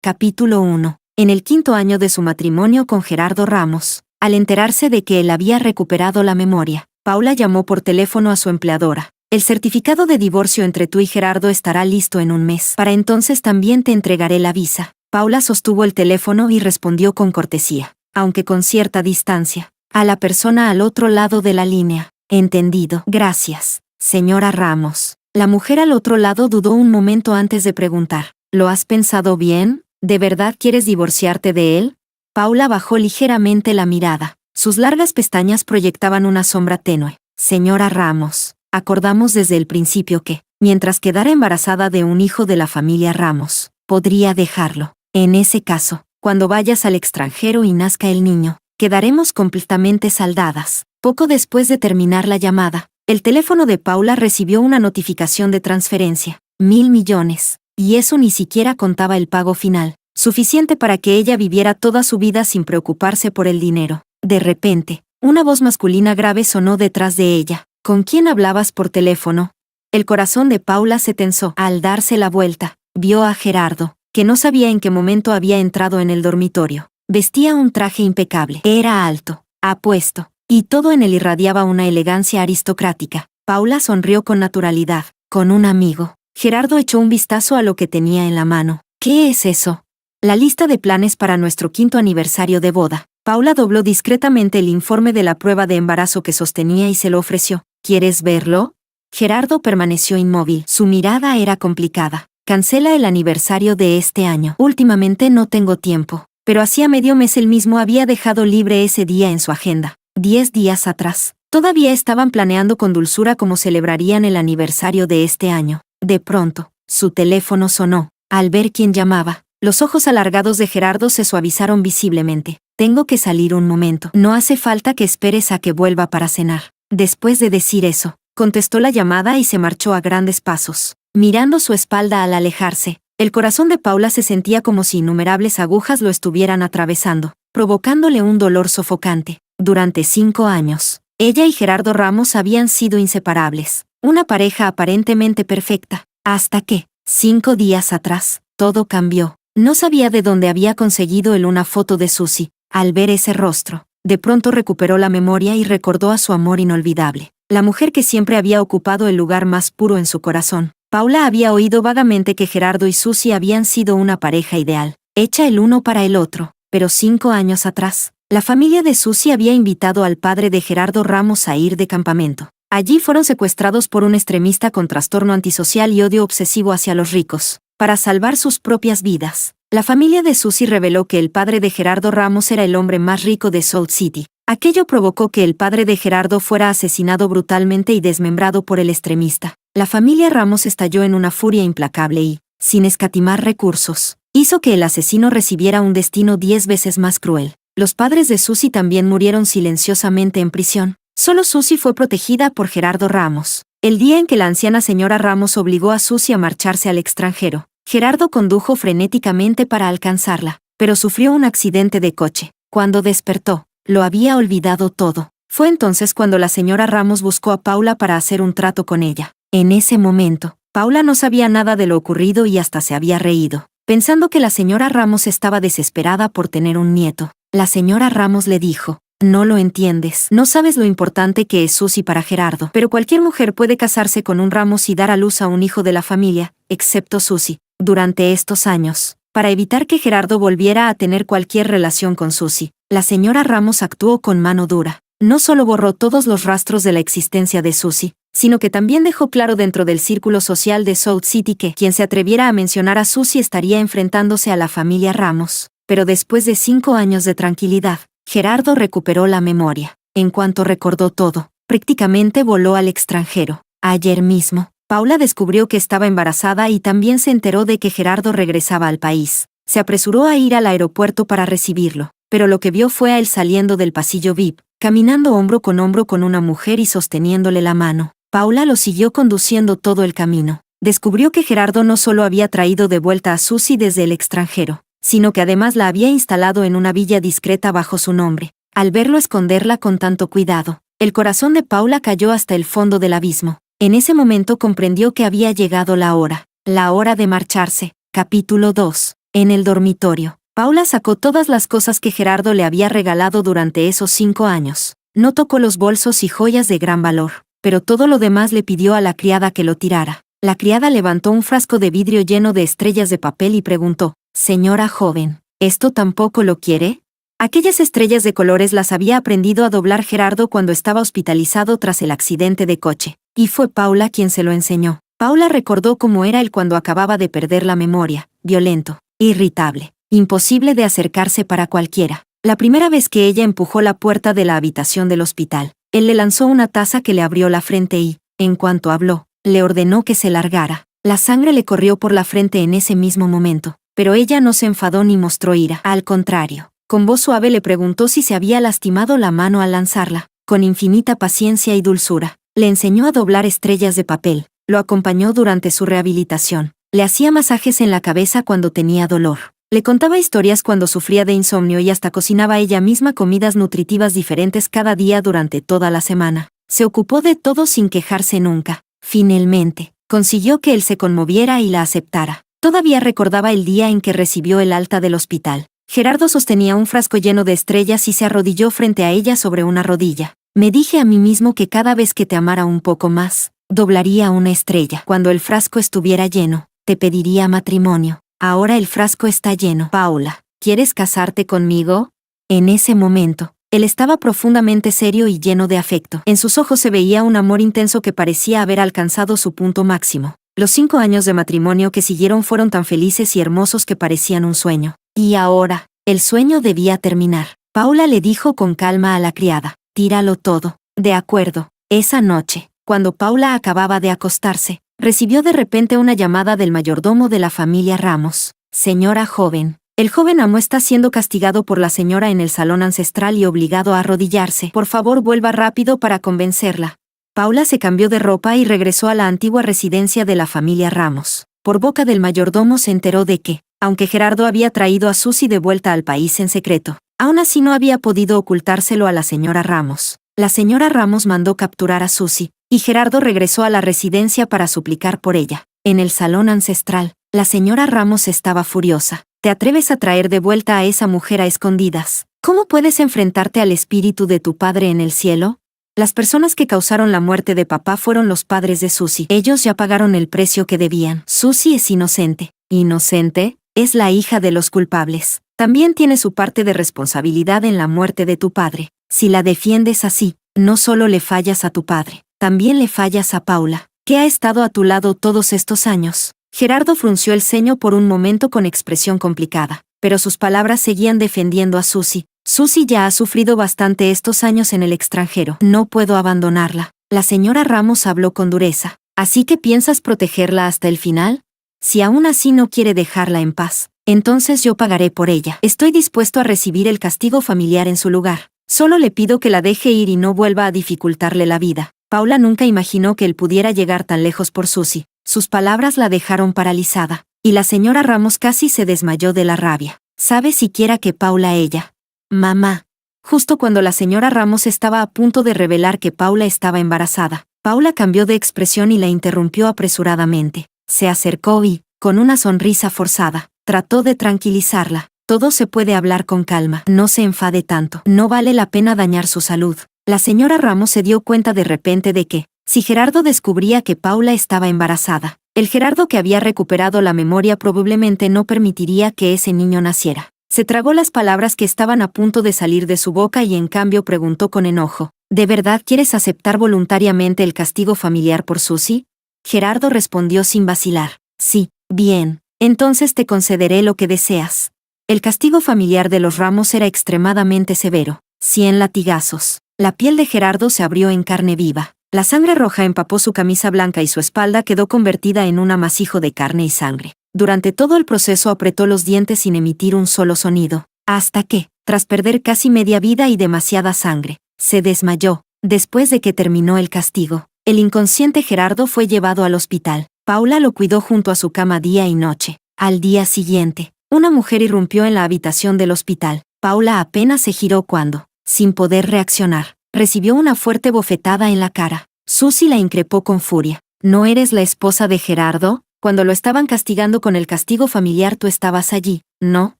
Capítulo 1. En el 5º año de su matrimonio con Gerardo Ramos, al enterarse de que él había recuperado la memoria, Paula llamó por teléfono a su empleadora. El certificado de divorcio entre tú y Gerardo estará listo en un mes. Para entonces también te entregaré la visa. Paula sostuvo el teléfono y respondió con cortesía, aunque con cierta distancia, a la persona al otro lado de la línea. Entendido. Gracias, señora Ramos. La mujer al otro lado dudó un momento antes de preguntar. ¿Lo has pensado bien? ¿De verdad quieres divorciarte de él? Paula bajó ligeramente la mirada. Sus largas pestañas proyectaban una sombra tenue. Señora Ramos, acordamos desde el principio que, mientras quedara embarazada de un hijo de la familia Ramos, podría dejarlo. En ese caso, cuando vayas al extranjero y nazca el niño, quedaremos completamente saldadas. Poco después de terminar la llamada, el teléfono de Paula recibió una notificación de transferencia. 1.000 millones. Y eso ni siquiera contaba el pago final, suficiente para que ella viviera toda su vida sin preocuparse por el dinero. De repente, una voz masculina grave sonó detrás de ella. ¿Con quién hablabas por teléfono? El corazón de Paula se tensó. Al darse la vuelta, vio a Gerardo, que no sabía en qué momento había entrado en el dormitorio. Vestía un traje impecable. Era alto, apuesto, y todo en él irradiaba una elegancia aristocrática. Paula sonrió con naturalidad. ¿Con un amigo? Gerardo echó un vistazo a lo que tenía en la mano. ¿Qué es eso? La lista de planes para nuestro 5º aniversario de boda. Paula dobló discretamente el informe de la prueba de embarazo que sostenía y se lo ofreció. ¿Quieres verlo? Gerardo permaneció inmóvil. Su mirada era complicada. Cancela el aniversario de este año. Últimamente no tengo tiempo. Pero hacía medio mes él mismo había dejado libre ese día en su agenda. 10 días atrás. Todavía estaban planeando con dulzura cómo celebrarían el aniversario de este año. De pronto, su teléfono sonó. Al ver quién llamaba, los ojos alargados de Gerardo se suavizaron visiblemente. Tengo que salir un momento. No hace falta que esperes a que vuelva para cenar. Después de decir eso, contestó la llamada y se marchó a grandes pasos. Mirando su espalda al alejarse, el corazón de Paula se sentía como si innumerables agujas lo estuvieran atravesando, provocándole un dolor sofocante. Durante 5 años, ella y Gerardo Ramos habían sido inseparables. Una pareja aparentemente perfecta, hasta que, 5 días atrás, todo cambió. No sabía de dónde había conseguido él una foto de Susie. Al ver ese rostro, de pronto recuperó la memoria y recordó a su amor inolvidable, la mujer que siempre había ocupado el lugar más puro en su corazón. Paula había oído vagamente que Gerardo y Susie habían sido una pareja ideal, hecha el uno para el otro, pero 5 años atrás, la familia de Susie había invitado al padre de Gerardo Ramos a ir de campamento. Allí fueron secuestrados por un extremista con trastorno antisocial y odio obsesivo hacia los ricos. Para salvar sus propias vidas, la familia de Susie reveló que el padre de Gerardo Ramos era el hombre más rico de Salt City. Aquello provocó que el padre de Gerardo fuera asesinado brutalmente y desmembrado por el extremista. La familia Ramos estalló en una furia implacable y, sin escatimar recursos, hizo que el asesino recibiera un destino 10 veces más cruel. Los padres de Susie también murieron silenciosamente en prisión. Solo Susie fue protegida por Gerardo Ramos. El día en que la anciana señora Ramos obligó a Susie a marcharse al extranjero, Gerardo condujo frenéticamente para alcanzarla, pero sufrió un accidente de coche. Cuando despertó, lo había olvidado todo. Fue entonces cuando la señora Ramos buscó a Paula para hacer un trato con ella. En ese momento, Paula no sabía nada de lo ocurrido y hasta se había reído, pensando que la señora Ramos estaba desesperada por tener un nieto. La señora Ramos le dijo: no lo entiendes. No sabes lo importante que es Susie para Gerardo. Pero cualquier mujer puede casarse con un Ramos y dar a luz a un hijo de la familia, excepto Susie. Durante estos años, para evitar que Gerardo volviera a tener cualquier relación con Susie, la señora Ramos actuó con mano dura. No solo borró todos los rastros de la existencia de Susie, sino que también dejó claro dentro del círculo social de Salt City que quien se atreviera a mencionar a Susie estaría enfrentándose a la familia Ramos. Pero después de 5 años de tranquilidad, Gerardo recuperó la memoria. En cuanto recordó todo, prácticamente voló al extranjero. Ayer mismo, Paula descubrió que estaba embarazada y también se enteró de que Gerardo regresaba al país. Se apresuró a ir al aeropuerto para recibirlo, pero lo que vio fue a él saliendo del pasillo VIP, caminando hombro con hombro con una mujer y sosteniéndole la mano. Paula lo siguió conduciendo todo el camino. Descubrió que Gerardo no solo había traído de vuelta a Susie desde el extranjero, sino que además la había instalado en una villa discreta bajo su nombre. Al verlo esconderla con tanto cuidado, el corazón de Paula cayó hasta el fondo del abismo. En ese momento comprendió que había llegado la hora de marcharse. Capítulo 2. En el dormitorio, Paula sacó todas las cosas que Gerardo le había regalado durante esos 5 años. No tocó los bolsos y joyas de gran valor, pero todo lo demás le pidió a la criada que lo tirara. La criada levantó un frasco de vidrio lleno de estrellas de papel y preguntó: «Señora joven, ¿esto tampoco lo quiere?». Aquellas estrellas de colores las había aprendido a doblar Gerardo cuando estaba hospitalizado tras el accidente de coche, y fue Paula quien se lo enseñó. Paula recordó cómo era él cuando acababa de perder la memoria: violento, irritable, imposible de acercarse para cualquiera. La primera vez que ella empujó la puerta de la habitación del hospital, él le lanzó una taza que le abrió la frente y, en cuanto habló, le ordenó que se largara. La sangre le corrió por la frente en ese mismo momento, pero ella no se enfadó ni mostró ira. Al contrario, con voz suave le preguntó si se había lastimado la mano al lanzarla. Con infinita paciencia y dulzura, le enseñó a doblar estrellas de papel, lo acompañó durante su rehabilitación, le hacía masajes en la cabeza cuando tenía dolor. Le contaba historias cuando sufría de insomnio y hasta cocinaba ella misma comidas nutritivas diferentes cada día durante toda la semana. Se ocupó de todo sin quejarse nunca. Finalmente, consiguió que él se conmoviera y la aceptara. Todavía recordaba el día en que recibió el alta del hospital. Gerardo sostenía un frasco lleno de estrellas y se arrodilló frente a ella sobre una rodilla. Me dije a mí mismo que cada vez que te amara un poco más, doblaría una estrella. Cuando el frasco estuviera lleno, te pediría matrimonio. Ahora el frasco está lleno. Paula, ¿quieres casarte conmigo? En ese momento, él estaba profundamente serio y lleno de afecto. En sus ojos se veía un amor intenso que parecía haber alcanzado su punto máximo. Los 5 años de matrimonio que siguieron fueron tan felices y hermosos que parecían un sueño. Y ahora, el sueño debía terminar. Paula le dijo con calma a la criada: «Tíralo todo». De acuerdo. Esa noche, cuando Paula acababa de acostarse, recibió de repente una llamada del mayordomo de la familia Ramos. «Señora joven, el joven amo está siendo castigado por la señora en el salón ancestral y obligado a arrodillarse. Por favor, vuelva rápido para convencerla». Paula se cambió de ropa y regresó a la antigua residencia de la familia Ramos. Por boca del mayordomo se enteró de que, aunque Gerardo había traído a Susi de vuelta al país en secreto, aún así no había podido ocultárselo a la señora Ramos. La señora Ramos mandó capturar a Susi, y Gerardo regresó a la residencia para suplicar por ella. En el salón ancestral, la señora Ramos estaba furiosa. «¿Te atreves a traer de vuelta a esa mujer a escondidas? ¿Cómo puedes enfrentarte al espíritu de tu padre en el cielo?». Las personas que causaron la muerte de papá fueron los padres de Susi. Ellos ya pagaron el precio que debían. Susi es inocente. ¿Inocente? Es la hija de los culpables. También tiene su parte de responsabilidad en la muerte de tu padre. Si la defiendes así, no solo le fallas a tu padre, también le fallas a Paula, que ha estado a tu lado todos estos años. Gerardo frunció el ceño por un momento con expresión complicada, pero sus palabras seguían defendiendo a Susi. Susi ya ha sufrido bastante estos años en el extranjero. No puedo abandonarla. La señora Ramos habló con dureza. ¿Así que piensas protegerla hasta el final? Si aún así no quiere dejarla en paz, entonces yo pagaré por ella. Estoy dispuesto a recibir el castigo familiar en su lugar. Solo le pido que la deje ir y no vuelva a dificultarle la vida. Paula nunca imaginó que él pudiera llegar tan lejos por Susi. Sus palabras la dejaron paralizada, y la señora Ramos casi se desmayó de la rabia. ¿Sabe siquiera que Paula ella? Mamá. Justo cuando la señora Ramos estaba a punto de revelar que Paula estaba embarazada, Paula cambió de expresión y la interrumpió apresuradamente. Se acercó y, con una sonrisa forzada, trató de tranquilizarla. Todo se puede hablar con calma. No se enfade tanto. No vale la pena dañar su salud. La señora Ramos se dio cuenta de repente de que, si Gerardo descubría que Paula estaba embarazada, el Gerardo que había recuperado la memoria probablemente no permitiría que ese niño naciera. Se tragó las palabras que estaban a punto de salir de su boca y en cambio preguntó con enojo: ¿De verdad quieres aceptar voluntariamente el castigo familiar por Susi? Gerardo respondió sin vacilar: sí. Bien, entonces te concederé lo que deseas. El castigo familiar de los Ramos era extremadamente severo. 100 latigazos. La piel de Gerardo se abrió en carne viva. La sangre roja empapó su camisa blanca y su espalda quedó convertida en un amasijo de carne y sangre. Durante todo el proceso apretó los dientes sin emitir un solo sonido, hasta que, tras perder casi media vida y demasiada sangre, se desmayó. Después de que terminó el castigo, el inconsciente Gerardo fue llevado al hospital. Paula lo cuidó junto a su cama día y noche. Al día siguiente, una mujer irrumpió en la habitación del hospital. Paula apenas se giró cuando, sin poder reaccionar, recibió una fuerte bofetada en la cara. Susi la increpó con furia. ¿No eres la esposa de Gerardo? Cuando lo estaban castigando con el castigo familiar tú estabas allí. No,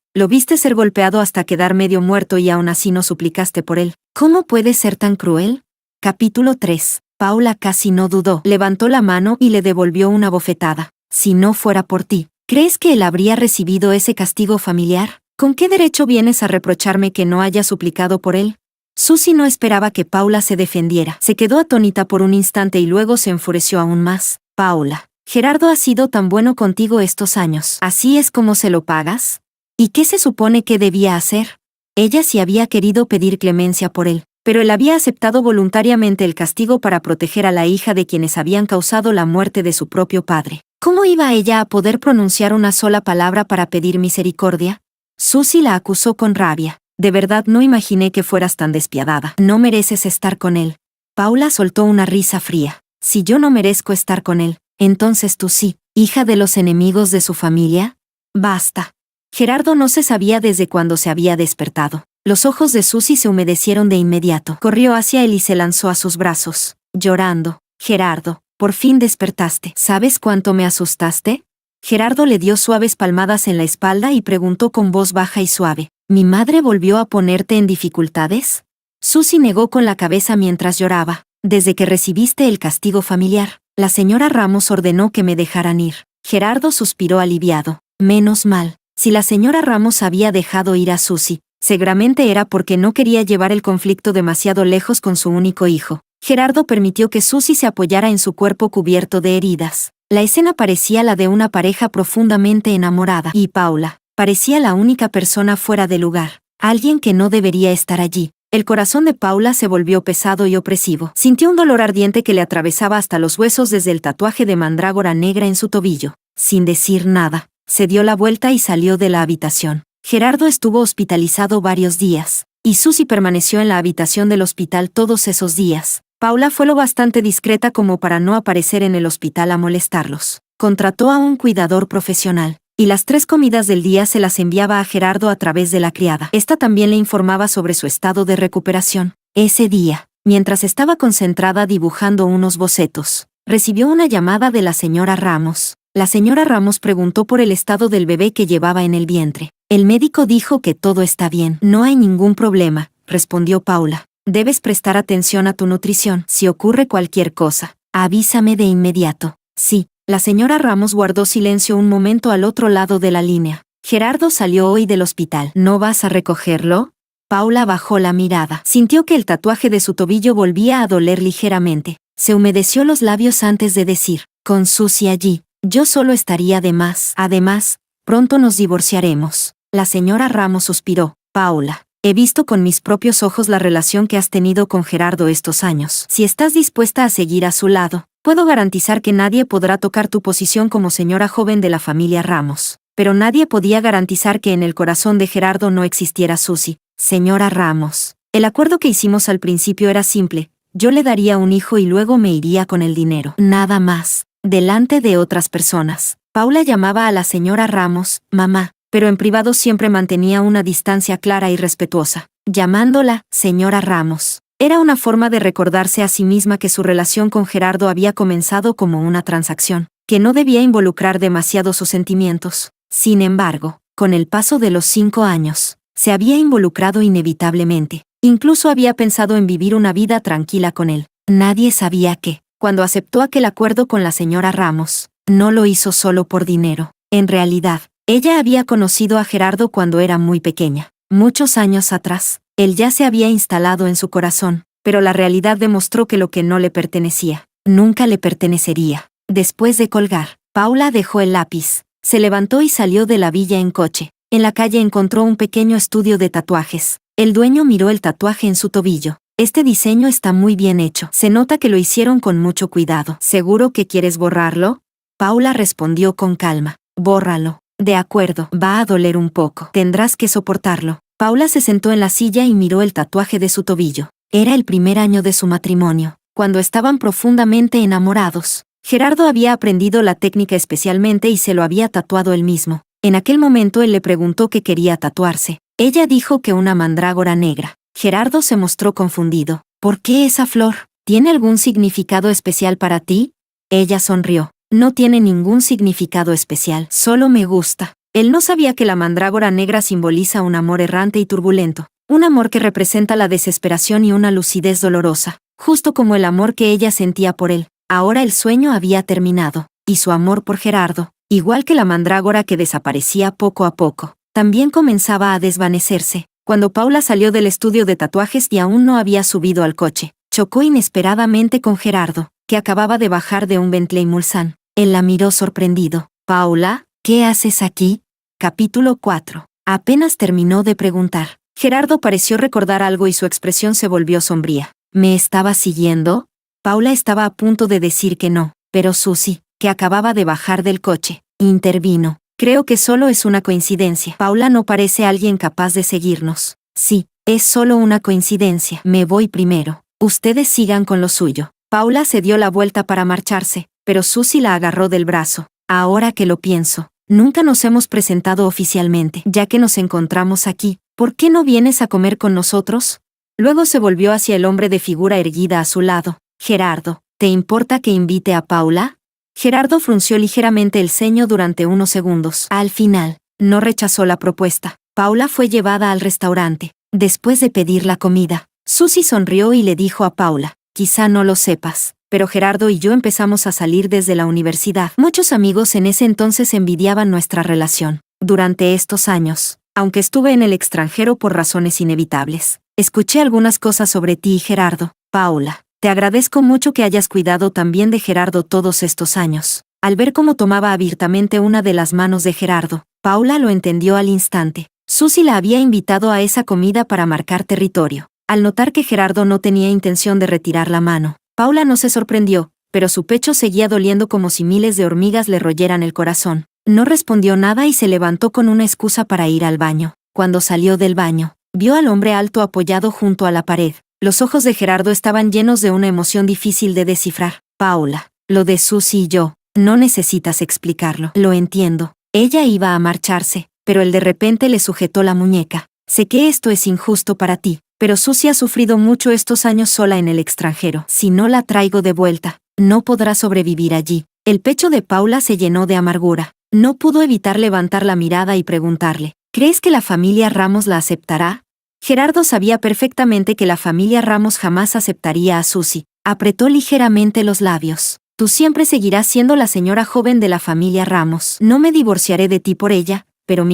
lo viste ser golpeado hasta quedar medio muerto y aún así no suplicaste por él. ¿Cómo puedes ser tan cruel? Capítulo 3. Paula casi no dudó, levantó la mano y le devolvió una bofetada. Si no fuera por ti, ¿crees que él habría recibido ese castigo familiar? ¿Con qué derecho vienes a reprocharme que no haya suplicado por él? Susie no esperaba que Paula se defendiera. Se quedó atónita por un instante y luego se enfureció aún más. Paula, Gerardo ha sido tan bueno contigo estos años. ¿Así es como se lo pagas? ¿Y qué se supone que debía hacer? Ella sí había querido pedir clemencia por él, pero él había aceptado voluntariamente el castigo para proteger a la hija de quienes habían causado la muerte de su propio padre. ¿Cómo iba ella a poder pronunciar una sola palabra para pedir misericordia? Susie la acusó con rabia. De verdad no imaginé que fueras tan despiadada. No mereces estar con él. Paula soltó una risa fría. Si yo no merezco estar con él, entonces tú sí, hija de los enemigos de su familia. Basta. Gerardo no se sabía desde cuándo se había despertado. Los ojos de Susie se humedecieron de inmediato. Corrió hacia él y se lanzó a sus brazos, llorando. Gerardo, por fin despertaste. ¿Sabes cuánto me asustaste? Gerardo le dio suaves palmadas en la espalda y preguntó con voz baja y suave, ¿mi madre volvió a ponerte en dificultades? Susie negó con la cabeza mientras lloraba. Desde que recibiste el castigo familiar, la señora Ramos ordenó que me dejaran ir. Gerardo suspiró aliviado. Menos mal. Si la señora Ramos había dejado ir a Susie, seguramente era porque no quería llevar el conflicto demasiado lejos con su único hijo. Gerardo permitió que Susie se apoyara en su cuerpo cubierto de heridas. La escena parecía la de una pareja profundamente enamorada, y Paula parecía la única persona fuera de lugar, alguien que no debería estar allí. El corazón de Paula se volvió pesado y opresivo. Sintió un dolor ardiente que le atravesaba hasta los huesos desde el tatuaje de mandrágora negra en su tobillo. Sin decir nada, se dio la vuelta y salió de la habitación. Gerardo estuvo hospitalizado varios días, y Susie permaneció en la habitación del hospital todos esos días. Paula fue lo bastante discreta como para no aparecer en el hospital a molestarlos. Contrató a un cuidador profesional, y las 3 comidas del día se las enviaba a Gerardo a través de la criada. Esta también le informaba sobre su estado de recuperación. Ese día, mientras estaba concentrada dibujando unos bocetos, recibió una llamada de la señora Ramos. La señora Ramos preguntó por el estado del bebé que llevaba en el vientre. El médico dijo que todo está bien. No hay ningún problema, respondió Paula. Debes prestar atención a tu nutrición. Si ocurre cualquier cosa, avísame de inmediato. Sí. La señora Ramos guardó silencio un momento al otro lado de la línea. Gerardo salió hoy del hospital. ¿No vas a recogerlo? Paula bajó la mirada. Sintió que el tatuaje de su tobillo volvía a doler ligeramente. Se humedeció los labios antes de decir, con Susie allí, yo solo estaría de más. Además, pronto nos divorciaremos. La señora Ramos suspiró. Paula, he visto con mis propios ojos la relación que has tenido con Gerardo estos años. Si estás dispuesta a seguir a su lado, puedo garantizar que nadie podrá tocar tu posición como señora joven de la familia Ramos. Pero nadie podía garantizar que en el corazón de Gerardo no existiera Susie. Señora Ramos, el acuerdo que hicimos al principio era simple. Yo le daría un hijo y luego me iría con el dinero. Nada más. Delante de otras personas, Paula llamaba a la señora Ramos, mamá, pero en privado siempre mantenía una distancia clara y respetuosa. Llamándola, señora Ramos, era una forma de recordarse a sí misma que su relación con Gerardo había comenzado como una transacción, que no debía involucrar demasiado sus sentimientos. Sin embargo, con el paso de los 5 años, se había involucrado inevitablemente. Incluso había pensado en vivir una vida tranquila con él. Nadie sabía que, cuando aceptó aquel acuerdo con la señora Ramos, no lo hizo solo por dinero. En realidad, ella había conocido a Gerardo cuando era muy pequeña. Muchos años atrás, él ya se había instalado en su corazón, pero la realidad demostró que lo que no le pertenecía, nunca le pertenecería. Después de colgar, Paula dejó el lápiz, se levantó y salió de la villa en coche. En la calle encontró un pequeño estudio de tatuajes. El dueño miró el tatuaje en su tobillo. Este diseño está muy bien hecho. Se nota que lo hicieron con mucho cuidado. ¿Seguro que quieres borrarlo? Paula respondió con calma. Bórralo. De acuerdo, va a doler un poco. Tendrás que soportarlo. Paula se sentó en la silla y miró el tatuaje de su tobillo. Era el primer año de su matrimonio, cuando estaban profundamente enamorados. Gerardo había aprendido la técnica especialmente y se lo había tatuado él mismo. En aquel momento él le preguntó qué quería tatuarse. Ella dijo que una mandrágora negra. Gerardo se mostró confundido. ¿Por qué esa flor? ¿Tiene algún significado especial para ti? Ella sonrió. No tiene ningún significado especial, solo me gusta. Él no sabía que la mandrágora negra simboliza un amor errante y turbulento, un amor que representa la desesperación y una lucidez dolorosa, justo como el amor que ella sentía por él. Ahora el sueño había terminado, y su amor por Gerardo, igual que la mandrágora que desaparecía poco a poco, también comenzaba a desvanecerse. Cuando Paula salió del estudio de tatuajes y aún no había subido al coche, chocó inesperadamente con Gerardo, que acababa de bajar de un Bentley Mulsanne. Él la miró sorprendido. «Paula, ¿qué haces aquí?» Capítulo 4. Apenas terminó de preguntar, Gerardo pareció recordar algo y su expresión se volvió sombría. «¿Me estaba siguiendo?» Paula estaba a punto de decir que no, pero Susie, que acababa de bajar del coche, intervino. «Creo que solo es una coincidencia. Paula no parece alguien capaz de seguirnos». «Sí, es solo una coincidencia. Me voy primero. Ustedes sigan con lo suyo». Paula se dio la vuelta para marcharse, pero Susie la agarró del brazo. «Ahora que lo pienso, nunca nos hemos presentado oficialmente. Ya que nos encontramos aquí, ¿por qué no vienes a comer con nosotros?» Luego se volvió hacia el hombre de figura erguida a su lado. «Gerardo, ¿te importa que invite a Paula?» Gerardo frunció ligeramente el ceño durante unos segundos. Al final, no rechazó la propuesta. Paula fue llevada al restaurante. Después de pedir la comida, Susie sonrió y le dijo a Paula: «Quizá no lo sepas, pero Gerardo y yo empezamos a salir desde la universidad. Muchos amigos en ese entonces envidiaban nuestra relación. Durante estos años, aunque estuve en el extranjero por razones inevitables, escuché algunas cosas sobre ti y Gerardo. Paula, te agradezco mucho que hayas cuidado también de Gerardo todos estos años». Al ver cómo tomaba abiertamente una de las manos de Gerardo, Paula lo entendió al instante. Susie la había invitado a esa comida para marcar territorio. Al notar que Gerardo no tenía intención de retirar la mano, Paula no se sorprendió, pero su pecho seguía doliendo como si miles de hormigas le royeran el corazón. No respondió nada y se levantó con una excusa para ir al baño. Cuando salió del baño, vio al hombre alto apoyado junto a la pared. Los ojos de Gerardo estaban llenos de una emoción difícil de descifrar. «Paula, lo de Susie y yo, no necesitas explicarlo. Lo entiendo». Ella iba a marcharse, pero él de repente le sujetó la muñeca. «Sé que esto es injusto para ti, pero Susie ha sufrido mucho estos años sola en el extranjero. Si no la traigo de vuelta, no podrá sobrevivir allí». El pecho de Paula se llenó de amargura. No pudo evitar levantar la mirada y preguntarle: «¿Crees que la familia Ramos la aceptará?» Gerardo sabía perfectamente que la familia Ramos jamás aceptaría a Susie. Apretó ligeramente los labios. «Tú siempre seguirás siendo la señora joven de la familia Ramos. No me divorciaré de ti por ella, pero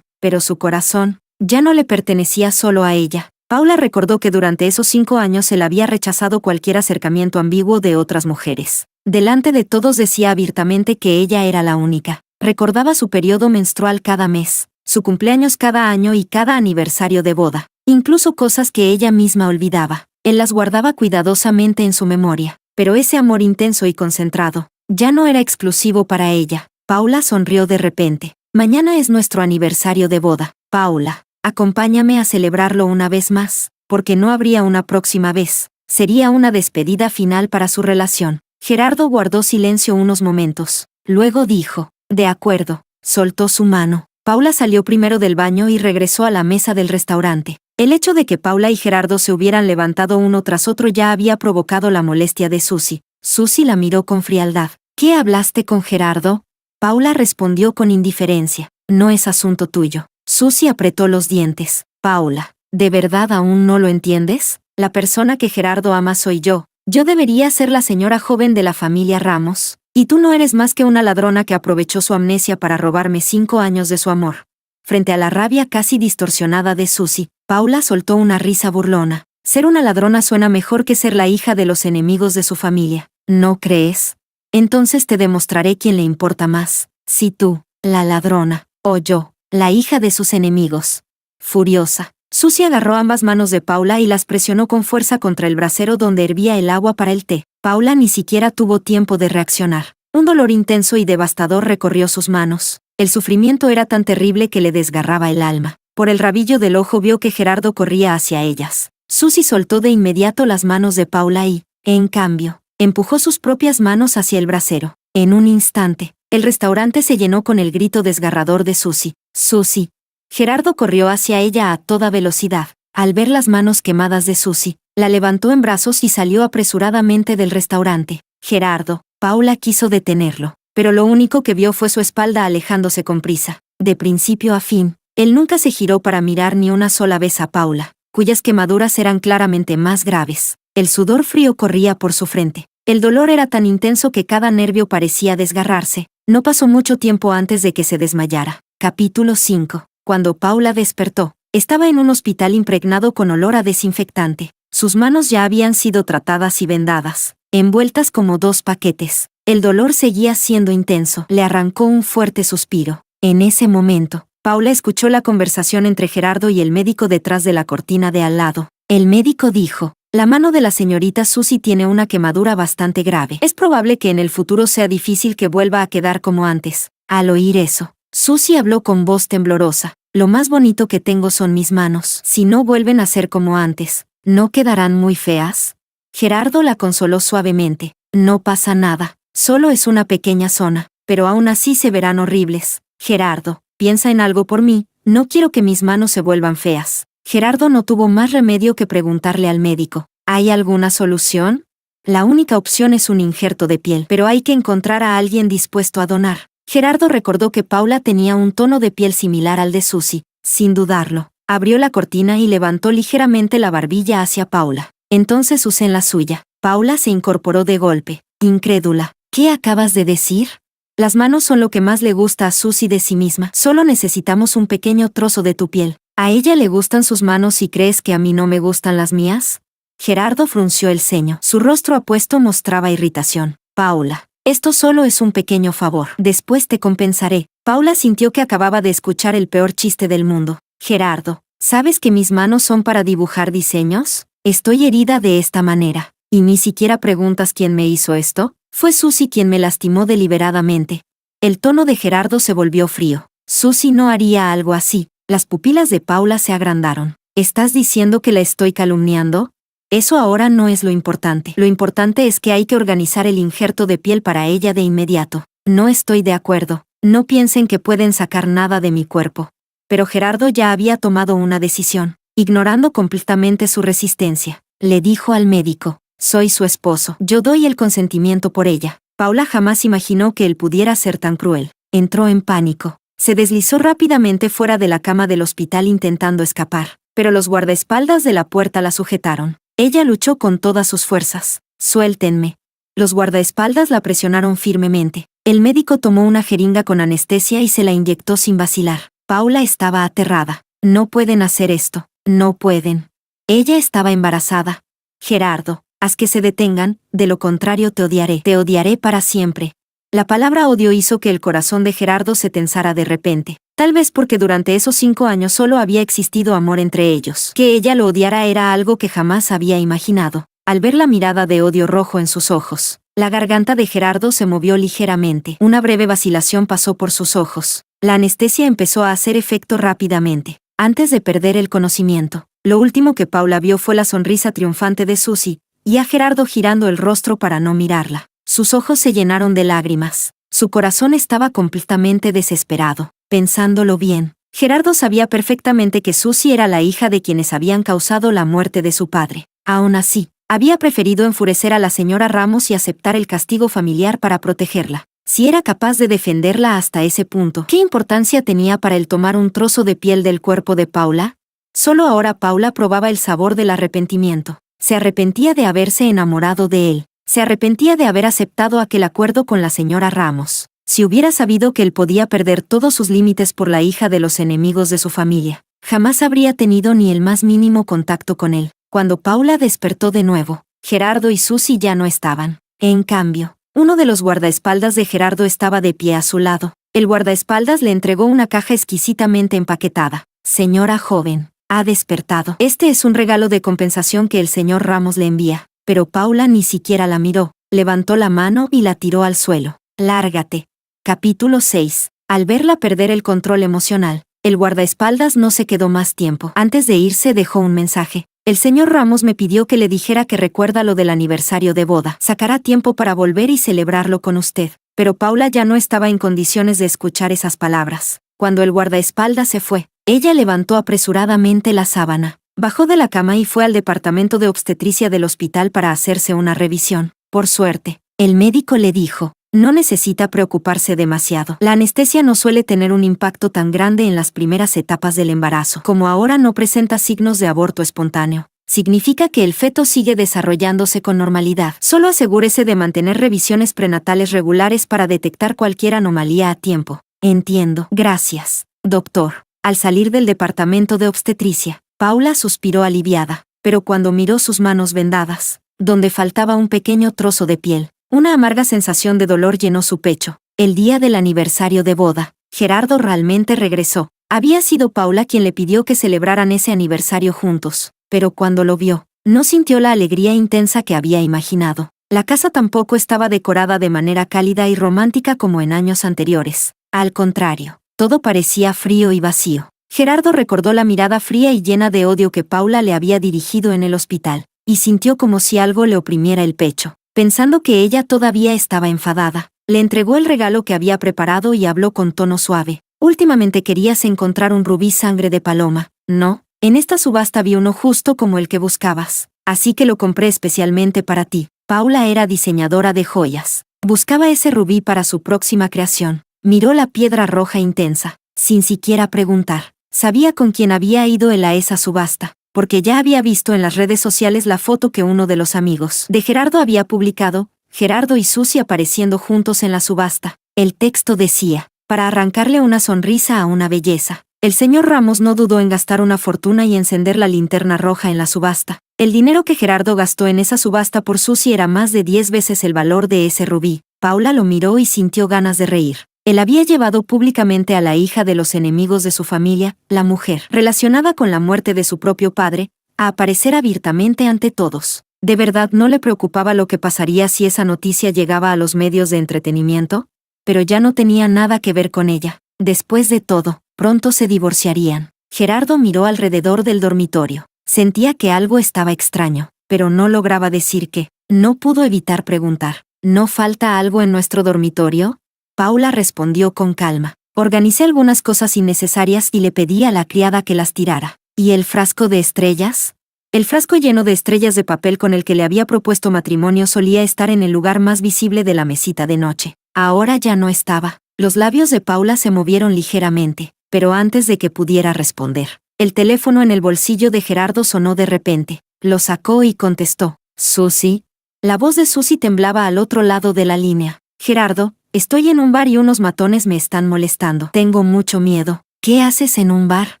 su corazón, ya no le pertenecía solo a ella». Paula recordó que durante esos 5 años él había rechazado cualquier acercamiento ambiguo de otras mujeres. Delante de todos decía abiertamente que ella era la única. Recordaba su periodo menstrual cada mes, su cumpleaños cada año y cada aniversario de boda, incluso cosas que ella misma olvidaba. Él las guardaba cuidadosamente en su memoria, pero ese amor intenso y concentrado ya no era exclusivo para ella. Paula sonrió de repente. «Mañana es nuestro aniversario de boda. Paula, acompáñame a celebrarlo una vez más, porque no habría una próxima vez. Sería una despedida final para su relación». Gerardo guardó silencio unos momentos. Luego dijo: «De acuerdo». Soltó su mano. Paula salió primero del baño y regresó a la mesa del restaurante. El hecho de que Paula y Gerardo se hubieran levantado uno tras otro ya había provocado la molestia de Susie. Susie la miró con frialdad. «¿Qué hablaste con Gerardo?» Paula respondió con indiferencia. «No es asunto tuyo». Susie apretó los dientes. «Paula, ¿de verdad aún no lo entiendes? La persona que Gerardo ama soy yo. Yo debería ser la señora joven de la familia Ramos, y tú no eres más que una ladrona que aprovechó su amnesia para robarme 5 años de su amor». Frente a la rabia casi distorsionada de Susie, Paula soltó una risa burlona. «Ser una ladrona suena mejor que ser la hija de los enemigos de su familia, ¿no crees? Entonces te demostraré quién le importa más, si tú, la ladrona, o yo, la hija de sus enemigos». Furiosa, Susie agarró ambas manos de Paula y las presionó con fuerza contra el brasero donde hervía el agua para el té. Paula ni siquiera tuvo tiempo de reaccionar. Un dolor intenso y devastador recorrió sus manos. El sufrimiento era tan terrible que le desgarraba el alma. Por el rabillo del ojo vio que Gerardo corría hacia ellas. Susie soltó de inmediato las manos de Paula y, en cambio, empujó sus propias manos hacia el brasero. En un instante, el restaurante se llenó con el grito desgarrador de Susie. «¡Susie!». Gerardo corrió hacia ella a toda velocidad. Al ver las manos quemadas de Susie, la levantó en brazos y salió apresuradamente del restaurante. «Gerardo». Paula quiso detenerlo, pero lo único que vio fue su espalda alejándose con prisa. De principio a fin, él nunca se giró para mirar ni una sola vez a Paula, cuyas quemaduras eran claramente más graves. El sudor frío corría por su frente. El dolor era tan intenso que cada nervio parecía desgarrarse. No pasó mucho tiempo antes de que se desmayara. Capítulo 5. Cuando Paula despertó, estaba en un hospital impregnado con olor a desinfectante. Sus manos ya habían sido tratadas y vendadas, envueltas como 2 paquetes. El dolor seguía siendo intenso. Le arrancó un fuerte suspiro. En ese momento, Paula escuchó la conversación entre Gerardo y el médico detrás de la cortina de al lado. El médico dijo: la mano de la señorita Susie tiene una quemadura bastante grave. Es probable que en el futuro sea difícil que vuelva a quedar como antes. Al oír eso, Susie habló con voz temblorosa. Lo más bonito que tengo son mis manos. Si no vuelven a ser como antes, ¿no quedarán muy feas? Gerardo la consoló suavemente. No pasa nada, solo es una pequeña zona, pero aún así se verán horribles. Gerardo, piensa en algo por mí, no quiero que mis manos se vuelvan feas. Gerardo no tuvo más remedio que preguntarle al médico: ¿hay alguna solución? La única opción es un injerto de piel, pero hay que encontrar a alguien dispuesto a donar. Gerardo recordó que Paula tenía un tono de piel similar al de Susie. Sin dudarlo, abrió la cortina y levantó ligeramente la barbilla hacia Paula. Entonces usé la suya. Paula se incorporó de golpe, incrédula. ¿Qué acabas de decir? Las manos son lo que más le gusta a Susie de sí misma. Solo necesitamos un pequeño trozo de tu piel. ¿A ella le gustan sus manos y crees que a mí no me gustan las mías? Gerardo frunció el ceño. Su rostro apuesto mostraba irritación. Paula, esto solo es un pequeño favor. Después te compensaré. Paula sintió que acababa de escuchar el peor chiste del mundo. Gerardo, ¿sabes que mis manos son para dibujar diseños? Estoy herida de esta manera. ¿Y ni siquiera preguntas quién me hizo esto? Fue Susie quien me lastimó deliberadamente. El tono de Gerardo se volvió frío. Susie no haría algo así. Las pupilas de Paula se agrandaron. ¿Estás diciendo que la estoy calumniando? Eso ahora no es lo importante. Lo importante es que hay que organizar el injerto de piel para ella de inmediato. No estoy de acuerdo. No piensen que pueden sacar nada de mi cuerpo. Pero Gerardo ya había tomado una decisión. Ignorando completamente su resistencia, le dijo al médico: soy su esposo. Yo doy el consentimiento por ella. Paula jamás imaginó que él pudiera ser tan cruel. Entró en pánico. Se deslizó rápidamente fuera de la cama del hospital intentando escapar, pero los guardaespaldas de la puerta la sujetaron. Ella luchó con todas sus fuerzas. Suéltenme. Los guardaespaldas la presionaron firmemente. El médico tomó una jeringa con anestesia y se la inyectó sin vacilar. Paula estaba aterrada. No pueden hacer esto. No pueden. Ella estaba embarazada. Gerardo, haz que se detengan, de lo contrario te odiaré. Te odiaré para siempre. La palabra odio hizo que el corazón de Gerardo se tensara de repente. Tal vez porque durante esos 5 años solo había existido amor entre ellos. Que ella lo odiara era algo que jamás había imaginado. Al ver la mirada de odio rojo en sus ojos, la garganta de Gerardo se movió ligeramente. Una breve vacilación pasó por sus ojos. La anestesia empezó a hacer efecto rápidamente. Antes de perder el conocimiento, lo último que Paula vio fue la sonrisa triunfante de Susie, y a Gerardo girando el rostro para no mirarla. Sus ojos se llenaron de lágrimas. Su corazón estaba completamente desesperado. Pensándolo bien, Gerardo sabía perfectamente que Susie era la hija de quienes habían causado la muerte de su padre. Aún así, había preferido enfurecer a la señora Ramos y aceptar el castigo familiar para protegerla. Si era capaz de defenderla hasta ese punto, ¿qué importancia tenía para él tomar un trozo de piel del cuerpo de Paula? Solo ahora Paula probaba el sabor del arrepentimiento. Se arrepentía de haberse enamorado de él. Se arrepentía de haber aceptado aquel acuerdo con la señora Ramos. Si hubiera sabido que él podía perder todos sus límites por la hija de los enemigos de su familia, jamás habría tenido ni el más mínimo contacto con él. Cuando Paula despertó de nuevo, Gerardo y Susie ya no estaban. En cambio, uno de los guardaespaldas de Gerardo estaba de pie a su lado. El guardaespaldas le entregó una caja exquisitamente empaquetada. Señora joven, ha despertado. Este es un regalo de compensación que el señor Ramos le envía. Pero Paula ni siquiera la miró, levantó la mano y la tiró al suelo. Lárgate. Capítulo 6. Al verla perder el control emocional, el guardaespaldas no se quedó más tiempo. Antes de irse dejó un mensaje. El señor Ramos me pidió que le dijera que recuerda lo del aniversario de boda. Sacará tiempo para volver y celebrarlo con usted. Pero Paula ya no estaba en condiciones de escuchar esas palabras. Cuando el guardaespaldas se fue, ella levantó apresuradamente la sábana. Bajó de la cama y fue al departamento de obstetricia del hospital para hacerse una revisión. Por suerte, el médico le dijo: No necesita preocuparse demasiado. La anestesia no suele tener un impacto tan grande en las primeras etapas del embarazo. Como ahora no presenta signos de aborto espontáneo, significa que el feto sigue desarrollándose con normalidad. Solo asegúrese de mantener revisiones prenatales regulares para detectar cualquier anomalía a tiempo. Entiendo. Gracias, doctor. Al salir del departamento de obstetricia, Paula suspiró aliviada, pero cuando miró sus manos vendadas, donde faltaba un pequeño trozo de piel, una amarga sensación de dolor llenó su pecho. El día del aniversario de boda, Gerardo realmente regresó. Había sido Paula quien le pidió que celebraran ese aniversario juntos, pero cuando lo vio, no sintió la alegría intensa que había imaginado. La casa tampoco estaba decorada de manera cálida y romántica como en años anteriores. Al contrario, todo parecía frío y vacío. Gerardo recordó la mirada fría y llena de odio que Paula le había dirigido en el hospital, y sintió como si algo le oprimiera el pecho. Pensando que ella todavía estaba enfadada, le entregó el regalo que había preparado y habló con tono suave. Últimamente querías encontrar un rubí sangre de paloma, ¿no? En esta subasta vi uno justo como el que buscabas, así que lo compré especialmente para ti. Paula era diseñadora de joyas. Buscaba ese rubí para su próxima creación. Miró la piedra roja intensa, sin siquiera preguntar. Sabía con quién había ido él a esa subasta, porque ya había visto en las redes sociales la foto que uno de los amigos de Gerardo había publicado, Gerardo y Susi apareciendo juntos en la subasta. El texto decía, para arrancarle una sonrisa a una belleza. El señor Ramos no dudó en gastar una fortuna y encender la linterna roja en la subasta. El dinero que Gerardo gastó en esa subasta por Susi era más de 10 veces el valor de ese rubí. Paula lo miró y sintió ganas de reír. Él había llevado públicamente a la hija de los enemigos de su familia, la mujer, relacionada con la muerte de su propio padre, a aparecer abiertamente ante todos. ¿De verdad no le preocupaba lo que pasaría si esa noticia llegaba a los medios de entretenimiento? Pero ya no tenía nada que ver con ella. Después de todo, pronto se divorciarían. Gerardo miró alrededor del dormitorio. Sentía que algo estaba extraño, pero no lograba decir qué. No pudo evitar preguntar, ¿no falta algo en nuestro dormitorio? Paula respondió con calma. Organicé algunas cosas innecesarias y le pedí a la criada que las tirara. ¿Y el frasco de estrellas? El frasco lleno de estrellas de papel con el que le había propuesto matrimonio solía estar en el lugar más visible de la mesita de noche. Ahora ya no estaba. Los labios de Paula se movieron ligeramente, pero antes de que pudiera responder, el teléfono en el bolsillo de Gerardo sonó de repente. Lo sacó y contestó. ¿Susi? La voz de Susi temblaba al otro lado de la línea. Gerardo, estoy en un bar y unos matones me están molestando. Tengo mucho miedo. ¿Qué haces en un bar?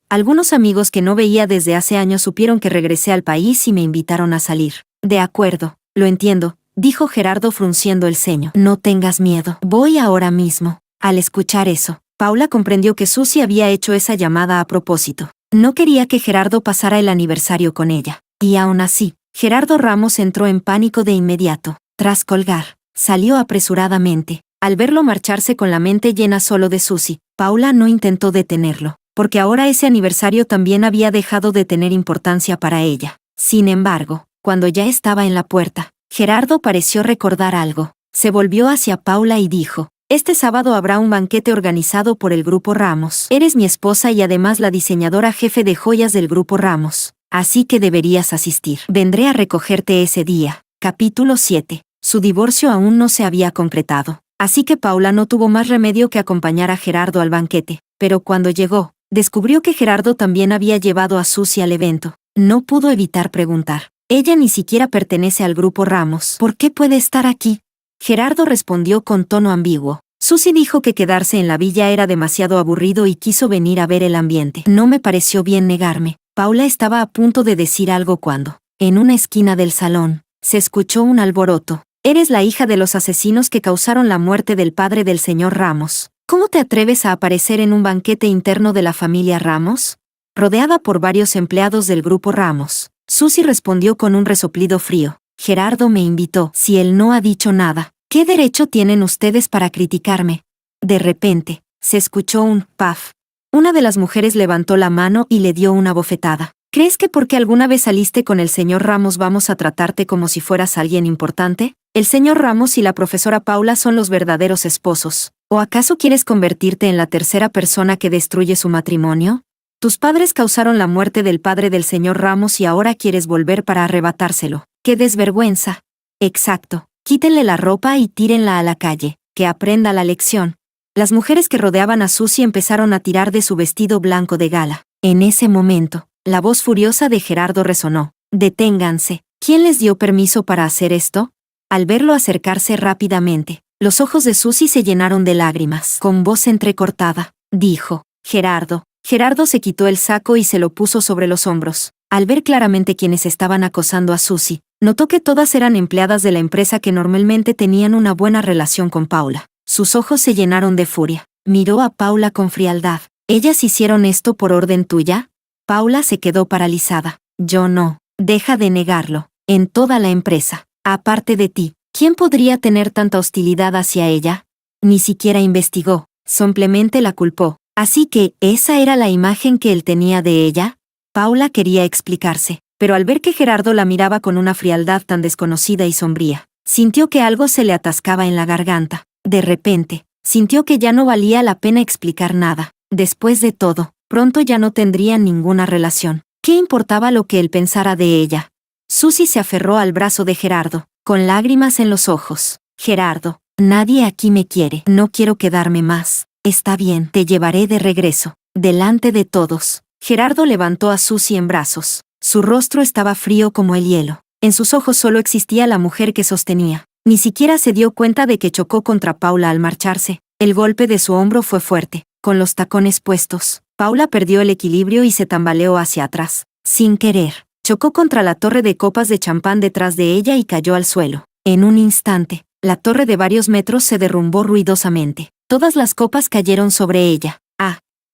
Algunos amigos que no veía desde hace años supieron que regresé al país y me invitaron a salir. De acuerdo, lo entiendo, dijo Gerardo frunciendo el ceño. No tengas miedo. Voy ahora mismo. Al escuchar eso, Paula comprendió que Susi había hecho esa llamada a propósito. No quería que Gerardo pasara el aniversario con ella. Y aún así, Gerardo Ramos entró en pánico de inmediato. Tras colgar, salió apresuradamente. Al verlo marcharse con la mente llena solo de Susi, Paula no intentó detenerlo, porque ahora ese aniversario también había dejado de tener importancia para ella. Sin embargo, cuando ya estaba en la puerta, Gerardo pareció recordar algo. Se volvió hacia Paula y dijo, este sábado habrá un banquete organizado por el Grupo Ramos. Eres mi esposa y además la diseñadora jefe de joyas del Grupo Ramos, así que deberías asistir. Vendré a recogerte ese día. Capítulo 7. Su divorcio aún no se había concretado, así que Paula no tuvo más remedio que acompañar a Gerardo al banquete. Pero cuando llegó, descubrió que Gerardo también había llevado a Susi al evento. No pudo evitar preguntar. Ella ni siquiera pertenece al Grupo Ramos. ¿Por qué puede estar aquí? Gerardo respondió con tono ambiguo. Susi dijo que quedarse en la villa era demasiado aburrido y quiso venir a ver el ambiente. No me pareció bien negarme. Paula estaba a punto de decir algo cuando, en una esquina del salón, se escuchó un alboroto. Eres la hija de los asesinos que causaron la muerte del padre del señor Ramos. ¿Cómo te atreves a aparecer en un banquete interno de la familia Ramos? Rodeada por varios empleados del Grupo Ramos, Susi respondió con un resoplido frío. Gerardo me invitó. Si él no ha dicho nada, ¿qué derecho tienen ustedes para criticarme? De repente, se escuchó un paf. Una de las mujeres levantó la mano y le dio una bofetada. ¿Crees que porque alguna vez saliste con el señor Ramos vamos a tratarte como si fueras alguien importante? El señor Ramos y la profesora Paula son los verdaderos esposos. ¿O acaso quieres convertirte en la tercera persona que destruye su matrimonio? Tus padres causaron la muerte del padre del señor Ramos y ahora quieres volver para arrebatárselo. ¡Qué desvergüenza! Exacto. Quítenle la ropa y tírenla a la calle, que aprenda la lección. Las mujeres que rodeaban a Susie empezaron a tirar de su vestido blanco de gala. En ese momento, la voz furiosa de Gerardo resonó. «Deténganse. ¿Quién les dio permiso para hacer esto?» Al verlo acercarse rápidamente, los ojos de Susie se llenaron de lágrimas. Con voz entrecortada, dijo: «Gerardo». Gerardo se quitó el saco y se lo puso sobre los hombros. Al ver claramente quienes estaban acosando a Susie, notó que todas eran empleadas de la empresa que normalmente tenían una buena relación con Paula. Sus ojos se llenaron de furia. Miró a Paula con frialdad. «¿Ellas hicieron esto por orden tuya?» Paula se quedó paralizada. «Yo no». «Deja de negarlo. En toda la empresa, aparte de ti, ¿quién podría tener tanta hostilidad hacia ella?» Ni siquiera investigó, simplemente la culpó. Así que, ¿esa era la imagen que él tenía de ella? Paula quería explicarse, pero al ver que Gerardo la miraba con una frialdad tan desconocida y sombría, sintió que algo se le atascaba en la garganta. De repente, sintió que ya no valía la pena explicar nada. Después de todo, pronto ya no tendrían ninguna relación. ¿Qué importaba lo que él pensara de ella? Susie se aferró al brazo de Gerardo, con lágrimas en los ojos. «Gerardo, nadie aquí me quiere. No quiero quedarme más. Está bien, te llevaré de regreso, delante de todos». Gerardo levantó a Susie en brazos. Su rostro estaba frío como el hielo. En sus ojos solo existía la mujer que sostenía. Ni siquiera se dio cuenta de que chocó contra Paula al marcharse. El golpe de su hombro fue fuerte. Con los tacones puestos, Paula perdió el equilibrio y se tambaleó hacia atrás. Sin querer, chocó contra la torre de copas de champán detrás de ella y cayó al suelo. En un instante, la torre de varios metros se derrumbó ruidosamente. Todas las copas cayeron sobre ella.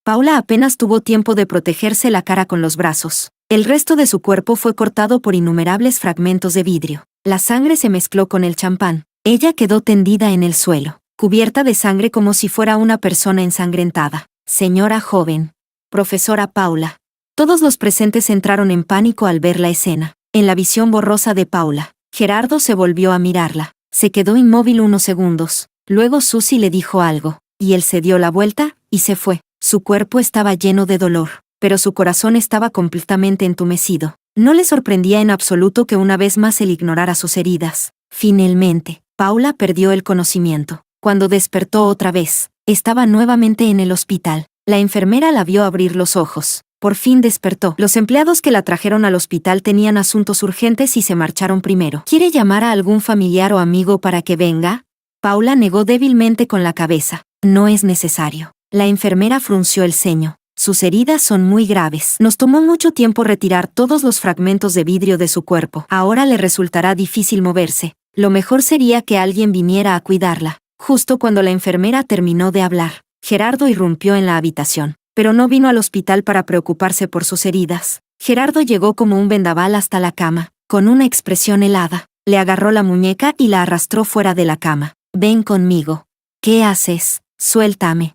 Paula apenas tuvo tiempo de protegerse la cara con los brazos. El resto de su cuerpo fue cortado por innumerables fragmentos de vidrio. La sangre se mezcló con el champán. Ella quedó tendida en el suelo, cubierta de sangre como si fuera una persona ensangrentada. «Señora joven. Profesora Paula». Todos los presentes entraron en pánico al ver la escena. En la visión borrosa de Paula, Gerardo se volvió a mirarla. Se quedó inmóvil unos segundos. Luego Susie le dijo algo, y él se dio la vuelta y se fue. Su cuerpo estaba lleno de dolor, pero su corazón estaba completamente entumecido. No le sorprendía en absoluto que una vez más él ignorara sus heridas. Finalmente, Paula perdió el conocimiento. Cuando despertó otra vez, estaba nuevamente en el hospital. La enfermera la vio abrir los ojos. Por fin despertó. Los empleados que la trajeron al hospital tenían asuntos urgentes y se marcharon primero. ¿Quiere llamar a algún familiar o amigo para que venga? Paula negó débilmente con la cabeza. «No es necesario». La enfermera frunció el ceño. «Sus heridas son muy graves. Nos tomó mucho tiempo retirar todos los fragmentos de vidrio de su cuerpo. Ahora le resultará difícil moverse. Lo mejor sería que alguien viniera a cuidarla». Justo cuando la enfermera terminó de hablar, Gerardo irrumpió en la habitación. Pero no vino al hospital para preocuparse por sus heridas. Gerardo llegó como un vendaval hasta la cama, con una expresión helada. Le agarró la muñeca y la arrastró fuera de la cama. «Ven conmigo». «¿Qué haces? Suéltame».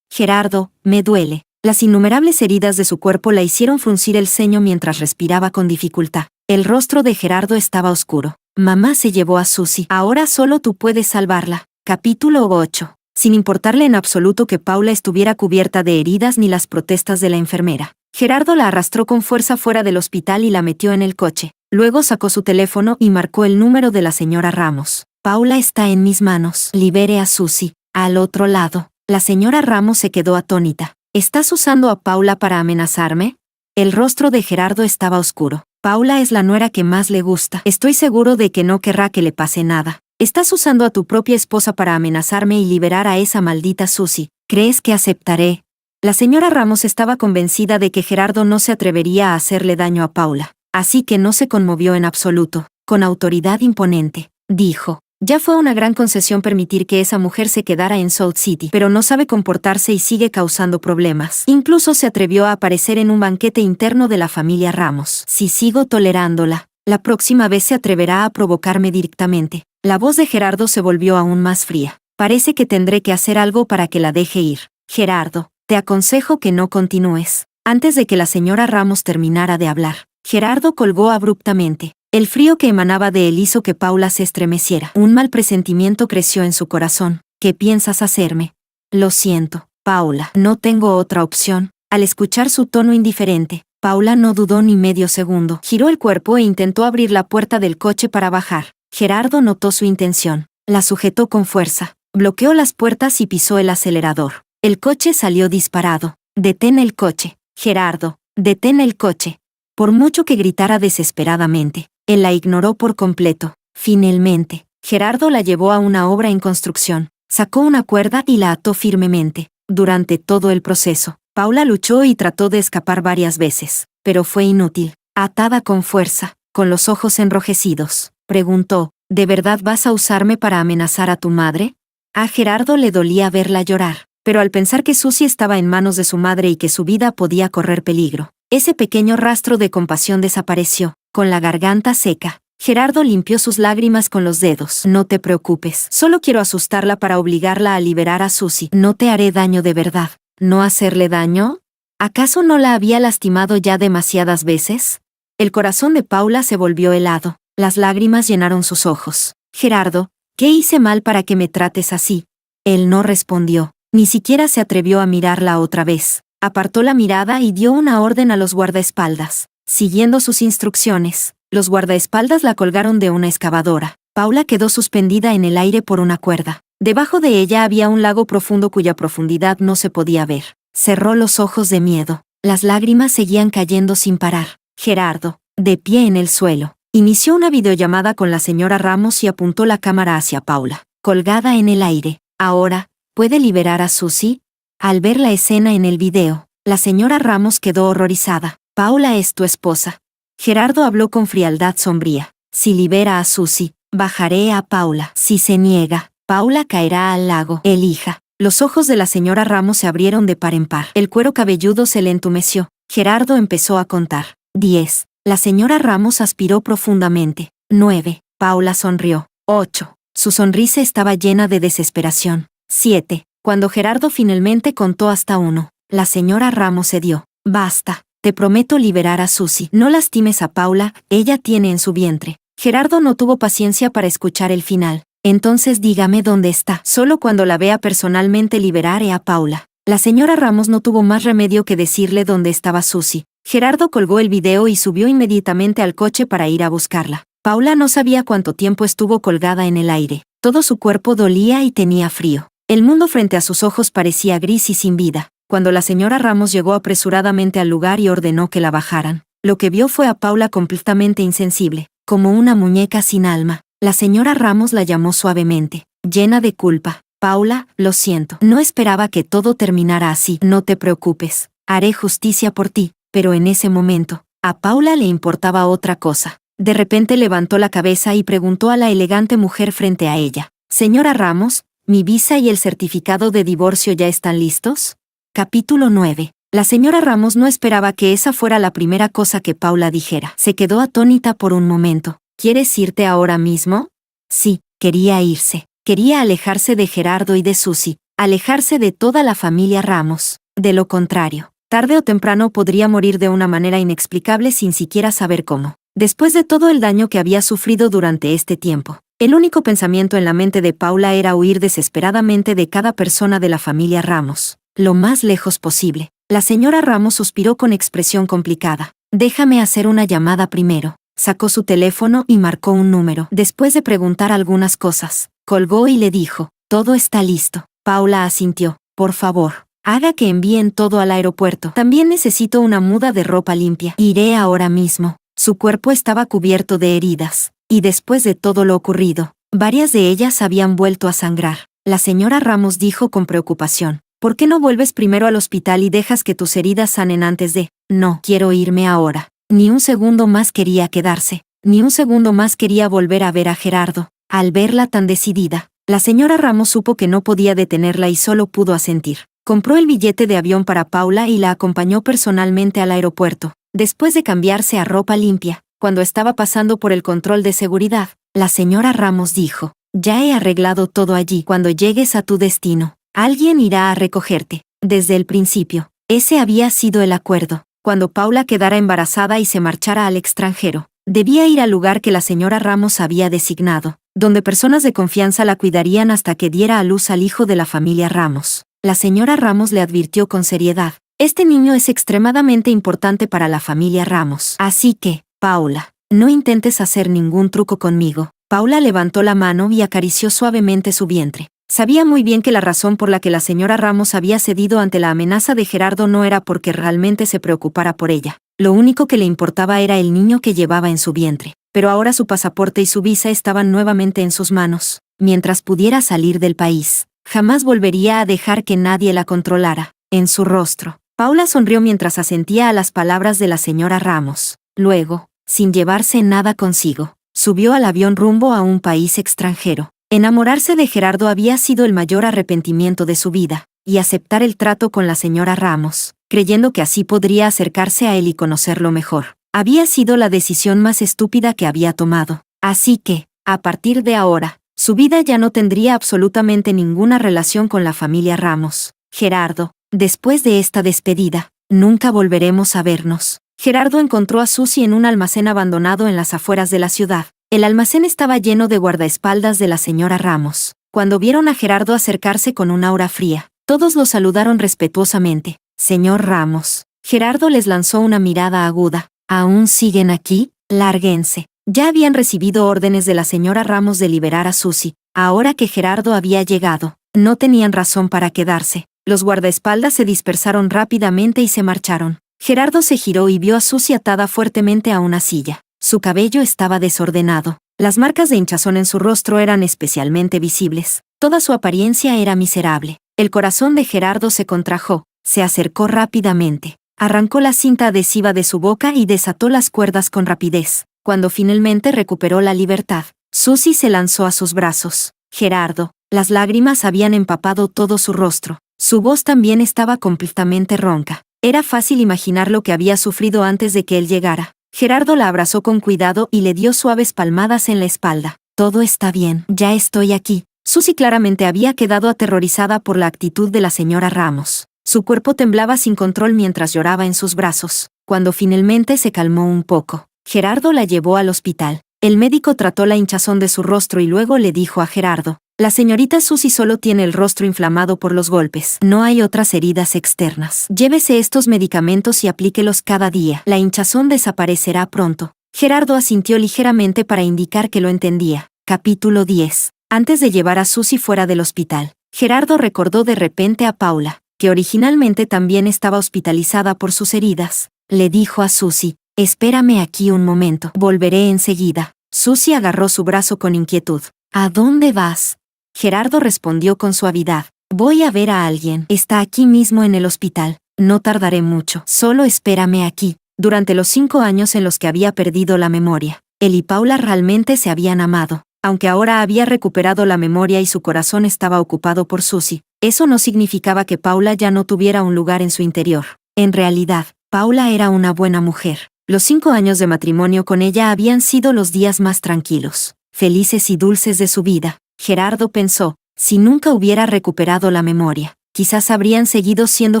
«Gerardo, me duele». Las innumerables heridas de su cuerpo la hicieron fruncir el ceño mientras respiraba con dificultad. El rostro de Gerardo estaba oscuro. «Mamá se llevó a Susie. Ahora solo tú puedes salvarla». Capítulo 8. Sin importarle en absoluto que Paula estuviera cubierta de heridas ni las protestas de la enfermera, Gerardo la arrastró con fuerza fuera del hospital y la metió en el coche. Luego sacó su teléfono y marcó el número de la señora Ramos. «Paula está en mis manos. Libere a Susie». Al otro lado, la señora Ramos se quedó atónita. «¿Estás usando a Paula para amenazarme?» El rostro de Gerardo estaba oscuro. «Paula es la nuera que más le gusta. Estoy seguro de que no querrá que le pase nada. Estás usando a tu propia esposa para amenazarme y liberar a esa maldita Susie. ¿Crees que aceptaré?» La señora Ramos estaba convencida de que Gerardo no se atrevería a hacerle daño a Paula, así que no se conmovió en absoluto. Con autoridad imponente, dijo: «Ya fue una gran concesión permitir que esa mujer se quedara en Salt City, pero no sabe comportarse y sigue causando problemas. Incluso se atrevió a aparecer en un banquete interno de la familia Ramos. Si sigo tolerándola, la próxima vez se atreverá a provocarme directamente». La voz de Gerardo se volvió aún más fría. «Parece que tendré que hacer algo para que la deje ir. Gerardo, te aconsejo que no continúes». Antes de que la señora Ramos terminara de hablar, Gerardo colgó abruptamente. El frío que emanaba de él hizo que Paula se estremeciera. Un mal presentimiento creció en su corazón. «¿Qué piensas hacerme?» «Lo siento, Paula. No tengo otra opción». Al escuchar su tono indiferente, Paula no dudó ni medio segundo. Giró el cuerpo e intentó abrir la puerta del coche para bajar. Gerardo notó su intención. La sujetó con fuerza, bloqueó las puertas y pisó el acelerador. El coche salió disparado. «Detén el coche, Gerardo, detén el coche». Por mucho que gritara desesperadamente, él la ignoró por completo. Finalmente, Gerardo la llevó a una obra en construcción, sacó una cuerda y la ató firmemente. Durante todo el proceso, Paula luchó y trató de escapar varias veces, pero fue inútil. Atada con fuerza, con los ojos enrojecidos, preguntó, ¿de verdad vas a usarme para amenazar a tu madre? A Gerardo le dolía verla llorar, pero al pensar que Susie estaba en manos de su madre y que su vida podía correr peligro, ese pequeño rastro de compasión desapareció. Con la garganta seca, Gerardo limpió sus lágrimas con los dedos. No te preocupes, solo quiero asustarla para obligarla a liberar a Susie. No te haré daño de verdad. ¿No hacerle daño? ¿Acaso no la había lastimado ya demasiadas veces? El corazón de Paula se volvió helado. Las lágrimas llenaron sus ojos. Gerardo, ¿qué hice mal para que me trates así? Él no respondió. Ni siquiera se atrevió a mirarla otra vez. Apartó la mirada y dio una orden a los guardaespaldas. Siguiendo sus instrucciones, los guardaespaldas la colgaron de una excavadora. Paula quedó suspendida en el aire por una cuerda. Debajo de ella había un lago profundo cuya profundidad no se podía ver. Cerró los ojos de miedo. Las lágrimas seguían cayendo sin parar. Gerardo, de pie en el suelo, inició una videollamada con la señora Ramos y apuntó la cámara hacia Paula, colgada en el aire. Ahora, ¿puede liberar a Susie? Al ver la escena en el video, la señora Ramos quedó horrorizada. Paula es tu esposa. Gerardo habló con frialdad sombría. Si libera a Susie, bajaré a Paula. Si se niega, Paula caerá al lago. Elija. Los ojos de la señora Ramos se abrieron de par en par. El cuero cabelludo se le entumeció. Gerardo empezó a contar. 10. La señora Ramos aspiró profundamente. 9. Paula sonrió. 8. Su sonrisa estaba llena de desesperación. 7. Cuando Gerardo finalmente contó hasta 1, la señora Ramos cedió. Basta. Te prometo liberar a Susie. No lastimes a Paula, ella tiene en su vientre. Gerardo no tuvo paciencia para escuchar el final. Entonces dígame dónde está. Solo cuando la vea personalmente liberaré a Paula. La señora Ramos no tuvo más remedio que decirle dónde estaba Susie. Gerardo colgó el video y subió inmediatamente al coche para ir a buscarla. Paula no sabía cuánto tiempo estuvo colgada en el aire. Todo su cuerpo dolía y tenía frío. El mundo frente a sus ojos parecía gris y sin vida. Cuando la señora Ramos llegó apresuradamente al lugar y ordenó que la bajaran, lo que vio fue a Paula completamente insensible, como una muñeca sin alma. La señora Ramos la llamó suavemente, llena de culpa. Paula, lo siento. No esperaba que todo terminara así. No te preocupes, haré justicia por ti. Pero en ese momento, a Paula le importaba otra cosa. De repente levantó la cabeza y preguntó a la elegante mujer frente a ella. Señora Ramos, ¿mi visa y el certificado de divorcio ya están listos? Capítulo 9. La señora Ramos no esperaba que esa fuera la primera cosa que Paula dijera. Se quedó atónita por un momento. ¿Quieres irte ahora mismo? Sí, quería irse. Quería alejarse de Gerardo y de Susie, alejarse de toda la familia Ramos. De lo contrario, tarde o temprano podría morir de una manera inexplicable sin siquiera saber cómo. Después de todo el daño que había sufrido durante este tiempo, el único pensamiento en la mente de Paula era huir desesperadamente de cada persona de la familia Ramos, lo más lejos posible. La señora Ramos suspiró con expresión complicada. Déjame hacer una llamada primero. Sacó su teléfono y marcó un número. Después de preguntar algunas cosas, colgó y le dijo, todo está listo. Paula asintió. Por favor, haga que envíen todo al aeropuerto. También necesito una muda de ropa limpia. Iré ahora mismo. Su cuerpo estaba cubierto de heridas, y después de todo lo ocurrido, varias de ellas habían vuelto a sangrar. La señora Ramos dijo con preocupación, ¿por qué no vuelves primero al hospital y dejas que tus heridas sanen antes de? No, quiero irme ahora. Ni un segundo más quería quedarse, ni un segundo más quería volver a ver a Gerardo. Al verla tan decidida, la señora Ramos supo que no podía detenerla y solo pudo asentir. Compró el billete de avión para Paula y la acompañó personalmente al aeropuerto. Después de cambiarse a ropa limpia, cuando estaba pasando por el control de seguridad, la señora Ramos dijo, ya he arreglado todo allí. Cuando llegues a tu destino, alguien irá a recogerte. Desde el principio, ese había sido el acuerdo. Cuando Paula quedara embarazada y se marchara al extranjero, debía ir al lugar que la señora Ramos había designado, donde personas de confianza la cuidarían hasta que diera a luz al hijo de la familia Ramos. La señora Ramos le advirtió con seriedad, este niño es extremadamente importante para la familia Ramos. Así que, Paula, no intentes hacer ningún truco conmigo. Paula levantó la mano y acarició suavemente su vientre. Sabía muy bien que la razón por la que la señora Ramos había cedido ante la amenaza de Gerardo no era porque realmente se preocupara por ella. Lo único que le importaba era el niño que llevaba en su vientre. Pero ahora su pasaporte y su visa estaban nuevamente en sus manos. Mientras pudiera salir del país, jamás volvería a dejar que nadie la controlara. En su rostro, Paula sonrió mientras asentía a las palabras de la señora Ramos. Luego, sin llevarse nada consigo, subió al avión rumbo a un país extranjero. Enamorarse de Gerardo había sido el mayor arrepentimiento de su vida, y aceptar el trato con la señora Ramos, creyendo que así podría acercarse a él y conocerlo mejor, había sido la decisión más estúpida que había tomado. Así que, a partir de ahora, su vida ya no tendría absolutamente ninguna relación con la familia Ramos. Gerardo, después de esta despedida, nunca volveremos a vernos. Gerardo encontró a Susi en un almacén abandonado en las afueras de la ciudad. El almacén estaba lleno de guardaespaldas de la señora Ramos. Cuando vieron a Gerardo acercarse con un aura fría, todos lo saludaron respetuosamente. Señor Ramos. Gerardo les lanzó una mirada aguda. ¿Aún siguen aquí? Lárguense. Ya habían recibido órdenes de la señora Ramos de liberar a Susi. Ahora que Gerardo había llegado, no tenían razón para quedarse. Los guardaespaldas se dispersaron rápidamente y se marcharon. Gerardo se giró y vio a Susi atada fuertemente a una silla. Su cabello estaba desordenado. Las marcas de hinchazón en su rostro eran especialmente visibles. Toda su apariencia era miserable. El corazón de Gerardo se contrajo. Se acercó rápidamente. Arrancó la cinta adhesiva de su boca y desató las cuerdas con rapidez. Cuando finalmente recuperó la libertad, Susi se lanzó a sus brazos. Gerardo, las lágrimas habían empapado todo su rostro. Su voz también estaba completamente ronca. Era fácil imaginar lo que había sufrido antes de que él llegara. Gerardo la abrazó con cuidado y le dio suaves palmadas en la espalda. Todo está bien, ya estoy aquí. Susi claramente había quedado aterrorizada por la actitud de la señora Ramos. Su cuerpo temblaba sin control mientras lloraba en sus brazos. Cuando finalmente se calmó un poco, Gerardo la llevó al hospital. El médico trató la hinchazón de su rostro y luego le dijo a Gerardo: la señorita Susi solo tiene el rostro inflamado por los golpes. No hay otras heridas externas. Llévese estos medicamentos y aplíquelos cada día. La hinchazón desaparecerá pronto. Gerardo asintió ligeramente para indicar que lo entendía. Capítulo 10. Antes de llevar a Susi fuera del hospital, Gerardo recordó de repente a Paula, que originalmente también estaba hospitalizada por sus heridas. Le dijo a Susi: espérame aquí un momento. Volveré enseguida. Susi agarró su brazo con inquietud. ¿A dónde vas? Gerardo respondió con suavidad: voy a ver a alguien. Está aquí mismo en el hospital. No tardaré mucho. Solo espérame aquí. Durante los 5 años en los que había perdido la memoria, él y Paula realmente se habían amado. Aunque ahora había recuperado la memoria y su corazón estaba ocupado por Susi, eso no significaba que Paula ya no tuviera un lugar en su interior. En realidad, Paula era una buena mujer. Los 5 años de matrimonio con ella habían sido los días más tranquilos, felices y dulces de su vida. Gerardo pensó, si nunca hubiera recuperado la memoria, quizás habrían seguido siendo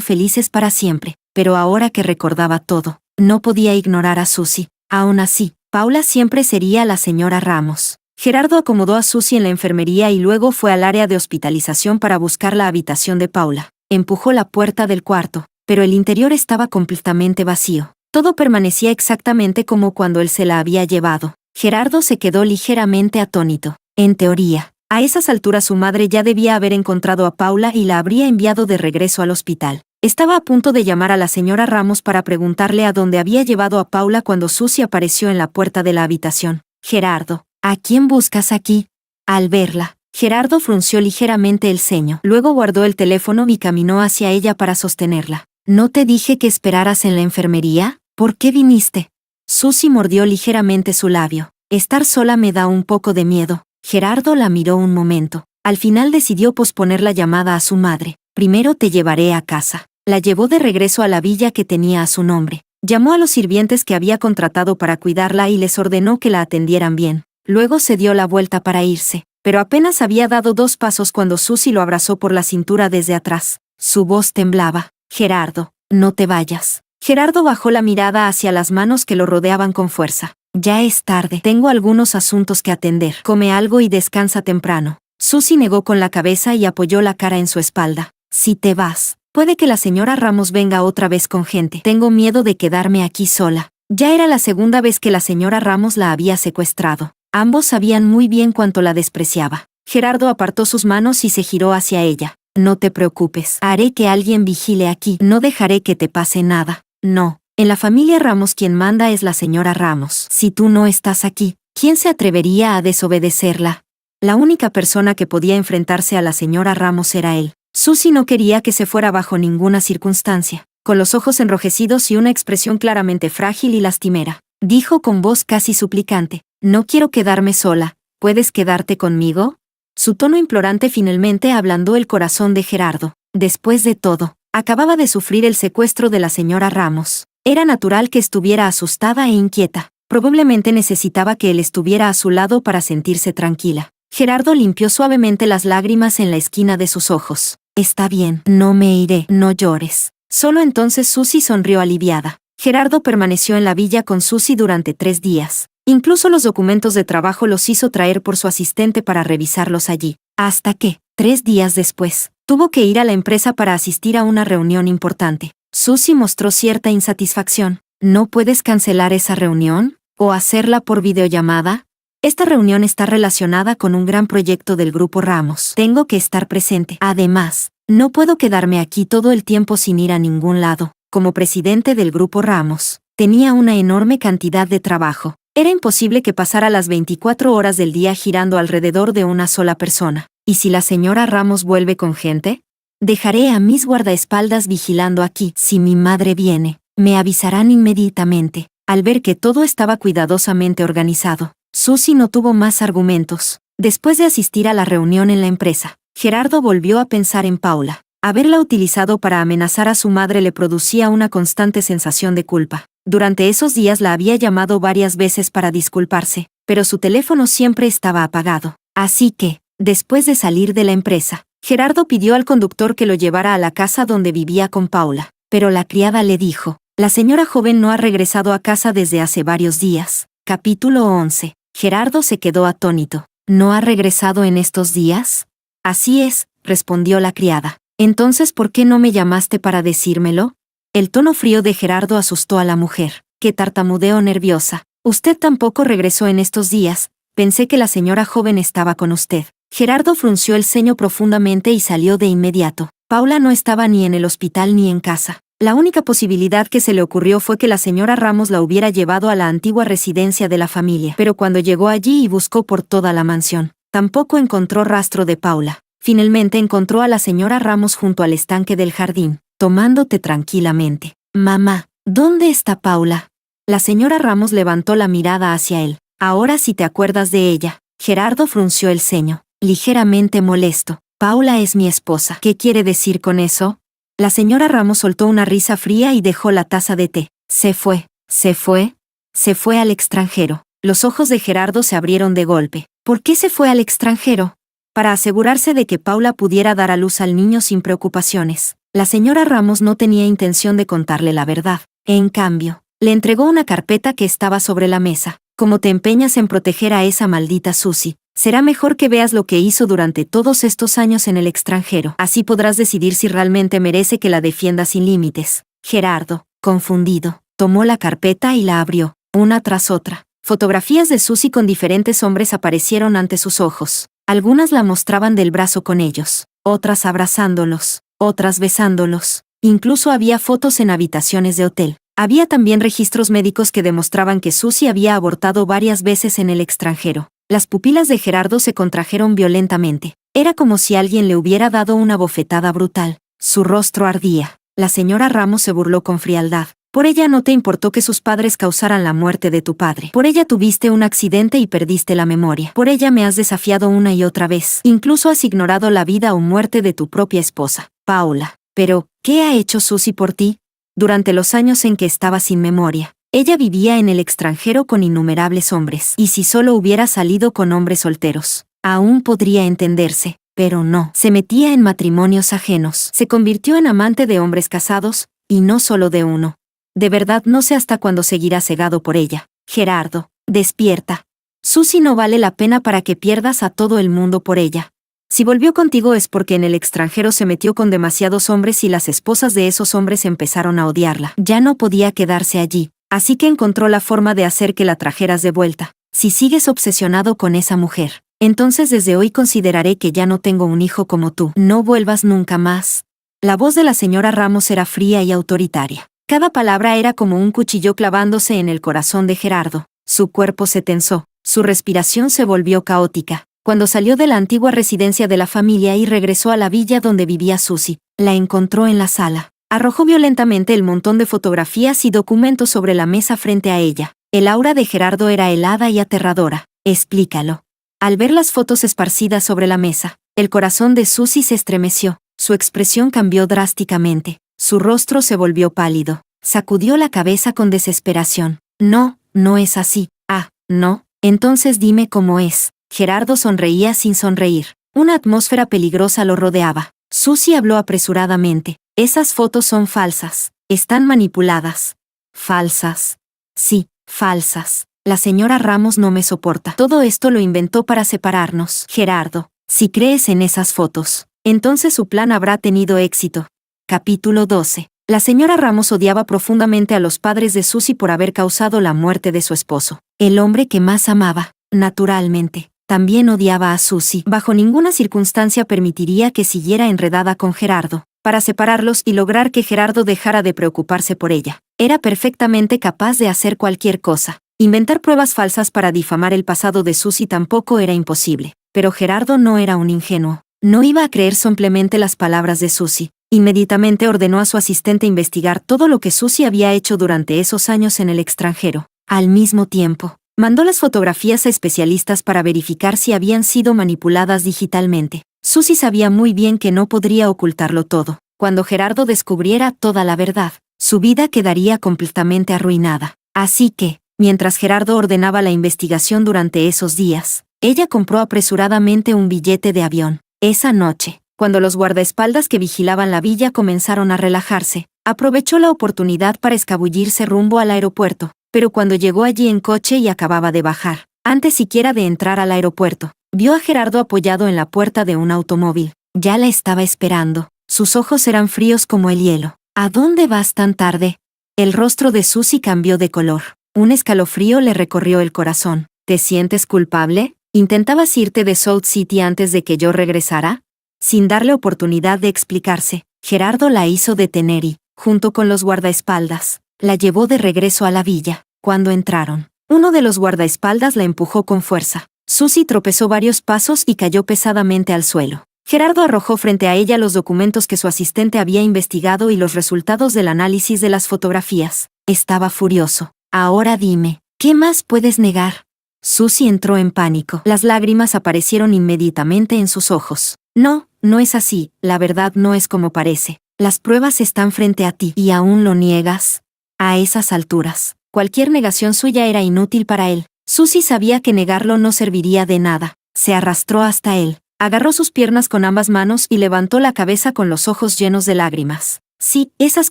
felices para siempre. Pero ahora que recordaba todo, no podía ignorar a Susi. Aún así, Paula siempre sería la señora Ramos. Gerardo acomodó a Susi en la enfermería y luego fue al área de hospitalización para buscar la habitación de Paula. Empujó la puerta del cuarto, pero el interior estaba completamente vacío. Todo permanecía exactamente como cuando él se la había llevado. Gerardo se quedó ligeramente atónito. En teoría, a esas alturas su madre ya debía haber encontrado a Paula y la habría enviado de regreso al hospital. Estaba a punto de llamar a la señora Ramos para preguntarle a dónde había llevado a Paula cuando Susi apareció en la puerta de la habitación. Gerardo, ¿a quién buscas aquí? Al verla, Gerardo frunció ligeramente el ceño. Luego guardó el teléfono y caminó hacia ella para sostenerla. ¿No te dije que esperaras en la enfermería? ¿Por qué viniste? Susi mordió ligeramente su labio. Estar sola me da un poco de miedo. Gerardo la miró un momento. Al final decidió posponer la llamada a su madre. Primero te llevaré a casa. La llevó de regreso a la villa que tenía a su nombre. Llamó a los sirvientes que había contratado para cuidarla y les ordenó que la atendieran bien. Luego se dio la vuelta para irse, pero apenas había dado 2 pasos cuando Susi lo abrazó por la cintura desde atrás. Su voz temblaba. Gerardo, no te vayas. Gerardo bajó la mirada hacia las manos que lo rodeaban con fuerza. Ya es tarde. Tengo algunos asuntos que atender. Come algo y descansa temprano. Susi negó con la cabeza y apoyó la cara en su espalda. Si te vas, puede que la señora Ramos venga otra vez con gente. Tengo miedo de quedarme aquí sola. Ya era la segunda vez que la señora Ramos la había secuestrado. Ambos sabían muy bien cuánto la despreciaba. Gerardo apartó sus manos y se giró hacia ella. No te preocupes, haré que alguien vigile aquí. No dejaré que te pase nada. No, en la familia Ramos quien manda es la señora Ramos. Si tú no estás aquí, ¿quién se atrevería a desobedecerla? La única persona que podía enfrentarse a la señora Ramos era él. Susie no quería que se fuera bajo ninguna circunstancia. Con los ojos enrojecidos y una expresión claramente frágil y lastimera, dijo con voz casi suplicante, no quiero quedarme sola, ¿puedes quedarte conmigo? Su tono implorante finalmente ablandó el corazón de Gerardo. Después de todo, acababa de sufrir el secuestro de la señora Ramos. Era natural que estuviera asustada e inquieta. Probablemente necesitaba que él estuviera a su lado para sentirse tranquila. Gerardo limpió suavemente las lágrimas en la esquina de sus ojos. Está bien, no me iré, no llores. Solo entonces Susie sonrió aliviada. Gerardo permaneció en la villa con Susie durante 3 días. Incluso los documentos de trabajo los hizo traer por su asistente para revisarlos allí. Hasta que, 3 días después, tuvo que ir a la empresa para asistir a una reunión importante. Susie mostró cierta insatisfacción. ¿No puedes cancelar esa reunión? ¿O hacerla por videollamada? Esta reunión está relacionada con un gran proyecto del Grupo Ramos. Tengo que estar presente. Además, no puedo quedarme aquí todo el tiempo sin ir a ningún lado. Como presidente del Grupo Ramos, tenía una enorme cantidad de trabajo. Era imposible que pasara las 24 horas del día girando alrededor de una sola persona. ¿Y si la señora Ramos vuelve con gente? Dejaré a mis guardaespaldas vigilando aquí. Si mi madre viene, me avisarán inmediatamente. Al ver que todo estaba cuidadosamente organizado, Susie no tuvo más argumentos. Después de asistir a la reunión en la empresa, Gerardo volvió a pensar en Paula. Haberla utilizado para amenazar a su madre le producía una constante sensación de culpa. Durante esos días la había llamado varias veces para disculparse, pero su teléfono siempre estaba apagado. Así que, después de salir de la empresa, Gerardo pidió al conductor que lo llevara a la casa donde vivía con Paula. Pero la criada le dijo, la señora joven no ha regresado a casa desde hace varios días. Capítulo 11. Gerardo se quedó atónito. ¿No ha regresado en estos días? Así es, respondió la criada. Entonces, ¿por qué no me llamaste para decírmelo? El tono frío de Gerardo asustó a la mujer, que tartamudeó nerviosa. Usted tampoco regresó en estos días. Pensé que la señora joven estaba con usted. Gerardo frunció el ceño profundamente y salió de inmediato. Paula no estaba ni en el hospital ni en casa. La única posibilidad que se le ocurrió fue que la señora Ramos la hubiera llevado a la antigua residencia de la familia. Pero cuando llegó allí y buscó por toda la mansión, tampoco encontró rastro de Paula. Finalmente encontró a la señora Ramos junto al estanque del jardín, tomando té tranquilamente. Mamá, ¿dónde está Paula? La señora Ramos levantó la mirada hacia él. Ahora sí te acuerdas de ella. Gerardo frunció el ceño, ligeramente molesto. Paula es mi esposa. ¿Qué quiere decir con eso? La señora Ramos soltó una risa fría y dejó la taza de té. Se fue. ¿Se fue? Se fue al extranjero. Los ojos de Gerardo se abrieron de golpe. ¿Por qué se fue al extranjero? Para asegurarse de que Paula pudiera dar a luz al niño sin preocupaciones. La señora Ramos no tenía intención de contarle la verdad. En cambio, le entregó una carpeta que estaba sobre la mesa. Como te empeñas en proteger a esa maldita Susie, será mejor que veas lo que hizo durante todos estos años en el extranjero. Así podrás decidir si realmente merece que la defienda sin límites. Gerardo, confundido, tomó la carpeta y la abrió, una tras otra. Fotografías de Susie con diferentes hombres aparecieron ante sus ojos. Algunas la mostraban del brazo con ellos, otras abrazándolos, otras besándolos. Incluso había fotos en habitaciones de hotel. Había también registros médicos que demostraban que Susie había abortado varias veces en el extranjero. Las pupilas de Gerardo se contrajeron violentamente. Era como si alguien le hubiera dado una bofetada brutal. Su rostro ardía. La señora Ramos se burló con frialdad. Por ella no te importó que sus padres causaran la muerte de tu padre. Por ella tuviste un accidente y perdiste la memoria. Por ella me has desafiado una y otra vez. Incluso has ignorado la vida o muerte de tu propia esposa, Paula. Pero, ¿qué ha hecho Susie por ti? Durante los años en que estaba sin memoria, ella vivía en el extranjero con innumerables hombres. Y si solo hubiera salido con hombres solteros, aún podría entenderse. Pero no. Se metía en matrimonios ajenos. Se convirtió en amante de hombres casados, y no solo de uno. De verdad no sé hasta cuándo seguirá cegado por ella. Gerardo, despierta. Susie no vale la pena para que pierdas a todo el mundo por ella. Si volvió contigo es porque en el extranjero se metió con demasiados hombres y las esposas de esos hombres empezaron a odiarla. Ya no podía quedarse allí, así que encontró la forma de hacer que la trajeras de vuelta. Si sigues obsesionado con esa mujer, entonces desde hoy consideraré que ya no tengo un hijo como tú. No vuelvas nunca más. La voz de la señora Ramos era fría y autoritaria. Cada palabra era como un cuchillo clavándose en el corazón de Gerardo. Su cuerpo se tensó, su respiración se volvió caótica. Cuando salió de la antigua residencia de la familia y regresó a la villa donde vivía Susie, la encontró en la sala. Arrojó violentamente el montón de fotografías y documentos sobre la mesa frente a ella. El aura de Gerardo era helada y aterradora. Explícalo. Al ver las fotos esparcidas sobre la mesa, el corazón de Susie se estremeció. Su expresión cambió drásticamente. Su rostro se volvió pálido. Sacudió la cabeza con desesperación. No, no es así. Ah, no. Entonces dime cómo es. Gerardo sonreía sin sonreír. Una atmósfera peligrosa lo rodeaba. Susie habló apresuradamente. Esas fotos son falsas. Están manipuladas. ¿Falsas? Sí, falsas. La señora Ramos no me soporta. Todo esto lo inventó para separarnos. Gerardo, si crees en esas fotos, entonces su plan habrá tenido éxito. Capítulo 12. La señora Ramos odiaba profundamente a los padres de Susie por haber causado la muerte de su esposo. El hombre que más amaba, naturalmente, también odiaba a Susie. Bajo ninguna circunstancia permitiría que siguiera enredada con Gerardo. Para separarlos y lograr que Gerardo dejara de preocuparse por ella, era perfectamente capaz de hacer cualquier cosa. Inventar pruebas falsas para difamar el pasado de Susie tampoco era imposible. Pero Gerardo no era un ingenuo. No iba a creer simplemente las palabras de Susie. Inmediatamente ordenó a su asistente investigar todo lo que Susie había hecho durante esos años en el extranjero. Al mismo tiempo, mandó las fotografías a especialistas para verificar si habían sido manipuladas digitalmente. Susie sabía muy bien que no podría ocultarlo todo. Cuando Gerardo descubriera toda la verdad, su vida quedaría completamente arruinada. Así que, mientras Gerardo ordenaba la investigación durante esos días, ella compró apresuradamente un billete de avión. Esa noche, cuando los guardaespaldas que vigilaban la villa comenzaron a relajarse, aprovechó la oportunidad para escabullirse rumbo al aeropuerto, pero cuando llegó allí en coche y acababa de bajar, antes siquiera de entrar al aeropuerto, vio a Gerardo apoyado en la puerta de un automóvil. Ya la estaba esperando. Sus ojos eran fríos como el hielo. ¿A dónde vas tan tarde? El rostro de Susie cambió de color. Un escalofrío le recorrió el corazón. ¿Te sientes culpable? ¿Intentabas irte de South City antes de que yo regresara? Sin darle oportunidad de explicarse, Gerardo la hizo detener y, junto con los guardaespaldas, la llevó de regreso a la villa. Cuando entraron, uno de los guardaespaldas la empujó con fuerza. Susie tropezó varios pasos y cayó pesadamente al suelo. Gerardo arrojó frente a ella los documentos que su asistente había investigado y los resultados del análisis de las fotografías. Estaba furioso. Ahora dime, ¿qué más puedes negar? Susie entró en pánico. Las lágrimas aparecieron inmediatamente en sus ojos. No, no es así, la verdad no es como parece. Las pruebas están frente a ti. ¿Y aún lo niegas? A esas alturas, cualquier negación suya era inútil para él. Susie sabía que negarlo no serviría de nada. Se arrastró hasta él, agarró sus piernas con ambas manos y levantó la cabeza con los ojos llenos de lágrimas. Sí, esas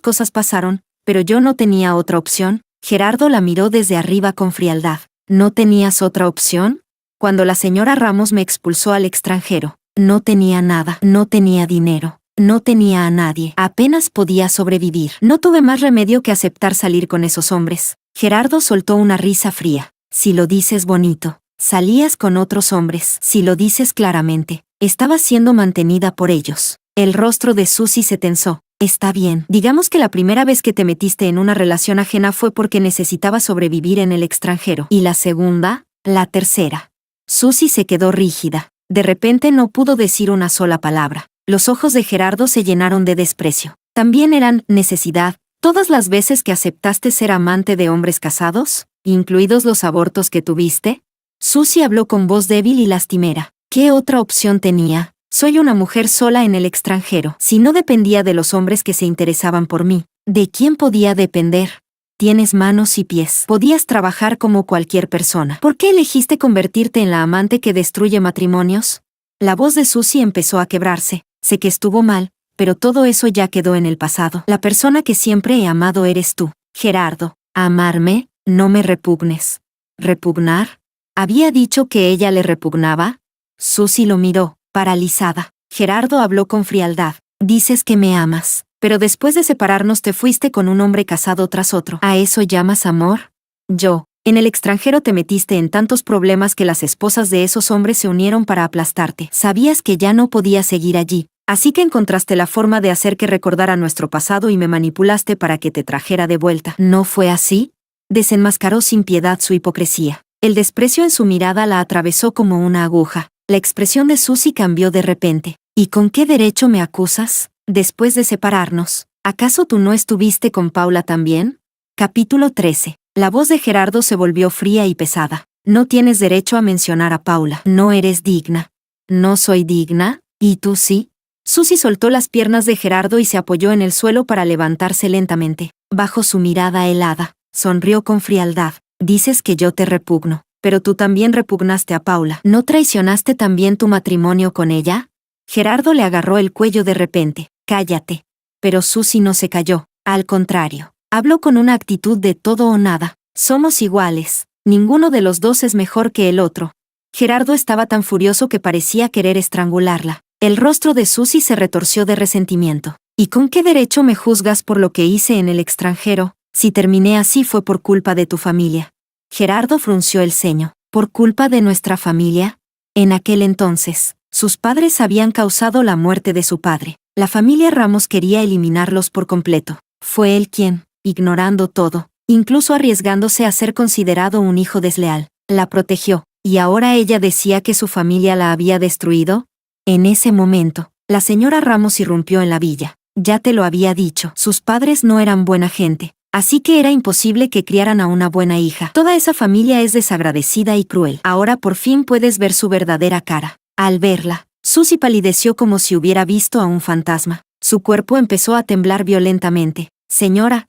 cosas pasaron, pero yo no tenía otra opción. Gerardo la miró desde arriba con frialdad. ¿No tenías otra opción? Cuando la señora Ramos me expulsó al extranjero, no tenía nada, no tenía dinero, no tenía a nadie, apenas podía sobrevivir. No tuve más remedio que aceptar salir con esos hombres. Gerardo soltó una risa fría. Si lo dices bonito, salías con otros hombres. Si lo dices claramente, estabas siendo mantenida por ellos. El rostro de Susie se tensó. Está bien, digamos que la primera vez que te metiste en una relación ajena fue porque necesitabas sobrevivir en el extranjero. ¿Y la segunda? La tercera. Susie se quedó rígida. De repente no pudo decir una sola palabra. Los ojos de Gerardo se llenaron de desprecio. ¿También eran necesidad todas las veces que aceptaste ser amante de hombres casados, incluidos los abortos que tuviste? Susie habló con voz débil y lastimera. ¿Qué otra opción tenía? Soy una mujer sola en el extranjero. Si no dependía de los hombres que se interesaban por mí, ¿de quién podía depender? Tienes manos y pies. Podías trabajar como cualquier persona. ¿Por qué elegiste convertirte en la amante que destruye matrimonios? La voz de Susie empezó a quebrarse. Sé que estuvo mal, pero todo eso ya quedó en el pasado. La persona que siempre he amado eres tú, Gerardo. ¿Amarme? No me repugnes. ¿Repugnar? ¿Había dicho que ella le repugnaba? Susie lo miró, paralizada. Gerardo habló con frialdad. Dices que me amas, pero después de separarnos te fuiste con un hombre casado tras otro. ¿A eso llamas amor? Yo En el extranjero te metiste en tantos problemas que las esposas de esos hombres se unieron para aplastarte. Sabías que ya no podías seguir allí, así que encontraste la forma de hacer que recordara nuestro pasado y me manipulaste para que te trajera de vuelta. ¿No fue así? Desenmascaró sin piedad su hipocresía. El desprecio en su mirada la atravesó como una aguja. La expresión de Susie cambió de repente. ¿Y con qué derecho me acusas? Después de separarnos, ¿acaso tú no estuviste con Paula también? Capítulo 13. La voz de Gerardo se volvió fría y pesada. No tienes derecho a mencionar a Paula. No eres digna. ¿No soy digna? ¿Y tú sí? Susie soltó las piernas de Gerardo y se apoyó en el suelo para levantarse lentamente. Bajo su mirada helada, sonrió con frialdad. Dices que yo te repugno, pero tú también repugnaste a Paula. ¿No traicionaste también tu matrimonio con ella? Gerardo le agarró el cuello de repente. Cállate. Pero Susie no se calló. Al contrario, habló con una actitud de todo o nada. Somos iguales. Ninguno de los dos es mejor que el otro. Gerardo estaba tan furioso que parecía querer estrangularla. El rostro de Susie se retorció de resentimiento. ¿Y con qué derecho me juzgas por lo que hice en el extranjero? Si terminé así fue por culpa de tu familia. Gerardo frunció el ceño. ¿Por culpa de nuestra familia? En aquel entonces, sus padres habían causado la muerte de su padre. La familia Ramos quería eliminarlos por completo. Fue él quien, ignorando todo, incluso arriesgándose a ser considerado un hijo desleal, la protegió. ¿Y ahora ella decía que su familia la había destruido? En ese momento, la señora Ramos irrumpió en la villa. Ya te lo había dicho, sus padres no eran buena gente. Así que era imposible que criaran a una buena hija. Toda esa familia es desagradecida y cruel. Ahora por fin puedes ver su verdadera cara. Al verla, Susie palideció como si hubiera visto a un fantasma. Su cuerpo empezó a temblar violentamente. Señora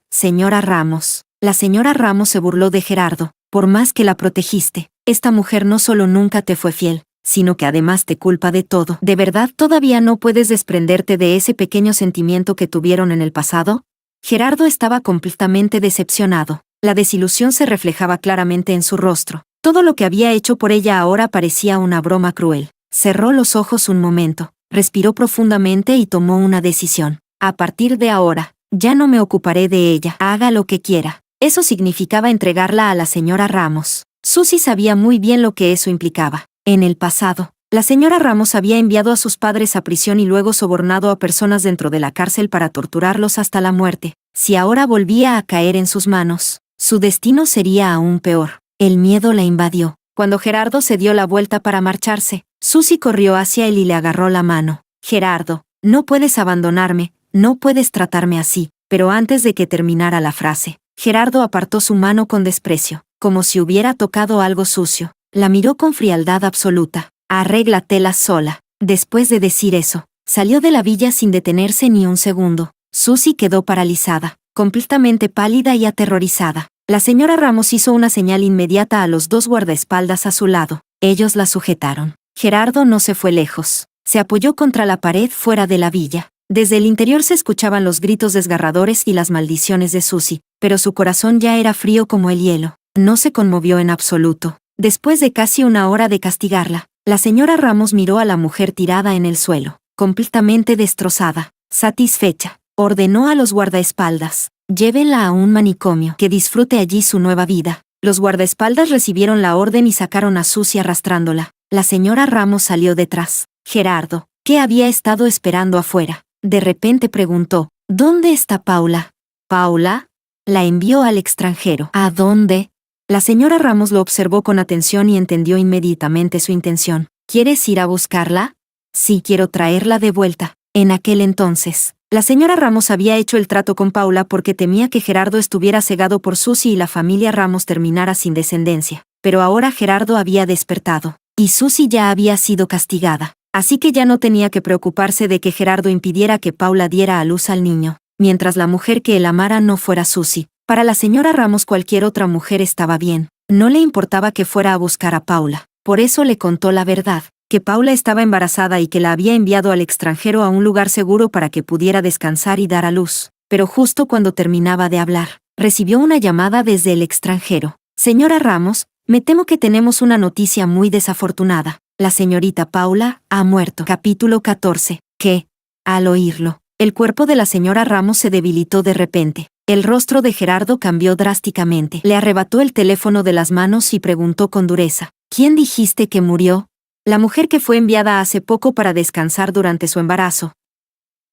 Ramos. La señora Ramos se burló de Gerardo. Por más que la protegiste, esta mujer no solo nunca te fue fiel, sino que además te culpa de todo. ¿De verdad todavía no puedes desprenderte de ese pequeño sentimiento que tuvieron en el pasado? Gerardo estaba completamente decepcionado. La desilusión se reflejaba claramente en su rostro. Todo lo que había hecho por ella ahora parecía una broma cruel. Cerró los ojos un momento, respiró profundamente y tomó una decisión. A partir de ahora, ya no me ocuparé de ella. Haga lo que quiera. Eso significaba entregarla a la señora Ramos. Susie sabía muy bien lo que eso implicaba. En el pasado, la señora Ramos había enviado a sus padres a prisión y luego sobornado a personas dentro de la cárcel para torturarlos hasta la muerte. Si ahora volvía a caer en sus manos, su destino sería aún peor. El miedo la invadió. Cuando Gerardo se dio la vuelta para marcharse, Susie corrió hacia él y le agarró la mano. Gerardo, no puedes abandonarme, no puedes tratarme así. Pero antes de que terminara la frase, Gerardo apartó su mano con desprecio, como si hubiera tocado algo sucio. La miró con frialdad absoluta. Arréglatela sola. Después de decir eso, salió de la villa sin detenerse ni un segundo. Susie quedó paralizada, completamente pálida y aterrorizada. La señora Ramos hizo una señal inmediata a los dos guardaespaldas a su lado. Ellos la sujetaron. Gerardo no se fue lejos. Se apoyó contra la pared fuera de la villa. Desde el interior se escuchaban los gritos desgarradores y las maldiciones de Susie, pero su corazón ya era frío como el hielo. No se conmovió en absoluto. Después de casi una hora de castigarla, la señora Ramos miró a la mujer tirada en el suelo, completamente destrozada. Satisfecha, ordenó a los guardaespaldas: llévenla a un manicomio, que disfrute allí su nueva vida. Los guardaespaldas recibieron la orden y sacaron a Susie arrastrándola. La señora Ramos salió detrás. Gerardo, ¿qué había estado esperando afuera? De repente preguntó: ¿dónde está Paula? ¿Paula? La envió al extranjero. ¿A dónde? La señora Ramos lo observó con atención y entendió inmediatamente su intención. ¿Quieres ir a buscarla? Sí, quiero traerla de vuelta. En aquel entonces, la señora Ramos había hecho el trato con Paula porque temía que Gerardo estuviera cegado por Susie y la familia Ramos terminara sin descendencia. Pero ahora Gerardo había despertado, y Susie ya había sido castigada. Así que ya no tenía que preocuparse de que Gerardo impidiera que Paula diera a luz al niño, mientras la mujer que él amara no fuera Susie. Para la señora Ramos cualquier otra mujer estaba bien. No le importaba que fuera a buscar a Paula. Por eso le contó la verdad, que Paula estaba embarazada y que la había enviado al extranjero a un lugar seguro para que pudiera descansar y dar a luz. Pero justo cuando terminaba de hablar, recibió una llamada desde el extranjero. Señora Ramos, me temo que tenemos una noticia muy desafortunada. La señorita Paula ha muerto. Capítulo 14. Que, al oírlo, el cuerpo de la señora Ramos se debilitó de repente. El rostro de Gerardo cambió drásticamente. Le arrebató el teléfono de las manos y preguntó con dureza: ¿Quién dijiste que murió? La mujer que fue enviada hace poco para descansar durante su embarazo.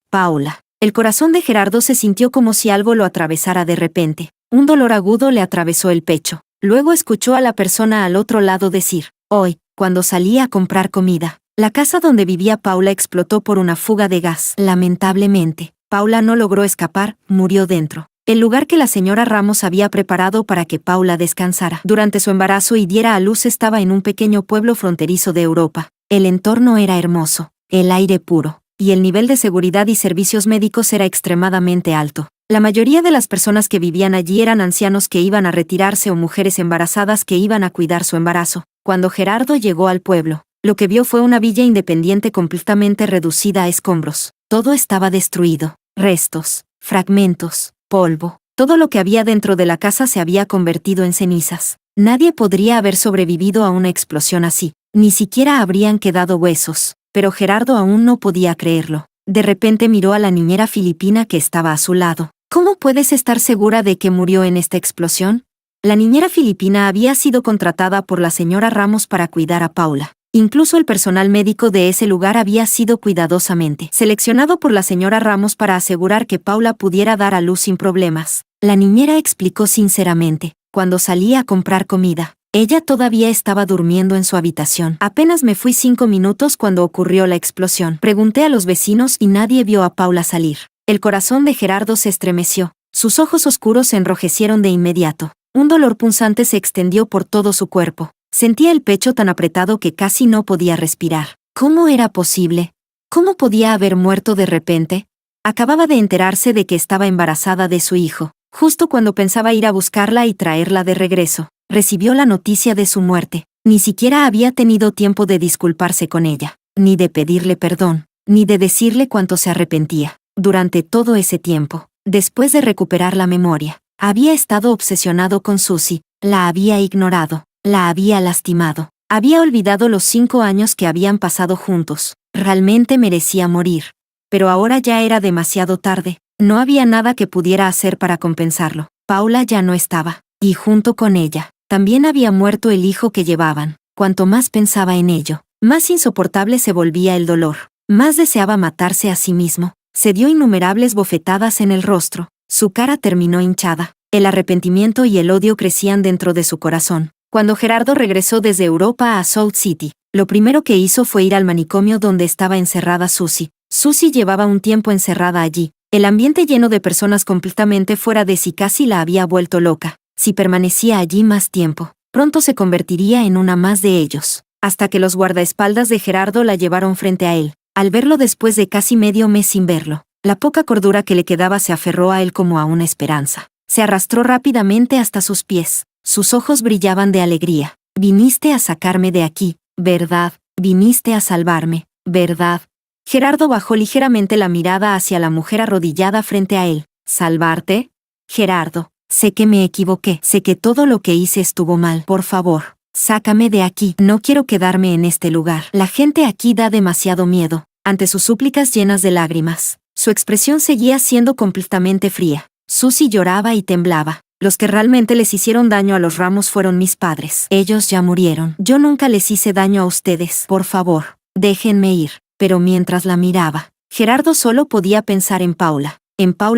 Paula. El corazón de Gerardo se sintió como si algo lo atravesara de repente. Un dolor agudo le atravesó el pecho. Luego escuchó a la persona al otro lado decir: hoy, cuando salí a comprar comida. La casa donde vivía Paula explotó por una fuga de gas. Lamentablemente, Paula no logró escapar, murió dentro. El lugar que la señora Ramos había preparado para que Paula descansara durante su embarazo y diera a luz estaba en un pequeño pueblo fronterizo de Europa. El entorno era hermoso, el aire puro, y el nivel de seguridad y servicios médicos era extremadamente alto. La mayoría de las personas que vivían allí eran ancianos que iban a retirarse o mujeres embarazadas que iban a cuidar su embarazo. Cuando Gerardo llegó al pueblo, lo que vio fue una villa independiente completamente reducida a escombros. Todo estaba destruido. Restos, fragmentos, polvo. Todo lo que había dentro de la casa se había convertido en cenizas. Nadie podría haber sobrevivido a una explosión así. Ni siquiera habrían quedado huesos. Pero Gerardo aún no podía creerlo. De repente miró a la niñera filipina que estaba a su lado. ¿Cómo puedes estar segura de que murió en esta explosión? La niñera filipina había sido contratada por la señora Ramos para cuidar a Paula. Incluso el personal médico de ese lugar había sido cuidadosamente seleccionado por la señora Ramos para asegurar que Paula pudiera dar a luz sin problemas. La niñera explicó sinceramente: cuando salí a comprar comida, ella todavía estaba durmiendo en su habitación. Apenas me fui 5 minutos cuando ocurrió la explosión. Pregunté a los vecinos y nadie vio a Paula salir. El corazón de Gerardo se estremeció. Sus ojos oscuros se enrojecieron de inmediato. Un dolor punzante se extendió por todo su cuerpo. Sentía el pecho tan apretado que casi no podía respirar. ¿Cómo era posible? ¿Cómo podía haber muerto de repente? Acababa de enterarse de que estaba embarazada de su hijo. Justo cuando pensaba ir a buscarla y traerla de regreso, recibió la noticia de su muerte. Ni siquiera había tenido tiempo de disculparse con ella, ni de pedirle perdón, ni de decirle cuánto se arrepentía. Durante todo ese tiempo, después de recuperar la memoria, había estado obsesionado con Susie, la había ignorado. La había lastimado. Había olvidado los 5 años que habían pasado juntos. Realmente merecía morir. Pero ahora ya era demasiado tarde. No había nada que pudiera hacer para compensarlo. Paula ya no estaba. Y junto con ella, también había muerto el hijo que llevaban. Cuanto más pensaba en ello, más insoportable se volvía el dolor. Más deseaba matarse a sí mismo. Se dio innumerables bofetadas en el rostro. Su cara terminó hinchada. El arrepentimiento y el odio crecían dentro de su corazón. Cuando Gerardo regresó desde Europa a Salt City, lo primero que hizo fue ir al manicomio donde estaba encerrada Susie. Susie llevaba un tiempo encerrada allí. El ambiente lleno de personas completamente fuera de sí casi la había vuelto loca. Si permanecía allí más tiempo, pronto se convertiría en una más de ellos. Hasta que los guardaespaldas de Gerardo la llevaron frente a él. Al verlo después de casi medio mes sin verlo, la poca cordura que le quedaba se aferró a él como a una esperanza. Se arrastró rápidamente hasta sus pies. Sus ojos brillaban de alegría. Viniste a sacarme de aquí, ¿verdad? Viniste a salvarme, ¿verdad? Gerardo bajó ligeramente la mirada hacia la mujer arrodillada frente a él. ¿Salvarte? Gerardo, sé que me equivoqué. Sé que todo lo que hice estuvo mal. Por favor, sácame de aquí. No quiero quedarme en este lugar. La gente aquí da demasiado miedo. Ante sus súplicas llenas de lágrimas, su expresión seguía siendo completamente fría. Susie lloraba y temblaba. Los que realmente les hicieron daño a los Ramos fueron mis padres. Ellos ya murieron. Yo nunca les hice daño a ustedes. Por favor, déjenme ir. Pero mientras la miraba, Gerardo solo podía pensar en Paula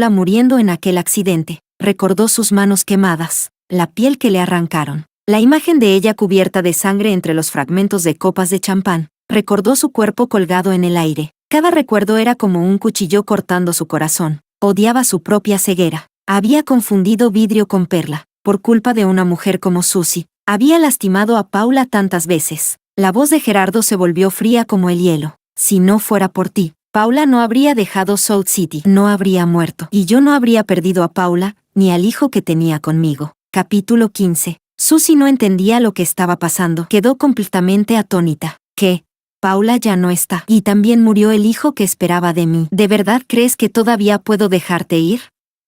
muriendo en aquel accidente. Recordó sus manos quemadas, la piel que le arrancaron, la imagen de ella cubierta de sangre entre los fragmentos de copas de champán. Recordó su cuerpo colgado en el aire. Cada recuerdo era como un cuchillo cortando su corazón. Odiaba su propia ceguera. Había confundido vidrio con perla. Por culpa de una mujer como Susie, había lastimado a Paula tantas veces. La voz de Gerardo se volvió fría como el hielo. Si no fuera por ti, Paula no habría dejado Salt City. No habría muerto. Y yo no habría perdido a Paula, ni al hijo que tenía conmigo. Capítulo 15. Susie no entendía lo que estaba pasando. Quedó completamente atónita. ¿Qué? Paula ya no está. Y también murió el hijo que esperaba de mí. ¿De verdad crees que todavía puedo dejarte ir?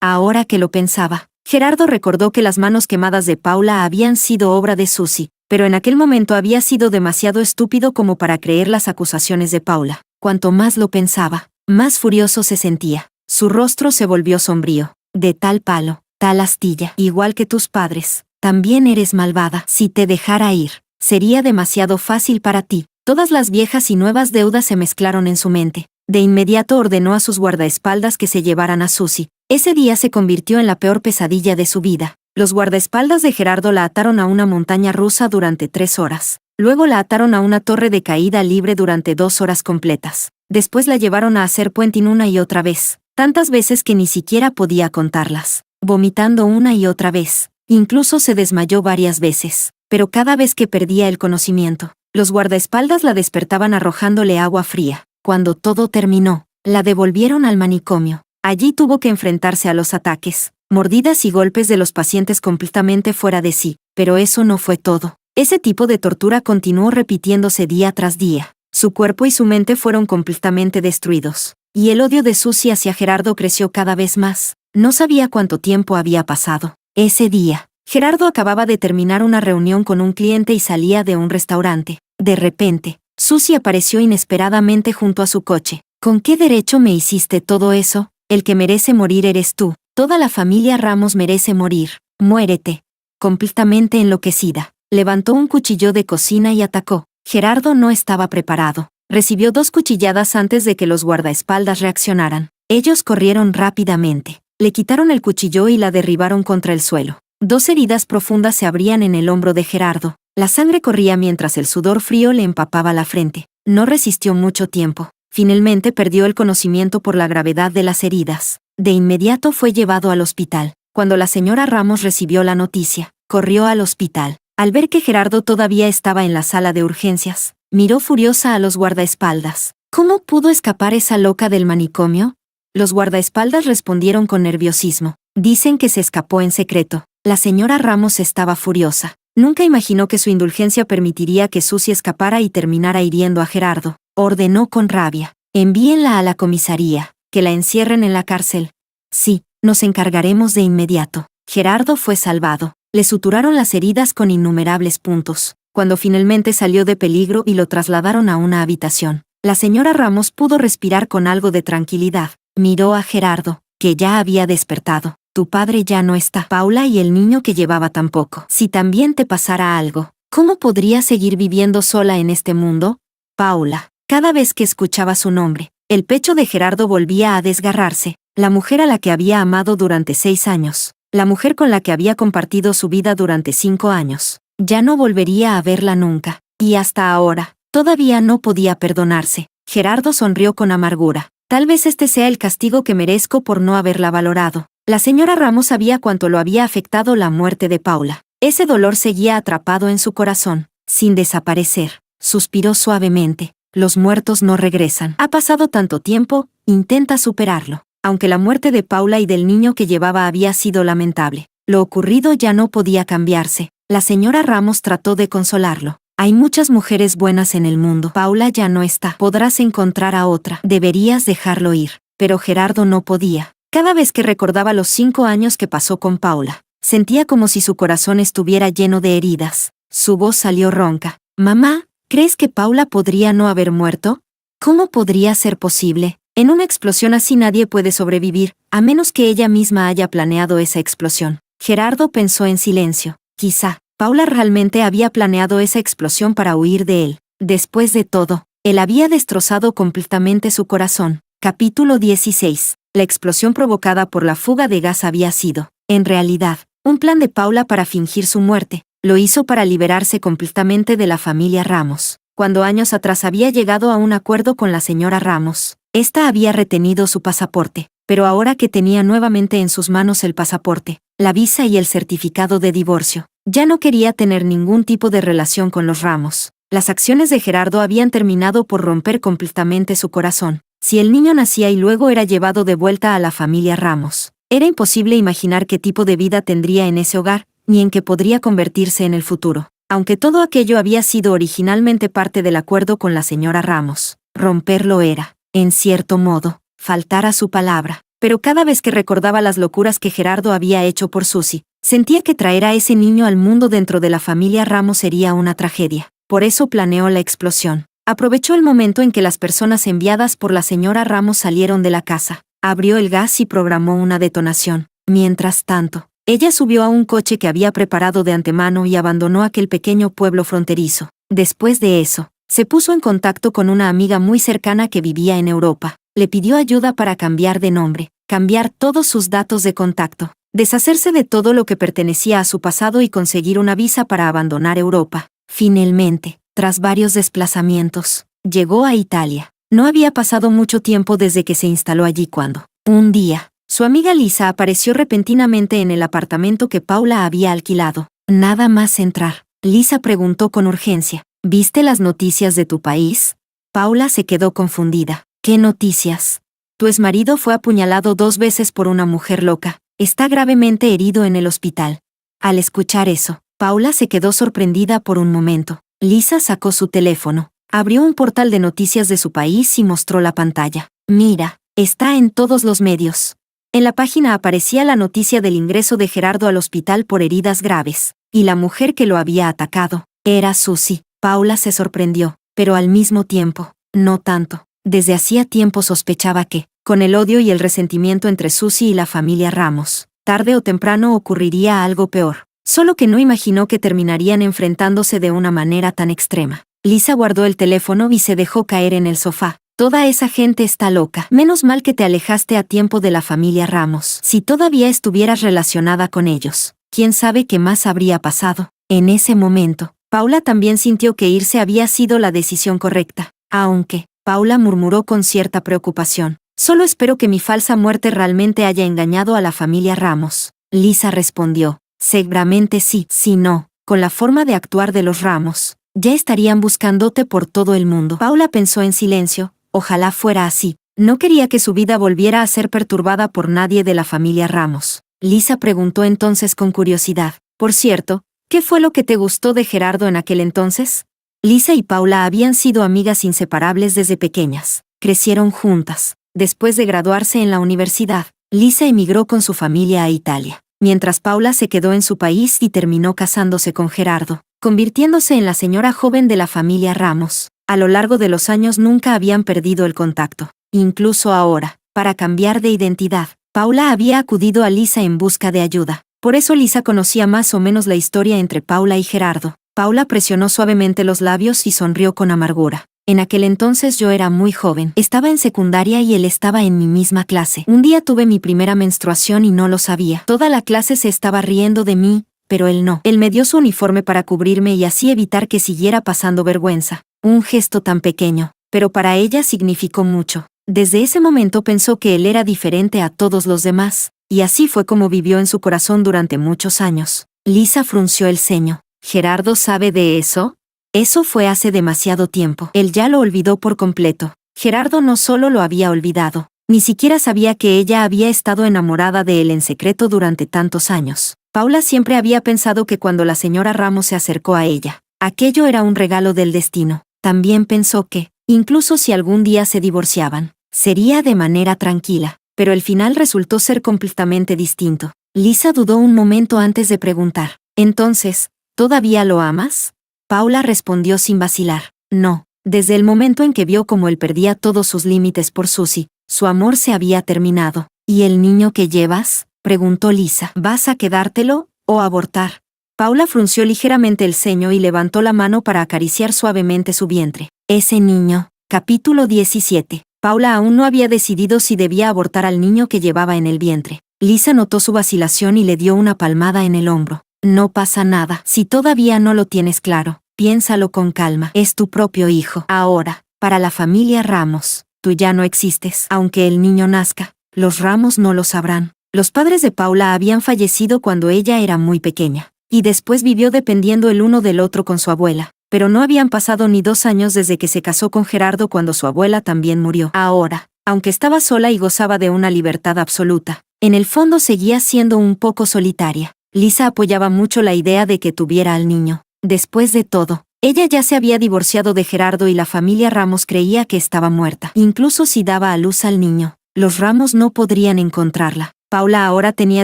Ahora que lo pensaba, Gerardo recordó que las manos quemadas de Paula habían sido obra de Susie, pero en aquel momento había sido demasiado estúpido como para creer las acusaciones de Paula. Cuanto más lo pensaba, más furioso se sentía. Su rostro se volvió sombrío. De tal palo, tal astilla. Igual que tus padres, también eres malvada. Si te dejara ir, sería demasiado fácil para ti. Todas las viejas y nuevas deudas se mezclaron en su mente. De inmediato ordenó a sus guardaespaldas que se llevaran a Susie. Ese día se convirtió en la peor pesadilla de su vida. Los guardaespaldas de Gerardo la ataron a una montaña rusa durante 3 horas. Luego la ataron a una torre de caída libre durante 2 horas completas. Después la llevaron a hacer puenting una y otra vez, tantas veces que ni siquiera podía contarlas, vomitando una y otra vez. Incluso se desmayó varias veces, pero cada vez que perdía el conocimiento, los guardaespaldas la despertaban arrojándole agua fría. Cuando todo terminó, la devolvieron al manicomio. Allí tuvo que enfrentarse a los ataques, mordidas y golpes de los pacientes completamente fuera de sí, pero eso no fue todo. Ese tipo de tortura continuó repitiéndose día tras día. Su cuerpo y su mente fueron completamente destruidos, y el odio de Susie hacia Gerardo creció cada vez más. No sabía cuánto tiempo había pasado. Ese día, Gerardo acababa de terminar una reunión con un cliente y salía de un restaurante. De repente, Susie apareció inesperadamente junto a su coche. ¿Con qué derecho me hiciste todo eso? El que merece morir eres tú. Toda la familia Ramos merece morir. Muérete. Completamente enloquecida, levantó un cuchillo de cocina y atacó. Gerardo no estaba preparado. Recibió 2 cuchilladas antes de que los guardaespaldas reaccionaran. Ellos corrieron rápidamente. Le quitaron el cuchillo y la derribaron contra el suelo. 2 heridas profundas se abrían en el hombro de Gerardo. La sangre corría mientras el sudor frío le empapaba la frente. No resistió mucho tiempo. Finalmente perdió el conocimiento por la gravedad de las heridas. De inmediato fue llevado al hospital. Cuando la señora Ramos recibió la noticia, corrió al hospital. Al ver que Gerardo todavía estaba en la sala de urgencias, miró furiosa a los guardaespaldas. ¿Cómo pudo escapar esa loca del manicomio? Los guardaespaldas respondieron con nerviosismo. Dicen que se escapó en secreto. La señora Ramos estaba furiosa. Nunca imaginó que su indulgencia permitiría que Susie escapara y terminara hiriendo a Gerardo. Ordenó con rabia. Envíenla a la comisaría, que la encierren en la cárcel. Sí, nos encargaremos de inmediato. Gerardo fue salvado. Le suturaron las heridas con innumerables puntos. Cuando finalmente salió de peligro y lo trasladaron a una habitación, la señora Ramos pudo respirar con algo de tranquilidad. Miró a Gerardo, que ya había despertado. Tu padre ya no está. Paula y el niño que llevaba tampoco. Si también te pasara algo, ¿cómo podrías seguir viviendo sola en este mundo? Paula. Cada vez que escuchaba su nombre, el pecho de Gerardo volvía a desgarrarse. La mujer a la que había amado durante 6 años. La mujer con la que había compartido su vida durante 5 años. Ya no volvería a verla nunca. Y hasta ahora, todavía no podía perdonarse. Gerardo sonrió con amargura. Tal vez este sea el castigo que merezco por no haberla valorado. La señora Ramos sabía cuánto lo había afectado la muerte de Paula. Ese dolor seguía atrapado en su corazón, sin desaparecer. Suspiró suavemente. Los muertos no regresan. Ha pasado tanto tiempo, intenta superarlo. Aunque la muerte de Paula y del niño que llevaba había sido lamentable, lo ocurrido ya no podía cambiarse. La señora Ramos trató de consolarlo. Hay muchas mujeres buenas en el mundo. Paula ya no está. Podrás encontrar a otra. Deberías dejarlo ir. Pero Gerardo no podía. Cada vez que recordaba los 5 años que pasó con Paula, sentía como si su corazón estuviera lleno de heridas. Su voz salió ronca. Mamá, ¿crees que Paula podría no haber muerto? ¿Cómo podría ser posible? En una explosión así nadie puede sobrevivir, a menos que ella misma haya planeado esa explosión. Gerardo pensó en silencio. Quizá, Paula realmente había planeado esa explosión para huir de él. Después de todo, él había destrozado completamente su corazón. Capítulo 16. La explosión provocada por la fuga de gas había sido, en realidad, un plan de Paula para fingir su muerte. Lo hizo para liberarse completamente de la familia Ramos. Cuando años atrás había llegado a un acuerdo con la señora Ramos, esta había retenido su pasaporte, pero ahora que tenía nuevamente en sus manos el pasaporte, la visa y el certificado de divorcio, ya no quería tener ningún tipo de relación con los Ramos. Las acciones de Gerardo habían terminado por romper completamente su corazón. Si el niño nacía y luego era llevado de vuelta a la familia Ramos, era imposible imaginar qué tipo de vida tendría en ese hogar, ni en qué podría convertirse en el futuro. Aunque todo aquello había sido originalmente parte del acuerdo con la señora Ramos, romperlo era, en cierto modo, faltar a su palabra. Pero cada vez que recordaba las locuras que Gerardo había hecho por Susie, sentía que traer a ese niño al mundo dentro de la familia Ramos sería una tragedia. Por eso planeó la explosión. Aprovechó el momento en que las personas enviadas por la señora Ramos salieron de la casa, abrió el gas y programó una detonación. Mientras tanto, ella subió a un coche que había preparado de antemano y abandonó aquel pequeño pueblo fronterizo. Después de eso, se puso en contacto con una amiga muy cercana que vivía en Europa. Le pidió ayuda para cambiar de nombre, cambiar todos sus datos de contacto, deshacerse de todo lo que pertenecía a su pasado y conseguir una visa para abandonar Europa. Finalmente, tras varios desplazamientos, llegó a Italia. No había pasado mucho tiempo desde que se instaló allí cuando, un día, su amiga Lisa apareció repentinamente en el apartamento que Paula había alquilado. Nada más entrar, Lisa preguntó con urgencia, ¿viste las noticias de tu país? Paula se quedó confundida. ¿Qué noticias? Tu exmarido fue apuñalado 2 veces por una mujer loca. Está gravemente herido en el hospital. Al escuchar eso, Paula se quedó sorprendida por un momento. Lisa sacó su teléfono, abrió un portal de noticias de su país y mostró la pantalla. Mira, está en todos los medios. En la página aparecía la noticia del ingreso de Gerardo al hospital por heridas graves, y la mujer que lo había atacado era Susie. Paula se sorprendió, pero al mismo tiempo, no tanto. Desde hacía tiempo sospechaba que, con el odio y el resentimiento entre Susie y la familia Ramos, tarde o temprano ocurriría algo peor. Solo que no imaginó que terminarían enfrentándose de una manera tan extrema. Lisa guardó el teléfono y se dejó caer en el sofá. Toda esa gente está loca. Menos mal que te alejaste a tiempo de la familia Ramos. Si todavía estuvieras relacionada con ellos, quién sabe qué más habría pasado. En ese momento, Paula también sintió que irse había sido la decisión correcta, aunque Paula murmuró con cierta preocupación. Solo espero que mi falsa muerte realmente haya engañado a la familia Ramos. Lisa respondió, seguramente sí. Si no, con la forma de actuar de los Ramos, ya estarían buscándote por todo el mundo. Paula pensó en silencio, ojalá fuera así. No quería que su vida volviera a ser perturbada por nadie de la familia Ramos. Lisa preguntó entonces con curiosidad, por cierto, ¿qué fue lo que te gustó de Gerardo en aquel entonces? Lisa y Paula habían sido amigas inseparables desde pequeñas. Crecieron juntas. Después de graduarse en la universidad, Lisa emigró con su familia a Italia, mientras Paula se quedó en su país y terminó casándose con Gerardo, convirtiéndose en la señora joven de la familia Ramos. A lo largo de los años nunca habían perdido el contacto. Incluso ahora, para cambiar de identidad, Paula había acudido a Lisa en busca de ayuda. Por eso Lisa conocía más o menos la historia entre Paula y Gerardo. Paula presionó suavemente los labios y sonrió con amargura. En aquel entonces yo era muy joven. Estaba en secundaria y él estaba en mi misma clase. Un día tuve mi primera menstruación y no lo sabía. Toda la clase se estaba riendo de mí, pero él no. Él me dio su uniforme para cubrirme y así evitar que siguiera pasando vergüenza. Un gesto tan pequeño, pero para ella significó mucho. Desde ese momento pensó que él era diferente a todos los demás, y así fue como vivió en su corazón durante muchos años. Lisa frunció el ceño. ¿Gerardo sabe de eso? Eso fue hace demasiado tiempo. Él ya lo olvidó por completo. Gerardo no solo lo había olvidado, ni siquiera sabía que ella había estado enamorada de él en secreto durante tantos años. Paula siempre había pensado que cuando la señora Ramos se acercó a ella, aquello era un regalo del destino. También pensó que, incluso si algún día se divorciaban, sería de manera tranquila, pero el final resultó ser completamente distinto. Lisa dudó un momento antes de preguntar, entonces, ¿todavía lo amas? Paula respondió sin vacilar, no. Desde el momento en que vio cómo él perdía todos sus límites por Susie, su amor se había terminado. ¿Y el niño que llevas? Preguntó Lisa. ¿Vas a quedártelo o abortar? Paula frunció ligeramente el ceño y levantó la mano para acariciar suavemente su vientre. Ese niño. Capítulo 17. Paula aún no había decidido si debía abortar al niño que llevaba en el vientre. Lisa notó su vacilación y le dio una palmada en el hombro. No pasa nada. Si todavía no lo tienes claro, piénsalo con calma. Es tu propio hijo. Ahora, para la familia Ramos, tú ya no existes. Aunque el niño nazca, los Ramos no lo sabrán. Los padres de Paula habían fallecido cuando ella era muy pequeña, y después vivió dependiendo el uno del otro con su abuela. Pero no habían pasado ni 2 años desde que se casó con Gerardo cuando su abuela también murió. Ahora, aunque estaba sola y gozaba de una libertad absoluta, en el fondo seguía siendo un poco solitaria. Lisa apoyaba mucho la idea de que tuviera al niño. Después de todo, ella ya se había divorciado de Gerardo y la familia Ramos creía que estaba muerta. Incluso si daba a luz al niño, los Ramos no podrían encontrarla. Paula ahora tenía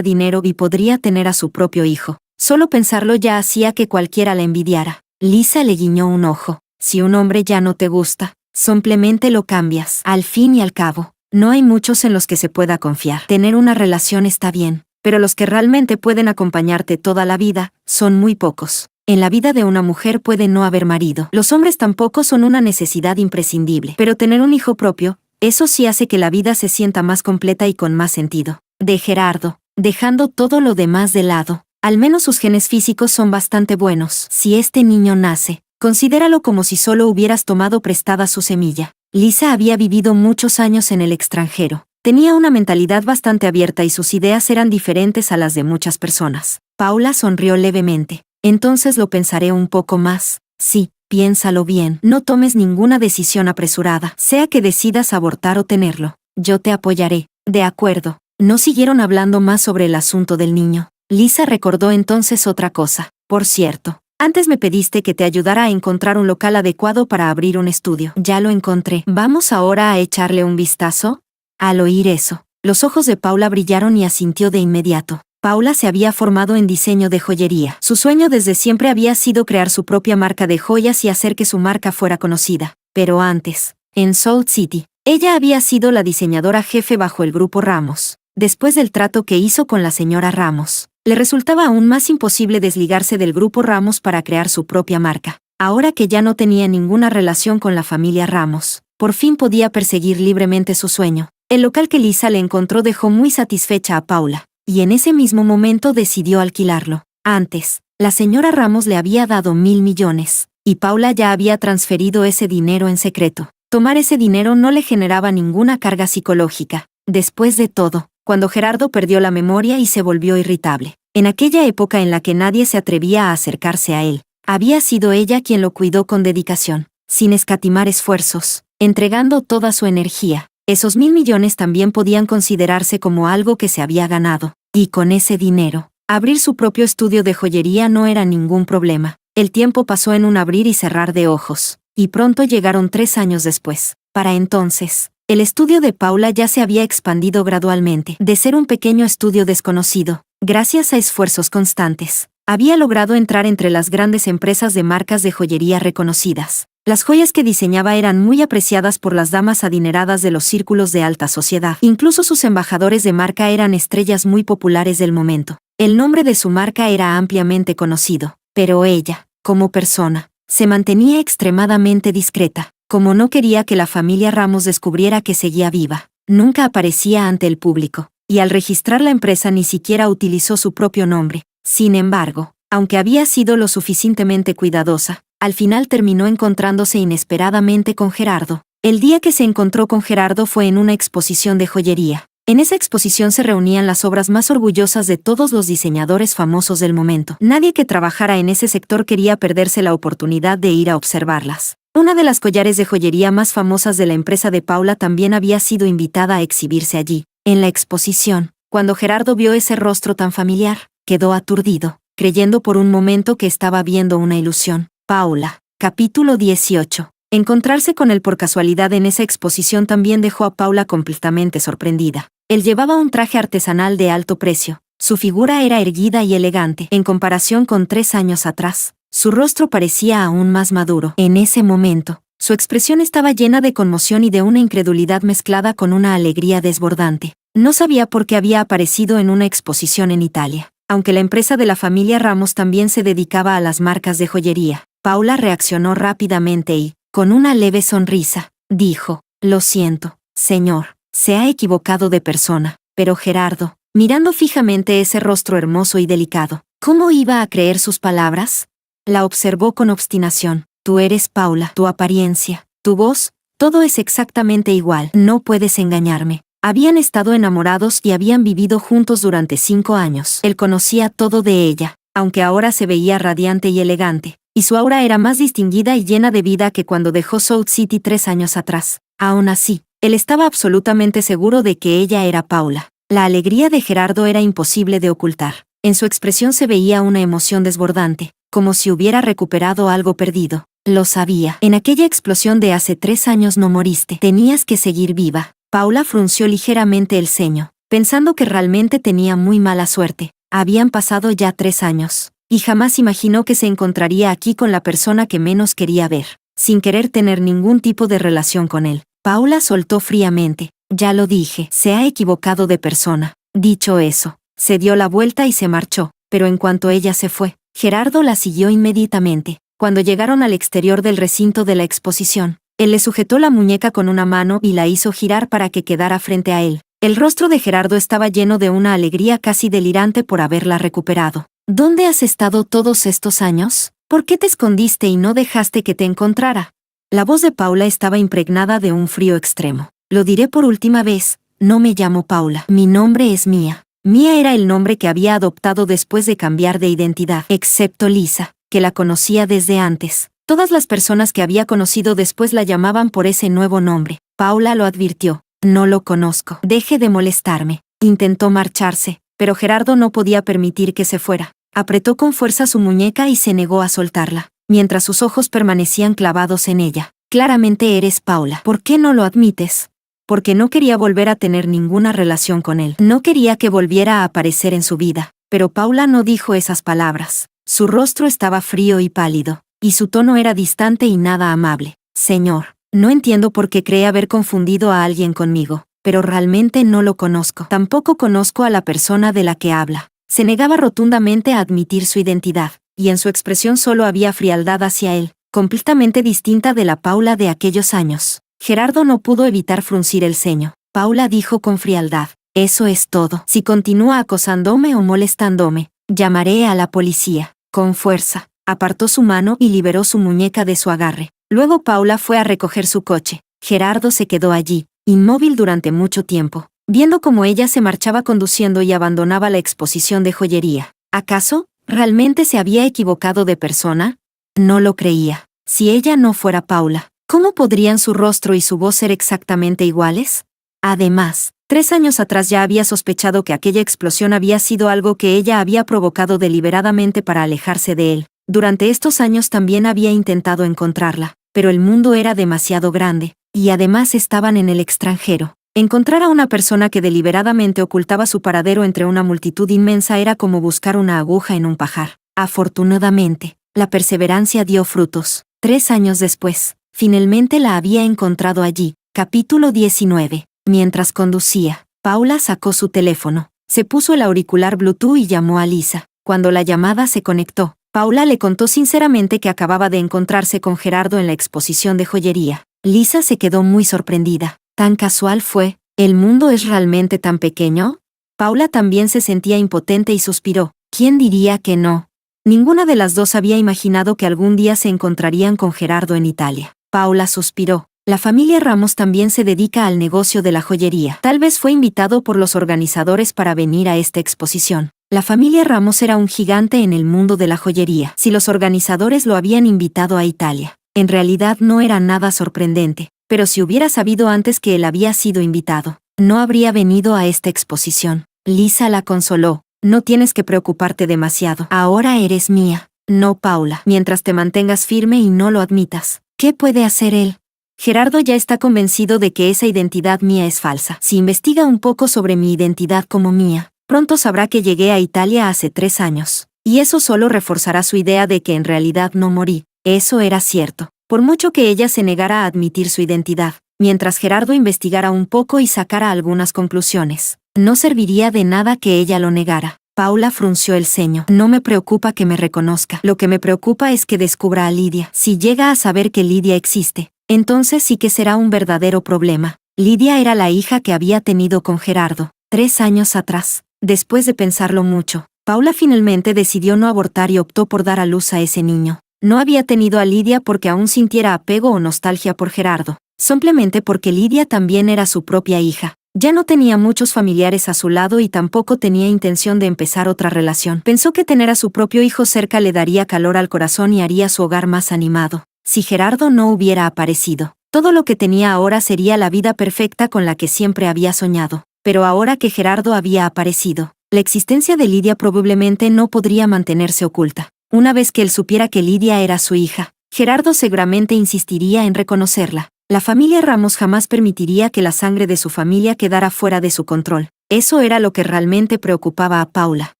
dinero y podría tener a su propio hijo. Solo pensarlo ya hacía que cualquiera la envidiara. Lisa le guiñó un ojo. Si un hombre ya no te gusta, simplemente lo cambias. Al fin y al cabo, no hay muchos en los que se pueda confiar. Tener una relación está bien, pero los que realmente pueden acompañarte toda la vida son muy pocos. En la vida de una mujer puede no haber marido. Los hombres tampoco son una necesidad imprescindible, pero tener un hijo propio, eso sí hace que la vida se sienta más completa y con más sentido. De Gerardo, dejando todo lo demás de lado. Al menos sus genes físicos son bastante buenos. Si este niño nace, considéralo como si solo hubieras tomado prestada su semilla. Lisa había vivido muchos años en el extranjero. Tenía una mentalidad bastante abierta y sus ideas eran diferentes a las de muchas personas. Paula sonrió levemente. Entonces lo pensaré un poco más. Sí, piénsalo bien. No tomes ninguna decisión apresurada, sea que decidas abortar o tenerlo. Yo te apoyaré. De acuerdo. No siguieron hablando más sobre el asunto del niño. Lisa recordó entonces otra cosa. Por cierto, antes me pediste que te ayudara a encontrar un local adecuado para abrir un estudio. Ya lo encontré. ¿Vamos ahora a echarle un vistazo? Al oír eso, los ojos de Paula brillaron y asintió de inmediato. Paula se había formado en diseño de joyería. Su sueño desde siempre había sido crear su propia marca de joyas y hacer que su marca fuera conocida. Pero antes, en Salt City, ella había sido la diseñadora jefe bajo el grupo Ramos. Después del trato que hizo con la señora Ramos, le resultaba aún más imposible desligarse del grupo Ramos para crear su propia marca. Ahora que ya no tenía ninguna relación con la familia Ramos, por fin podía perseguir libremente su sueño. El local que Lisa le encontró dejó muy satisfecha a Paula, y en ese mismo momento decidió alquilarlo. Antes, la señora Ramos le había dado 1.000 millones, y Paula ya había transferido ese dinero en secreto. Tomar ese dinero no le generaba ninguna carga psicológica. Después de todo, cuando Gerardo perdió la memoria y se volvió irritable, en aquella época en la que nadie se atrevía a acercarse a él, había sido ella quien lo cuidó con dedicación, sin escatimar esfuerzos, entregando toda su energía. Esos 1.000 millones también podían considerarse como algo que se había ganado, y con ese dinero, abrir su propio estudio de joyería no era ningún problema. El tiempo pasó en un abrir y cerrar de ojos, y pronto llegaron 3 años después. Para entonces, el estudio de Paula ya se había expandido gradualmente. De ser un pequeño estudio desconocido, gracias a esfuerzos constantes, había logrado entrar entre las grandes empresas de marcas de joyería reconocidas. Las joyas que diseñaba eran muy apreciadas por las damas adineradas de los círculos de alta sociedad. Incluso sus embajadores de marca eran estrellas muy populares del momento. El nombre de su marca era ampliamente conocido, pero ella, como persona, se mantenía extremadamente discreta. Como no quería que la familia Ramos descubriera que seguía viva, nunca aparecía ante el público, y al registrar la empresa ni siquiera utilizó su propio nombre. Sin embargo, aunque había sido lo suficientemente cuidadosa, al final terminó encontrándose inesperadamente con Gerardo. El día que se encontró con Gerardo fue en una exposición de joyería. En esa exposición se reunían las obras más orgullosas de todos los diseñadores famosos del momento. Nadie que trabajara en ese sector quería perderse la oportunidad de ir a observarlas. Una de las collares de joyería más famosas de la empresa de Paula también había sido invitada a exhibirse allí. En la exposición, cuando Gerardo vio ese rostro tan familiar, quedó aturdido, creyendo por un momento que estaba viendo una ilusión. Paula, capítulo 18. Encontrarse con él por casualidad en esa exposición también dejó a Paula completamente sorprendida. Él llevaba un traje artesanal de alto precio. Su figura era erguida y elegante. En comparación con 3 años atrás, su rostro parecía aún más maduro. En ese momento, su expresión estaba llena de conmoción y de una incredulidad mezclada con una alegría desbordante. No sabía por qué había aparecido en una exposición en Italia. Aunque la empresa de la familia Ramos también se dedicaba a las marcas de joyería, Paula reaccionó rápidamente y, con una leve sonrisa, dijo: «Lo siento, señor, se ha equivocado de persona». Pero Gerardo, mirando fijamente ese rostro hermoso y delicado, ¿cómo iba a creer sus palabras? La observó con obstinación. «Tú eres Paula, tu apariencia, tu voz, todo es exactamente igual. No puedes engañarme». Habían estado enamorados y habían vivido juntos durante 5 años. Él conocía todo de ella, aunque ahora se veía radiante y elegante, y su aura era más distinguida y llena de vida que cuando dejó Salt City 3 años atrás. Aún así, él estaba absolutamente seguro de que ella era Paula. La alegría de Gerardo era imposible de ocultar. En su expresión se veía una emoción desbordante, como si hubiera recuperado algo perdido. Lo sabía. En aquella explosión de hace 3 años no moriste. Tenías que seguir viva. Paula frunció ligeramente el ceño, pensando que realmente tenía muy mala suerte. Habían pasado ya 3 años, y jamás imaginó que se encontraría aquí con la persona que menos quería ver, sin querer tener ningún tipo de relación con él. Paula soltó fríamente: «Ya lo dije, se ha equivocado de persona». Dicho eso, Se dio la vuelta y se marchó, pero en cuanto ella se fue, Gerardo la siguió inmediatamente. Cuando llegaron al exterior del recinto de la exposición, él le sujetó la muñeca con una mano y la hizo girar para que quedara frente a él. El rostro de Gerardo estaba lleno de una alegría casi delirante por haberla recuperado. ¿Dónde has estado todos estos años? ¿Por qué te escondiste y no dejaste que te encontrara? La voz de Paula estaba impregnada de un frío extremo. Lo diré por última vez, no me llamo Paula, mi nombre es Mía. Mía era el nombre que había adoptado después de cambiar de identidad, excepto Lisa, que la conocía desde antes. Todas las personas que había conocido después la llamaban por ese nuevo nombre. Paula lo advirtió. No lo conozco. Deje de molestarme. Intentó marcharse, pero Gerardo no podía permitir que se fuera. Apretó con fuerza su muñeca y se negó a soltarla, mientras sus ojos permanecían clavados en ella. Claramente eres Paula. ¿Por qué no lo admites? Porque no quería volver a tener ninguna relación con él. No quería que volviera a aparecer en su vida. Pero Paula no dijo esas palabras. Su rostro estaba frío y pálido, y su tono era distante y nada amable. Señor, no entiendo por qué cree haber confundido a alguien conmigo, pero realmente no lo conozco. Tampoco conozco a la persona de la que habla. Se negaba rotundamente a admitir su identidad, y en su expresión solo había frialdad hacia él, completamente distinta de la Paula de aquellos años. Gerardo no pudo evitar fruncir el ceño. Paula dijo con frialdad, eso es todo. Si continúa acosándome o molestándome, llamaré a la policía. Con fuerza, apartó su mano y liberó su muñeca de su agarre. Luego Paula fue a recoger su coche. Gerardo se quedó allí, inmóvil durante mucho tiempo, viendo cómo ella se marchaba conduciendo y abandonaba la exposición de joyería. ¿Acaso realmente se había equivocado de persona? No lo creía. Si ella no fuera Paula, ¿cómo podrían su rostro y su voz ser exactamente iguales? Además, 3 años atrás ya había sospechado que aquella explosión había sido algo que ella había provocado deliberadamente para alejarse de él. Durante estos años también había intentado encontrarla, pero el mundo era demasiado grande, y además estaban en el extranjero. Encontrar a una persona que deliberadamente ocultaba su paradero entre una multitud inmensa era como buscar una aguja en un pajar. Afortunadamente, la perseverancia dio frutos. 3 años después, finalmente la había encontrado allí. Capítulo 19. Mientras conducía, Paula sacó su teléfono, se puso el auricular Bluetooth y llamó a Lisa. Cuando la llamada se conectó, Paula le contó sinceramente que acababa de encontrarse con Gerardo en la exposición de joyería. Lisa se quedó muy sorprendida. ¿Tan casual fue? ¿El mundo es realmente tan pequeño? Paula también se sentía impotente y suspiró. ¿Quién diría que no? Ninguna de las dos había imaginado que algún día se encontrarían con Gerardo en Italia. Paula suspiró. La familia Ramos también se dedica al negocio de la joyería. Tal vez fue invitado por los organizadores para venir a esta exposición. La familia Ramos era un gigante en el mundo de la joyería. Si los organizadores lo habían invitado a Italia, en realidad no era nada sorprendente, pero si hubiera sabido antes que él había sido invitado, no habría venido a esta exposición. Lisa la consoló. No tienes que preocuparte demasiado. Ahora eres mía, no Paula. Mientras te mantengas firme y no lo admitas, ¿qué puede hacer él? Gerardo ya está convencido de que esa identidad mía es falsa. Si investiga un poco sobre mi identidad como mía, pronto sabrá que llegué a Italia hace 3 años. Y eso solo reforzará su idea de que en realidad no morí. Eso era cierto. Por mucho que ella se negara a admitir su identidad, mientras Gerardo investigara un poco y sacara algunas conclusiones, no serviría de nada que ella lo negara. Paula frunció el ceño. No me preocupa que me reconozca. Lo que me preocupa es que descubra a Lidia. Si llega a saber que Lidia existe, entonces sí que será un verdadero problema. Lidia era la hija que había tenido con Gerardo 3 años atrás. Después de pensarlo mucho, Paula finalmente decidió no abortar y optó por dar a luz a ese niño. No había tenido a Lidia porque aún sintiera apego o nostalgia por Gerardo, simplemente porque Lidia también era su propia hija. Ya no tenía muchos familiares a su lado y tampoco tenía intención de empezar otra relación. Pensó que tener a su propio hijo cerca le daría calor al corazón y haría su hogar más animado. Si Gerardo no hubiera aparecido, todo lo que tenía ahora sería la vida perfecta con la que siempre había soñado. Pero ahora que Gerardo había aparecido, la existencia de Lidia probablemente no podría mantenerse oculta. Una vez que él supiera que Lidia era su hija, Gerardo seguramente insistiría en reconocerla. La familia Ramos jamás permitiría que la sangre de su familia quedara fuera de su control. Eso era lo que realmente preocupaba a Paula.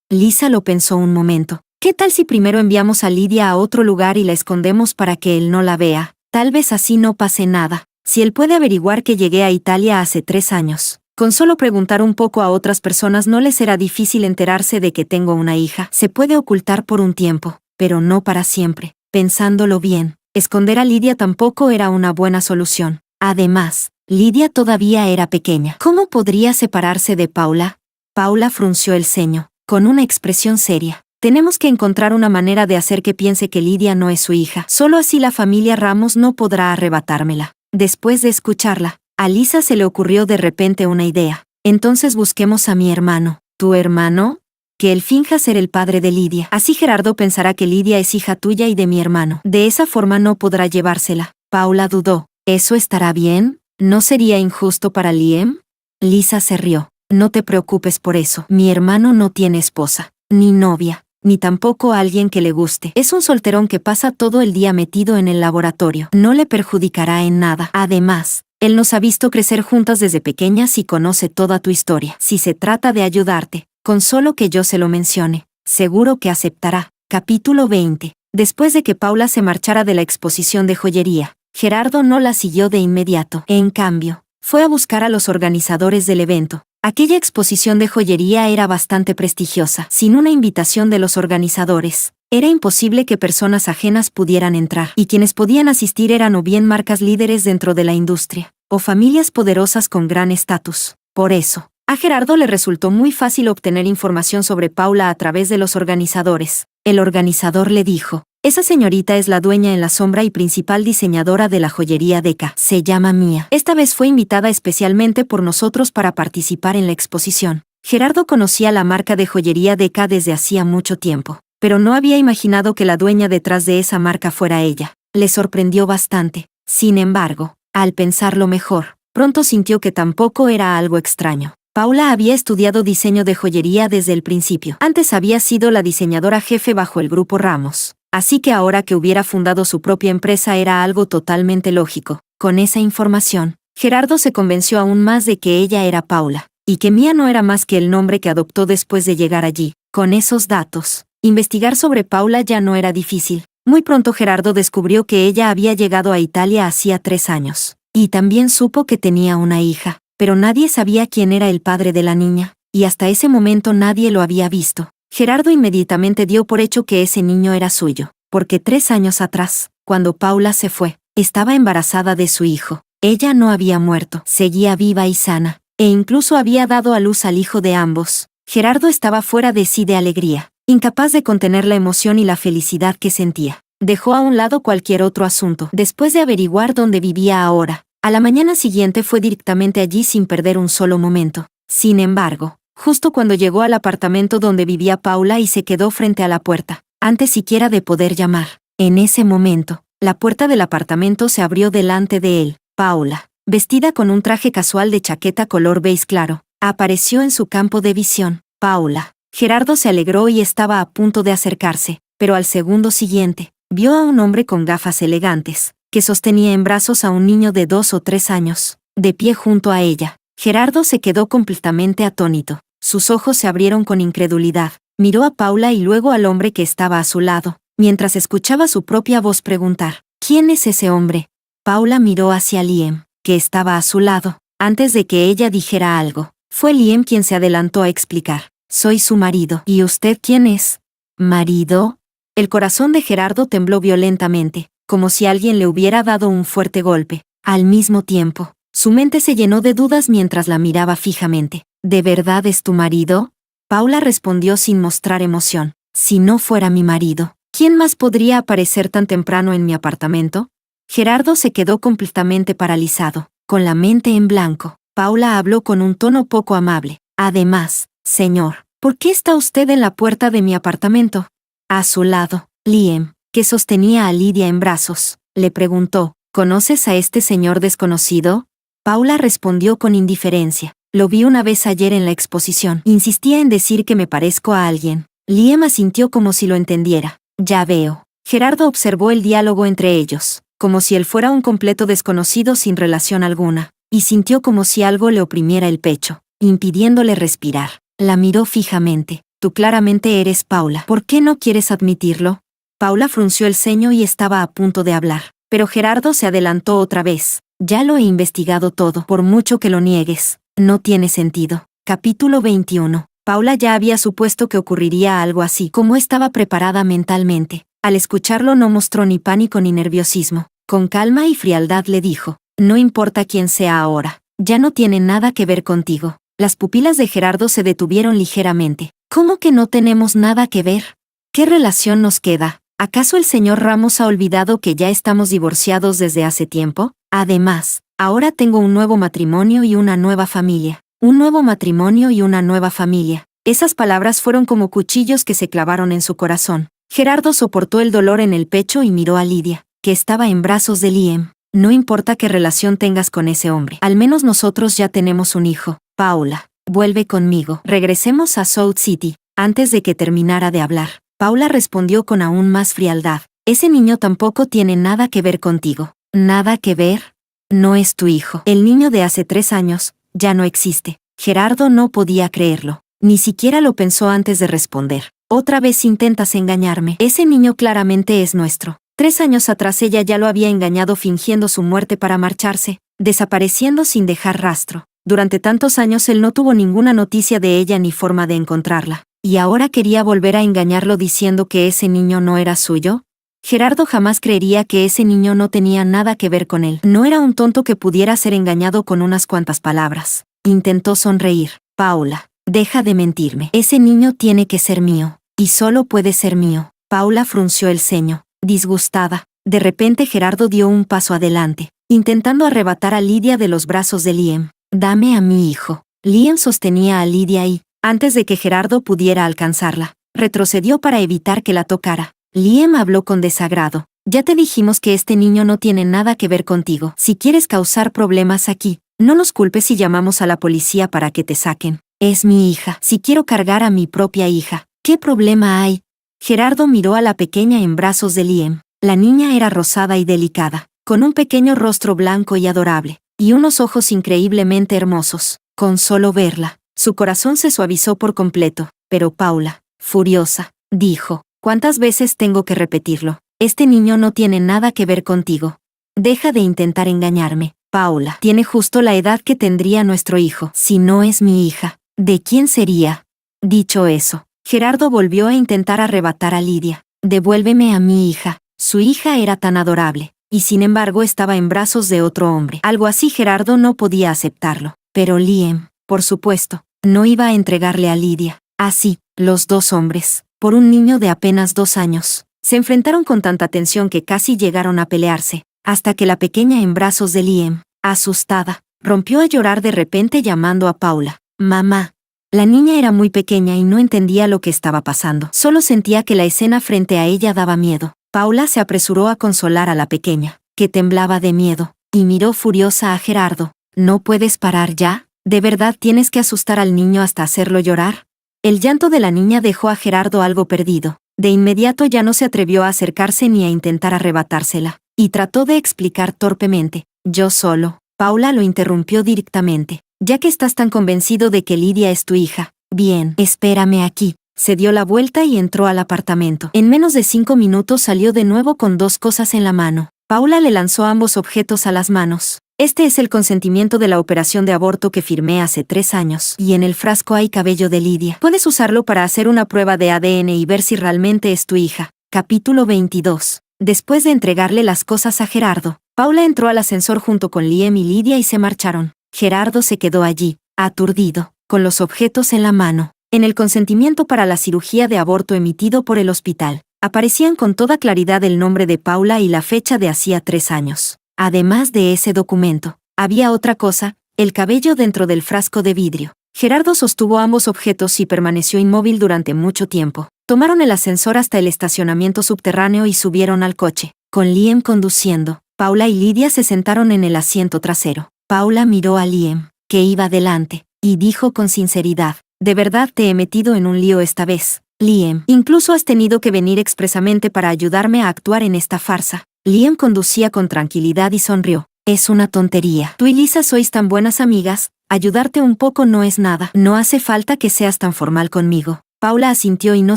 Lisa lo pensó un momento. ¿Qué tal si primero enviamos a Lidia a otro lugar y la escondemos para que él no la vea? Tal vez así no pase nada. Si él puede averiguar que llegué a Italia hace 3 años, Con solo preguntar un poco a otras personas no les será difícil enterarse de que tengo una hija. Se puede ocultar por un tiempo, pero no para siempre. Pensándolo bien, esconder a Lidia tampoco era una buena solución. Además, Lidia todavía era pequeña. ¿Cómo podría separarse de Paula? Paula frunció el ceño, con una expresión seria. Tenemos que encontrar una manera de hacer que piense que Lidia no es su hija. Solo así la familia Ramos no podrá arrebatármela. Después de escucharla, a Lisa se le ocurrió de repente una idea. Entonces busquemos a mi hermano. ¿Tu hermano? Que él finja ser el padre de Lidia. Así Gerardo pensará que Lidia es hija tuya y de mi hermano. De esa forma no podrá llevársela. Paula dudó. ¿Eso estará bien? ¿No sería injusto para Liam? Lisa se rió. No te preocupes por eso. Mi hermano no tiene esposa, ni novia, ni tampoco alguien que le guste. Es un solterón que pasa todo el día metido en el laboratorio. No le perjudicará en nada. Además, él nos ha visto crecer juntas desde pequeñas y conoce toda tu historia. Si se trata de ayudarte, con solo que yo se lo mencione, seguro que aceptará. Capítulo 20. Después de que Paula se marchara de la exposición de joyería, Gerardo no la siguió de inmediato. En cambio, fue a buscar a los organizadores del evento. Aquella exposición de joyería era bastante prestigiosa. Sin una invitación de los organizadores, era imposible que personas ajenas pudieran entrar, y quienes podían asistir eran o bien marcas líderes dentro de la industria, o familias poderosas con gran estatus. Por eso, a Gerardo le resultó muy fácil obtener información sobre Paula a través de los organizadores. El organizador le dijo: esa señorita es la dueña en la sombra y principal diseñadora de la joyería Deca. Se llama Mia. Esta vez fue invitada especialmente por nosotros para participar en la exposición. Gerardo conocía la marca de joyería Deca desde hacía mucho tiempo, pero no había imaginado que la dueña detrás de esa marca fuera ella. Le sorprendió bastante. Sin embargo, al pensarlo mejor, pronto sintió que tampoco era algo extraño. Paula había estudiado diseño de joyería desde el principio. Antes había sido la diseñadora jefe bajo el grupo Ramos. Así que ahora que hubiera fundado su propia empresa era algo totalmente lógico. Con esa información, Gerardo se convenció aún más de que ella era Paula, y que Mia no era más que el nombre que adoptó después de llegar allí. Con esos datos, investigar sobre Paula ya no era difícil. Muy pronto Gerardo descubrió que ella había llegado a Italia hacía 3 años, y también supo que tenía una hija, pero nadie sabía quién era el padre de la niña, y hasta ese momento nadie lo había visto. Gerardo inmediatamente dio por hecho que ese niño era suyo, porque 3 años atrás, cuando Paula se fue, estaba embarazada de su hijo. Ella no había muerto, seguía viva y sana, e incluso había dado a luz al hijo de ambos. Gerardo estaba fuera de sí de alegría, incapaz de contener la emoción y la felicidad que sentía. Dejó a un lado cualquier otro asunto. Después de averiguar dónde vivía ahora, a la mañana siguiente fue directamente allí sin perder un solo momento. Sin embargo, justo cuando llegó al apartamento donde vivía Paula y se quedó frente a la puerta, antes siquiera de poder llamar, en ese momento, la puerta del apartamento se abrió delante de él. Paula, vestida con un traje casual de chaqueta color beige claro, apareció en su campo de visión. Paula. Gerardo se alegró y estaba a punto de acercarse, pero al segundo siguiente, vio a un hombre con gafas elegantes, que sostenía en brazos a un niño de 2 o 3 años, de pie junto a ella. Gerardo se quedó completamente atónito. Sus ojos se abrieron con incredulidad. Miró a Paula y luego al hombre que estaba a su lado, mientras escuchaba su propia voz preguntar: ¿quién es ese hombre? Paula miró hacia Liam, que estaba a su lado. Antes de que ella dijera algo, fue Liam quien se adelantó a explicar: soy su marido. ¿Y usted quién es? ¿Marido? El corazón de Gerardo tembló violentamente, como si alguien le hubiera dado un fuerte golpe. Al mismo tiempo, su mente se llenó de dudas mientras la miraba fijamente. ¿De verdad es tu marido? Paula respondió sin mostrar emoción. Si no fuera mi marido, ¿quién más podría aparecer tan temprano en mi apartamento? Gerardo se quedó completamente paralizado, con la mente en blanco. Paula habló con un tono poco amable. Además, señor, ¿por qué está usted en la puerta de mi apartamento? A su lado, Liam, que sostenía a Lidia en brazos, le preguntó: ¿conoces a este señor desconocido? Paula respondió con indiferencia: lo vi una vez ayer en la exposición. Insistía en decir que me parezco a alguien. Liam asintió como si lo entendiera. Ya veo. Gerardo observó el diálogo entre ellos, como si él fuera un completo desconocido sin relación alguna, y sintió como si algo le oprimiera el pecho, impidiéndole respirar. La miró fijamente. Tú claramente eres Paula. ¿Por qué no quieres admitirlo? Paula frunció el ceño y estaba a punto de hablar, pero Gerardo se adelantó otra vez. Ya lo he investigado todo, por mucho que lo niegues. No tiene sentido. Capítulo 21. Paula ya había supuesto que ocurriría algo así, como estaba preparada mentalmente. Al escucharlo no mostró ni pánico ni nerviosismo. Con calma y frialdad le dijo: no importa quién sea ahora, ya no tiene nada que ver contigo. Las pupilas de Gerardo se detuvieron ligeramente. ¿Cómo que no tenemos nada que ver? ¿Qué relación nos queda? ¿Acaso el señor Ramos ha olvidado que ya estamos divorciados desde hace tiempo? Además, ahora tengo un nuevo matrimonio y una nueva familia. Un nuevo matrimonio y una nueva familia. Esas palabras fueron como cuchillos que se clavaron en su corazón. Gerardo soportó el dolor en el pecho y miró a Lidia, que estaba en brazos de Liam. No importa qué relación tengas con ese hombre. Al menos nosotros ya tenemos un hijo. Paula, vuelve conmigo. Regresemos a South City. Antes de que terminara de hablar, Paula respondió con aún más frialdad: ese niño tampoco tiene nada que ver contigo. ¿Nada que ver? No es tu hijo. El niño de hace 3 años ya no existe. Gerardo no podía creerlo. Ni siquiera lo pensó antes de responder. Otra vez intentas engañarme. Ese niño claramente es nuestro. 3 años atrás ella ya lo había engañado fingiendo su muerte para marcharse, desapareciendo sin dejar rastro. Durante tantos años él no tuvo ninguna noticia de ella ni forma de encontrarla. ¿Y ahora quería volver a engañarlo diciendo que ese niño no era suyo? Gerardo jamás creería que ese niño no tenía nada que ver con él. No era un tonto que pudiera ser engañado con unas cuantas palabras. Intentó sonreír. Paula, deja de mentirme. Ese niño tiene que ser mío. Y solo puede ser mío. Paula frunció el ceño, disgustada. De repente Gerardo dio un paso adelante, intentando arrebatar a Lidia de los brazos de Liam. Dame a mi hijo. Liam sostenía a Lidia y, antes de que Gerardo pudiera alcanzarla, retrocedió para evitar que la tocara. Liam habló con desagrado. Ya te dijimos que este niño no tiene nada que ver contigo. Si quieres causar problemas aquí, no nos culpes si llamamos a la policía para que te saquen. Es mi hija. Si quiero cargar a mi propia hija, ¿qué problema hay? Gerardo miró a la pequeña en brazos de Liam. La niña era rosada y delicada, con un pequeño rostro blanco y adorable, y unos ojos increíblemente hermosos. Con solo verla, su corazón se suavizó por completo. Pero Paula, furiosa, dijo: ¿cuántas veces tengo que repetirlo? Este niño no tiene nada que ver contigo. Deja de intentar engañarme. Paula tiene justo la edad que tendría nuestro hijo. Si no es mi hija, ¿de quién sería? Dicho eso, Gerardo volvió a intentar arrebatar a Lidia. Devuélveme a mi hija. Su hija era tan adorable, y sin embargo estaba en brazos de otro hombre. Algo así Gerardo no podía aceptarlo. Pero Liam, por supuesto, no iba a entregarle a Lidia. Así, los dos hombres, por un niño de apenas 2 años, se enfrentaron con tanta tensión que casi llegaron a pelearse, hasta que la pequeña en brazos de Liam, asustada, rompió a llorar de repente llamando a Paula: mamá. La niña era muy pequeña y no entendía lo que estaba pasando. Solo sentía que la escena frente a ella daba miedo. Paula se apresuró a consolar a la pequeña, que temblaba de miedo, y miró furiosa a Gerardo. ¿No puedes parar ya? ¿De verdad tienes que asustar al niño hasta hacerlo llorar? El llanto de la niña dejó a Gerardo algo perdido. De inmediato ya no se atrevió a acercarse ni a intentar arrebatársela, y trató de explicar torpemente: yo solo. Paula lo interrumpió directamente. Ya que estás tan convencido de que Lidia es tu hija, bien, espérame aquí. Se dio la vuelta y entró al apartamento. En menos de 5 minutos salió de nuevo con 2 cosas en la mano. Paula le lanzó ambos objetos a las manos. Este es el consentimiento de la operación de aborto que firmé hace 3 años. Y en el frasco hay cabello de Lidia. Puedes usarlo para hacer una prueba de ADN y ver si realmente es tu hija. Capítulo 22. Después de entregarle las cosas a Gerardo, Paula entró al ascensor junto con Liam y Lidia y se marcharon. Gerardo se quedó allí, aturdido, con los objetos en la mano. En el consentimiento para la cirugía de aborto emitido por el hospital, aparecían con toda claridad el nombre de Paula y la fecha de hacía 3 años. Además de ese documento, había otra cosa: el cabello dentro del frasco de vidrio. Gerardo sostuvo ambos objetos y permaneció inmóvil durante mucho tiempo. Tomaron el ascensor hasta el estacionamiento subterráneo y subieron al coche, con Liam conduciendo. Paula y Lidia se sentaron en el asiento trasero. Paula miró a Liam, que iba delante, y dijo con sinceridad: de verdad te he metido en un lío esta vez, Liam. Incluso has tenido que venir expresamente para ayudarme a actuar en esta farsa. Liam conducía con tranquilidad y sonrió. Es una tontería. Tú y Lisa sois tan buenas amigas, ayudarte un poco no es nada. No hace falta que seas tan formal conmigo. Paula asintió y no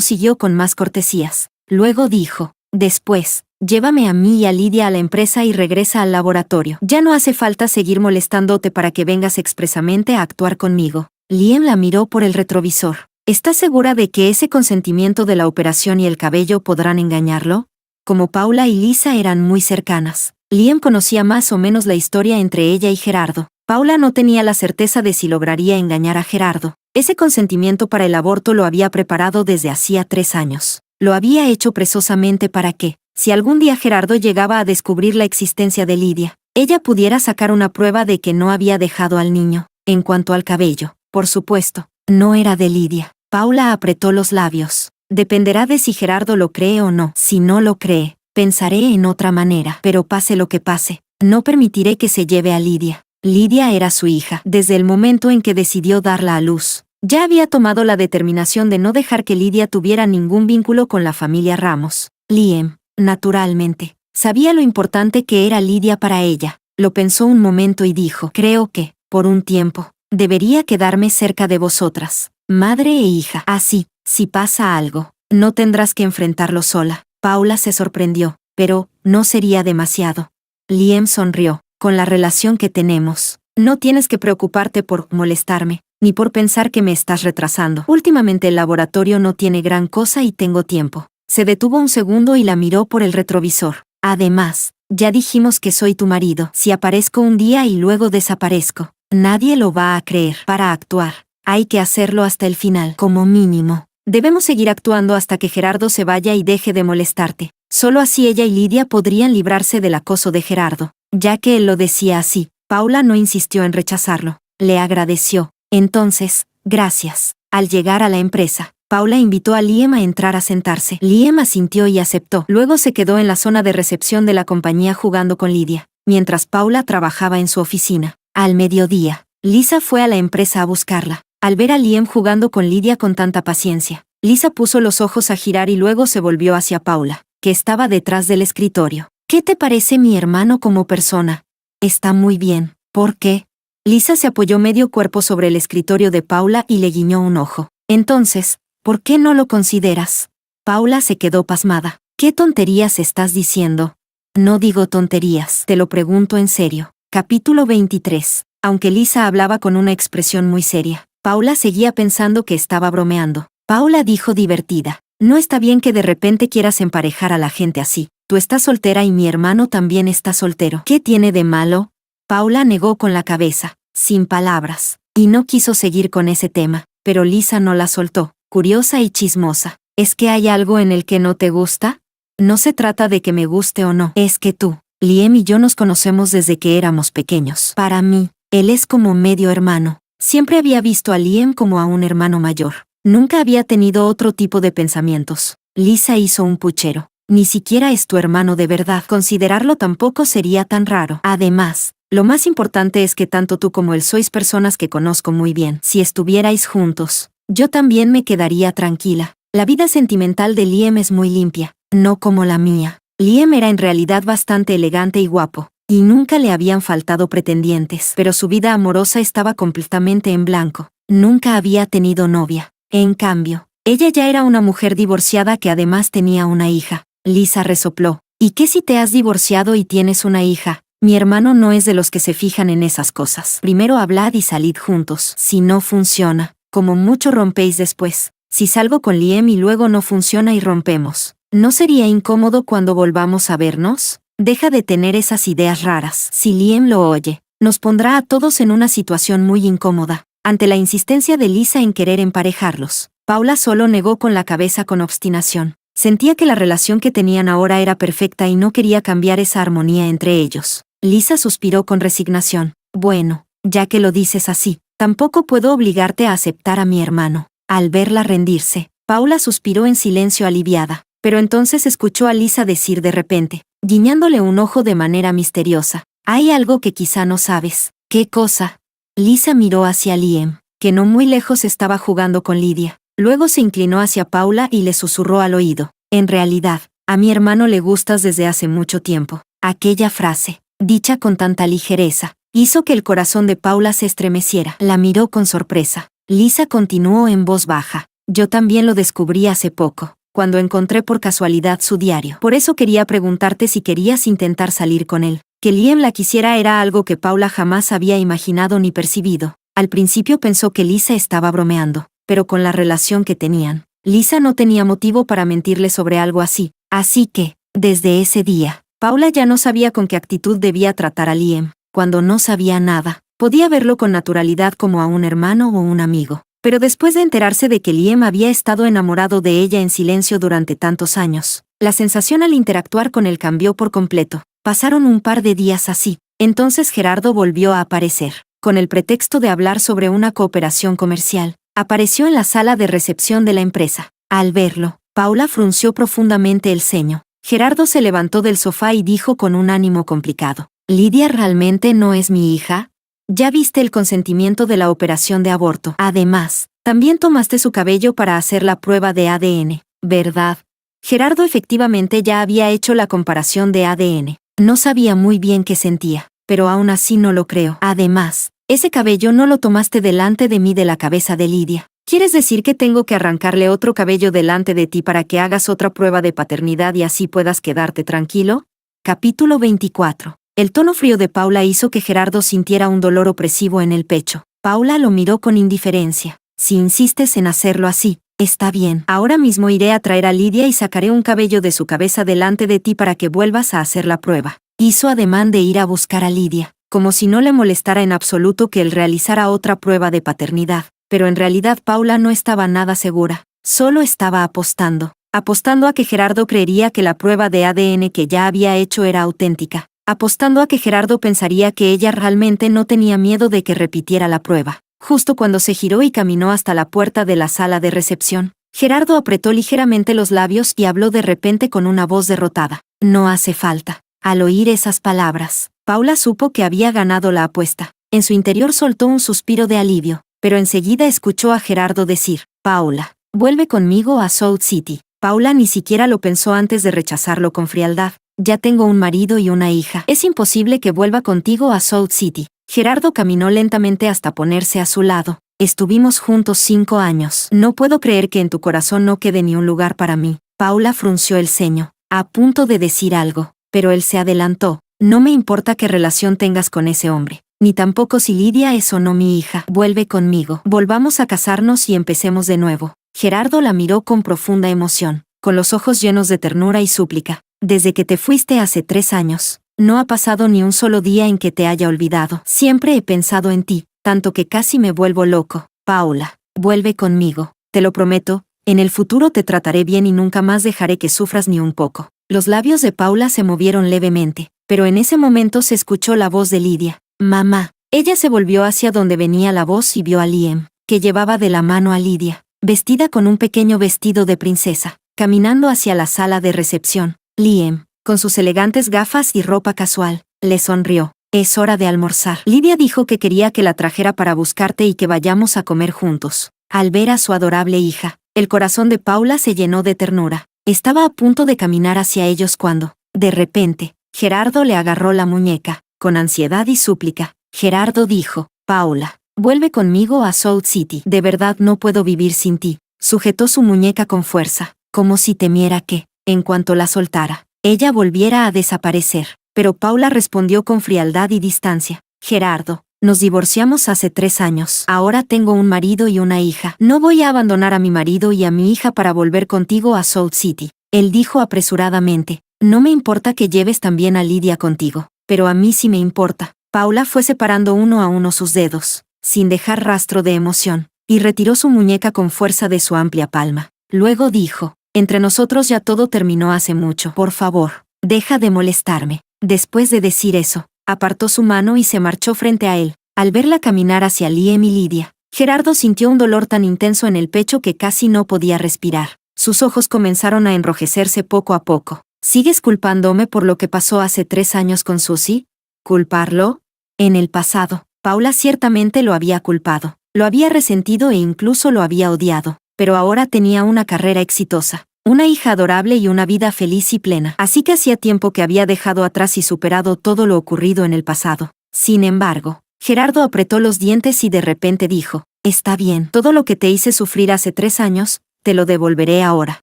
siguió con más cortesías. Luego dijo: después, Llévame a mí y a Lidia a la empresa y regresa al laboratorio. Ya no hace falta seguir molestándote para que vengas expresamente a actuar conmigo. Liam la miró por el retrovisor. ¿Estás segura de que ese consentimiento de la operación y el cabello podrán engañarlo? Como Paula y Lisa eran muy cercanas, Liam conocía más o menos la historia entre ella y Gerardo. Paula no tenía la certeza de si lograría engañar a Gerardo. Ese consentimiento para el aborto lo había preparado desde hacía 3 años. Lo había hecho precisamente para que, si algún día Gerardo llegaba a descubrir la existencia de Lidia, ella pudiera sacar una prueba de que no había dejado al niño. En cuanto al cabello, por supuesto, no era de Lidia. Paula apretó los labios. Dependerá de si Gerardo lo cree o no. Si no lo cree, pensaré en otra manera. Pero pase lo que pase, no permitiré que se lleve a Lidia. Lidia era su hija. Desde el momento en que decidió darla a luz, ya había tomado la determinación de no dejar que Lidia tuviera ningún vínculo con la familia Ramos. Liam, naturalmente, sabía lo importante que era Lidia para ella. Lo pensó un momento y dijo: creo que, por un tiempo, debería quedarme cerca de vosotras, madre e hija. Así, si pasa algo, no tendrás que enfrentarlo sola. Paula se sorprendió, pero no sería demasiado. Liam sonrió. Con la relación que tenemos, no tienes que preocuparte por molestarme, ni por pensar que me estás retrasando. Últimamente el laboratorio no tiene gran cosa y tengo tiempo. Se detuvo un segundo y la miró por el retrovisor. Además, ya dijimos que soy tu marido. Si aparezco un día y luego desaparezco, nadie lo va a creer. Para actuar, hay que hacerlo hasta el final. Como mínimo, debemos seguir actuando hasta que Gerardo se vaya y deje de molestarte. Solo así ella y Lidia podrían librarse del acoso de Gerardo. Ya que él lo decía así, Paula no insistió en rechazarlo. Le agradeció. Entonces, gracias. Al llegar a la empresa, Paula invitó a Liam a entrar a sentarse. Liam asintió y aceptó. Luego se quedó en la zona de recepción de la compañía jugando con Lidia, mientras Paula trabajaba en su oficina. Al mediodía, Lisa fue a la empresa a buscarla. Al ver a Liam jugando con Lidia con tanta paciencia, Lisa puso los ojos a girar y luego se volvió hacia Paula, que estaba detrás del escritorio. ¿Qué te parece mi hermano como persona? Está muy bien. ¿Por qué? Lisa se apoyó medio cuerpo sobre el escritorio de Paula y le guiñó un ojo. Entonces, ¿por qué no lo consideras? Paula se quedó pasmada. ¿Qué tonterías estás diciendo? No digo tonterías, te lo pregunto en serio. Capítulo 23. Aunque Lisa hablaba con una expresión muy seria, Paula seguía pensando que estaba bromeando. Paula dijo divertida: no está bien que de repente quieras emparejar a la gente así. Tú estás soltera y mi hermano también está soltero. ¿Qué tiene de malo? Paula negó con la cabeza, sin palabras, y no quiso seguir con ese tema, pero Lisa no la soltó, curiosa y chismosa. ¿Es que hay algo en el que no te gusta? No se trata de que me guste o no. Es que tú, Liam y yo nos conocemos desde que éramos pequeños. Para mí, él es como medio hermano. Siempre había visto a Liam como a un hermano mayor. Nunca había tenido otro tipo de pensamientos. Lisa hizo un puchero. Ni siquiera es tu hermano de verdad. Considerarlo tampoco sería tan raro. Además, lo más importante es que tanto tú como él sois personas que conozco muy bien. Si estuvierais juntos, yo también me quedaría tranquila. La vida sentimental de Liam es muy limpia, no como la mía. Liam era en realidad bastante elegante y guapo, y nunca le habían faltado pretendientes, pero su vida amorosa estaba completamente en blanco. Nunca había tenido novia. En cambio, ella ya era una mujer divorciada que además tenía una hija. Lisa resopló. ¿Y qué si te has divorciado y tienes una hija? Mi hermano no es de los que se fijan en esas cosas. Primero hablad y salid juntos. Si no funciona, como mucho rompéis después. Si salgo con Liam y luego no funciona y rompemos, ¿no sería incómodo cuando volvamos a vernos? Deja de tener esas ideas raras. Si Liam lo oye, nos pondrá a todos en una situación muy incómoda. Ante la insistencia de Lisa en querer emparejarlos, Paula solo negó con la cabeza con obstinación. Sentía que la relación que tenían ahora era perfecta y no quería cambiar esa armonía entre ellos. Lisa suspiró con resignación. Bueno, ya que lo dices así, tampoco puedo obligarte a aceptar a mi hermano. Al verla rendirse, Paula suspiró en silencio aliviada, pero entonces escuchó a Lisa decir de repente, guiñándole un ojo de manera misteriosa: hay algo que quizá no sabes. ¿Qué cosa? Lisa miró hacia Liam, que no muy lejos estaba jugando con Lidia. Luego se inclinó hacia Paula y le susurró al oído: en realidad, a mi hermano le gustas desde hace mucho tiempo. Aquella frase, dicha con tanta ligereza, hizo que el corazón de Paula se estremeciera. La miró con sorpresa. Lisa continuó en voz baja: yo también lo descubrí hace poco. cuando encontré por casualidad su diario. Por eso quería preguntarte si querías intentar salir con él. Que Liam la quisiera era algo que Paula jamás había imaginado ni percibido. Al principio pensó que Lisa estaba bromeando, pero con la relación que tenían, Lisa no tenía motivo para mentirle sobre algo así. Así que, desde ese día, Paula ya no sabía con qué actitud debía tratar a Liam. Cuando no sabía nada, podía verlo con naturalidad como a un hermano o un amigo. Pero después de enterarse de que Liam había estado enamorado de ella en silencio durante tantos años, la sensación al interactuar con él cambió por completo. Pasaron un par de días así. Entonces Gerardo volvió a aparecer, con el pretexto de hablar sobre una cooperación comercial. Apareció en la sala de recepción de la empresa. Al verlo, Paula frunció profundamente el ceño. Gerardo se levantó del sofá y dijo con un ánimo complicado: «¿Lidia realmente no es mi hija? Ya viste el consentimiento de la operación de aborto. Además, también tomaste su cabello para hacer la prueba de ADN, ¿verdad?» Gerardo efectivamente ya había hecho la comparación de ADN. No sabía muy bien qué sentía, pero aún así no lo creo. Además, ese cabello no lo tomaste delante de mí de la cabeza de Lidia. ¿Quieres decir que tengo que arrancarle otro cabello delante de ti para que hagas otra prueba de paternidad y así puedas quedarte tranquilo? Capítulo 24. El tono frío de Paula hizo que Gerardo sintiera un dolor opresivo en el pecho. Paula lo miró con indiferencia. «Si insistes en hacerlo así, está bien. Ahora mismo iré a traer a Lidia y sacaré un cabello de su cabeza delante de ti para que vuelvas a hacer la prueba». Hizo ademán de ir a buscar a Lidia, como si no le molestara en absoluto que él realizara otra prueba de paternidad. Pero en realidad Paula no estaba nada segura. Solo estaba apostando a que Gerardo creería que la prueba de ADN que ya había hecho era auténtica. Apostando a que Gerardo pensaría que ella realmente no tenía miedo de que repitiera la prueba. Justo cuando se giró y caminó hasta la puerta de la sala de recepción, Gerardo apretó ligeramente los labios y habló de repente con una voz derrotada: «No hace falta». Al oír esas palabras, Paula supo que había ganado la apuesta. En su interior soltó un suspiro de alivio, pero enseguida escuchó a Gerardo decir: «Paula, vuelve conmigo a South City». Paula ni siquiera lo pensó antes de rechazarlo con frialdad. «Ya tengo un marido y una hija. Es imposible que vuelva contigo a South City». Gerardo caminó lentamente hasta ponerse a su lado. «Estuvimos juntos 5 años. No puedo creer que en tu corazón no quede ni un lugar para mí». Paula frunció el ceño, a punto de decir algo, pero él se adelantó. «No me importa qué relación tengas con ese hombre, ni tampoco si Lidia es o no mi hija. Vuelve conmigo. Volvamos a casarnos y empecemos de nuevo». Gerardo la miró con profunda emoción, con los ojos llenos de ternura y súplica. «Desde que te fuiste hace 3 años, no ha pasado ni un solo día en que te haya olvidado. Siempre he pensado en ti, tanto que casi me vuelvo loco. Paula, vuelve conmigo. Te lo prometo, en el futuro te trataré bien y nunca más dejaré que sufras ni un poco». Los labios de Paula se movieron levemente, pero en ese momento se escuchó la voz de Lidia: «Mamá». Ella se volvió hacia donde venía la voz y vio a Liam, que llevaba de la mano a Lidia, vestida con un pequeño vestido de princesa, caminando hacia la sala de recepción. Liam, con sus elegantes gafas y ropa casual, le sonrió. «Es hora de almorzar. Lidia dijo que quería que la trajera para buscarte y que vayamos a comer juntos». Al ver a su adorable hija, el corazón de Paula se llenó de ternura. Estaba a punto de caminar hacia ellos cuando, de repente, Gerardo le agarró la muñeca, con ansiedad y súplica. Gerardo dijo: «Paula, vuelve conmigo a South City. De verdad no puedo vivir sin ti». Sujetó su muñeca con fuerza, como si temiera que, en cuanto la soltara, ella volviera a desaparecer. Pero Paula respondió con frialdad y distancia: «Gerardo, nos divorciamos hace 3 años. Ahora tengo un marido y una hija. No voy a abandonar a mi marido y a mi hija para volver contigo a South City». Él dijo apresuradamente: «No me importa que lleves también a Lidia contigo, pero a mí sí me importa». Paula fue separando uno a uno sus dedos, sin dejar rastro de emoción, y retiró su muñeca con fuerza de su amplia palma. Luego dijo: «Entre nosotros ya todo terminó hace mucho. Por favor, deja de molestarme». Después de decir eso, apartó su mano y se marchó frente a él. Al verla caminar hacia Liam y Lidia, Gerardo sintió un dolor tan intenso en el pecho que casi no podía respirar. Sus ojos comenzaron a enrojecerse poco a poco. «¿Sigues culpándome por lo que pasó hace 3 años con Susie?» ¿Culparlo? En el pasado, Paula ciertamente lo había culpado. Lo había resentido e incluso lo había odiado. Pero ahora tenía una carrera exitosa, una hija adorable y una vida feliz y plena. Así que hacía tiempo que había dejado atrás y superado todo lo ocurrido en el pasado. Sin embargo, Gerardo apretó los dientes y de repente dijo: «Está bien, todo lo que te hice sufrir hace 3 años, te lo devolveré ahora».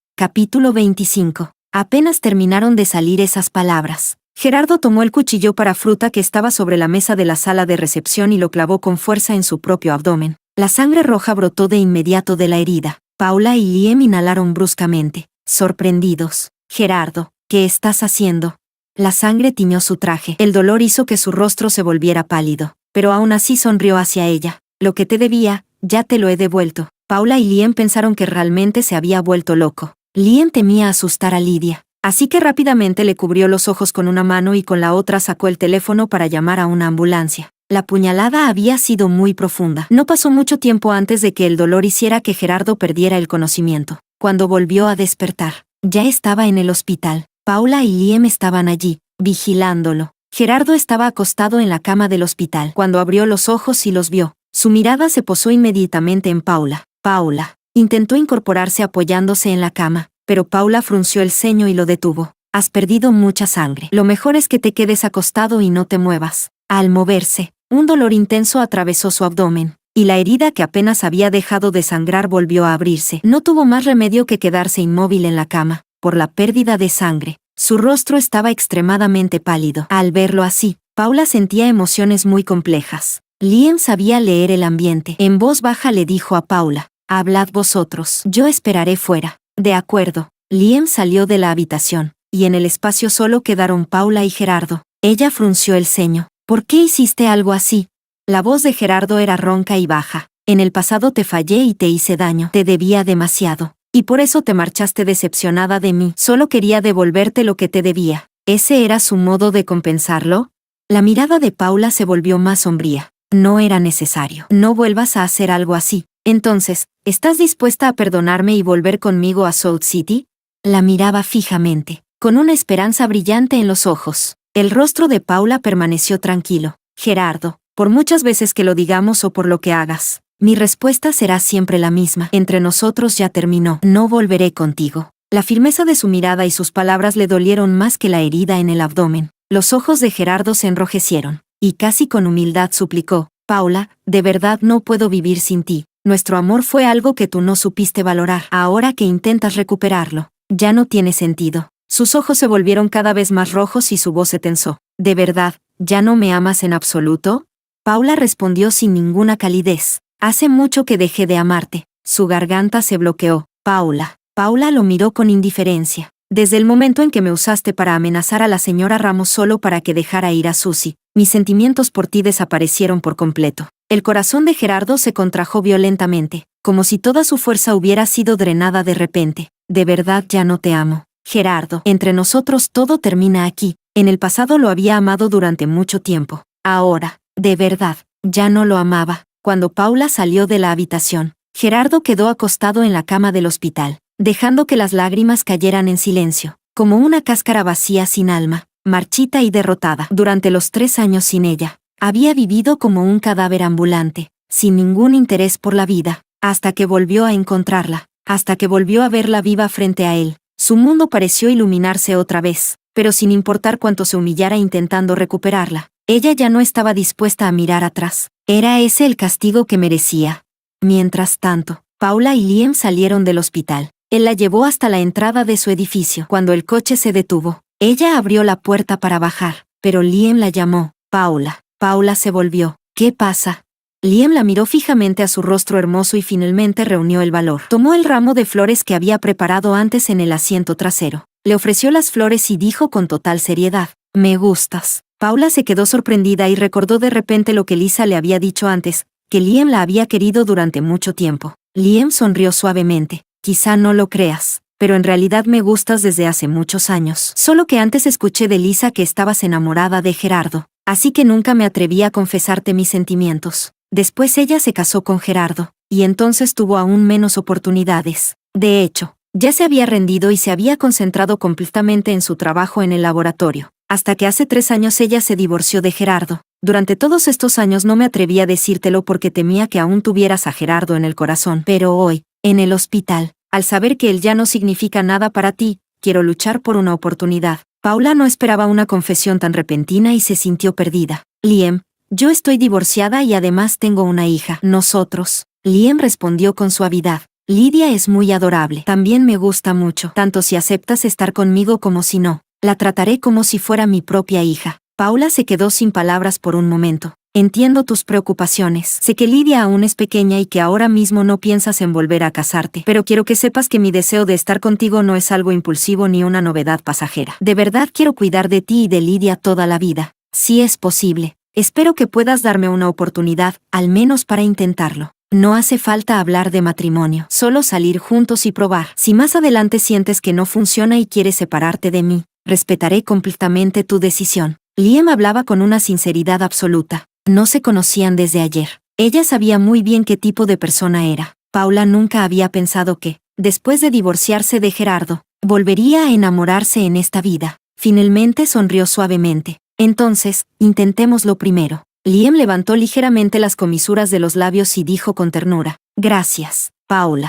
Capítulo 25. Apenas terminaron de salir esas palabras. Gerardo tomó el cuchillo para fruta que estaba sobre la mesa de la sala de recepción y lo clavó con fuerza en su propio abdomen. La sangre roja brotó de inmediato de la herida. Paula y Liam inhalaron bruscamente, sorprendidos. Gerardo, ¿qué estás haciendo? La sangre tiñó su traje. El dolor hizo que su rostro se volviera pálido, pero aún así sonrió hacia ella. Lo que te debía, ya te lo he devuelto. Paula y Liam pensaron que realmente se había vuelto loco. Liam temía asustar a Lidia, así que rápidamente le cubrió los ojos con una mano y con la otra sacó el teléfono para llamar a una ambulancia. La puñalada había sido muy profunda. No pasó mucho tiempo antes de que el dolor hiciera que Gerardo perdiera el conocimiento. Cuando volvió a despertar, ya estaba en el hospital. Paula y Liam estaban allí, vigilándolo. Gerardo estaba acostado en la cama del hospital. Cuando abrió los ojos y los vio, su mirada se posó inmediatamente en Paula. Paula intentó incorporarse apoyándose en la cama, pero Paula frunció el ceño y lo detuvo. Has perdido mucha sangre. Lo mejor es que te quedes acostado y no te muevas. Al moverse, un dolor intenso atravesó su abdomen, y la herida que apenas había dejado de sangrar volvió a abrirse. No tuvo más remedio que quedarse inmóvil en la cama, por la pérdida de sangre. Su rostro estaba extremadamente pálido. Al verlo así, Paula sentía emociones muy complejas. Liam sabía leer el ambiente. En voz baja le dijo a Paula, «Hablad vosotros, yo esperaré fuera». De acuerdo. Liam salió de la habitación, y en el espacio solo quedaron Paula y Gerardo. Ella frunció el ceño. «¿Por qué hiciste algo así?» La voz de Gerardo era ronca y baja. «En el pasado te fallé y te hice daño. Te debía demasiado. Y por eso te marchaste decepcionada de mí. Solo quería devolverte lo que te debía». ¿Ese era su modo de compensarlo? La mirada de Paula se volvió más sombría. «No era necesario. No vuelvas a hacer algo así. Entonces, ¿estás dispuesta a perdonarme y volver conmigo a South City?» La miraba fijamente, con una esperanza brillante en los ojos. El rostro de Paula permaneció tranquilo. «Gerardo, por muchas veces que lo digamos o por lo que hagas, mi respuesta será siempre la misma. Entre nosotros ya terminó. No volveré contigo». La firmeza de su mirada y sus palabras le dolieron más que la herida en el abdomen. Los ojos de Gerardo se enrojecieron, y casi con humildad suplicó, «Paula, de verdad no puedo vivir sin ti. Nuestro amor fue algo que tú no supiste valorar. Ahora que intentas recuperarlo, ya no tiene sentido». Sus ojos se volvieron cada vez más rojos y su voz se tensó. «¿De verdad, ya no me amas en absoluto?» Paula respondió sin ninguna calidez. «Hace mucho que dejé de amarte». Su garganta se bloqueó. «Paula». Paula lo miró con indiferencia. «Desde el momento en que me usaste para amenazar a la señora Ramos solo para que dejara ir a Susie, mis sentimientos por ti desaparecieron por completo». El corazón de Gerardo se contrajo violentamente, como si toda su fuerza hubiera sido drenada de repente. «De verdad ya no te amo. Gerardo, entre nosotros todo termina aquí. En el pasado lo había amado durante mucho tiempo. Ahora, de verdad, ya no lo amaba». Cuando Paula salió de la habitación, Gerardo quedó acostado en la cama del hospital, dejando que las lágrimas cayeran en silencio, como una cáscara vacía sin alma, marchita y derrotada. Durante los 3 años sin ella, había vivido como un cadáver ambulante, sin ningún interés por la vida, hasta que volvió a encontrarla, hasta que volvió a verla viva frente a él. Su mundo pareció iluminarse otra vez, pero sin importar cuánto se humillara intentando recuperarla, ella ya no estaba dispuesta a mirar atrás. ¿Era ese el castigo que merecía? Mientras tanto, Paula y Liam salieron del hospital. Él la llevó hasta la entrada de su edificio. Cuando el coche se detuvo, ella abrió la puerta para bajar, pero Liam la llamó. «Paula». Paula se volvió. «¿Qué pasa?» Liam la miró fijamente a su rostro hermoso y finalmente reunió el valor. Tomó el ramo de flores que había preparado antes en el asiento trasero. Le ofreció las flores y dijo con total seriedad, «Me gustas». Paula se quedó sorprendida y recordó de repente lo que Lisa le había dicho antes, que Liam la había querido durante mucho tiempo. Liam sonrió suavemente. «Quizá no lo creas, pero en realidad me gustas desde hace muchos años. Solo que antes escuché de Lisa que estabas enamorada de Gerardo, así que nunca me atreví a confesarte mis sentimientos. Después ella se casó con Gerardo, y entonces tuvo aún menos oportunidades. De hecho, ya se había rendido y se había concentrado completamente en su trabajo en el laboratorio, hasta que hace 3 años ella se divorció de Gerardo. Durante todos estos años no me atreví a decírtelo porque temía que aún tuvieras a Gerardo en el corazón. Pero hoy, en el hospital, al saber que él ya no significa nada para ti, quiero luchar por una oportunidad». Paula no esperaba una confesión tan repentina y se sintió perdida. «Liam, yo estoy divorciada y además tengo una hija». «Nosotros». Liam respondió con suavidad. Lidia es muy adorable. También me gusta mucho, tanto si aceptas estar conmigo como si no. La trataré como si fuera mi propia hija. Paula se quedó sin palabras por un momento. Entiendo tus preocupaciones. Sé que Lidia aún es pequeña y que ahora mismo no piensas en volver a casarte, pero quiero que sepas que mi deseo de estar contigo no es algo impulsivo ni una novedad pasajera. De verdad quiero cuidar de ti y de Lidia toda la vida. Si es posible. Espero que puedas darme una oportunidad, al menos para intentarlo. No hace falta hablar de matrimonio, solo salir juntos y probar. Si más adelante sientes que no funciona y quieres separarte de mí, respetaré completamente tu decisión. Liam hablaba con una sinceridad absoluta. No se conocían desde ayer. Ella sabía muy bien qué tipo de persona era. Paula nunca había pensado que, después de divorciarse de Gerardo, volvería a enamorarse en esta vida. Finalmente sonrió suavemente. Entonces, intentémoslo primero. Liam levantó ligeramente las comisuras de los labios y dijo con ternura: Gracias, Paula.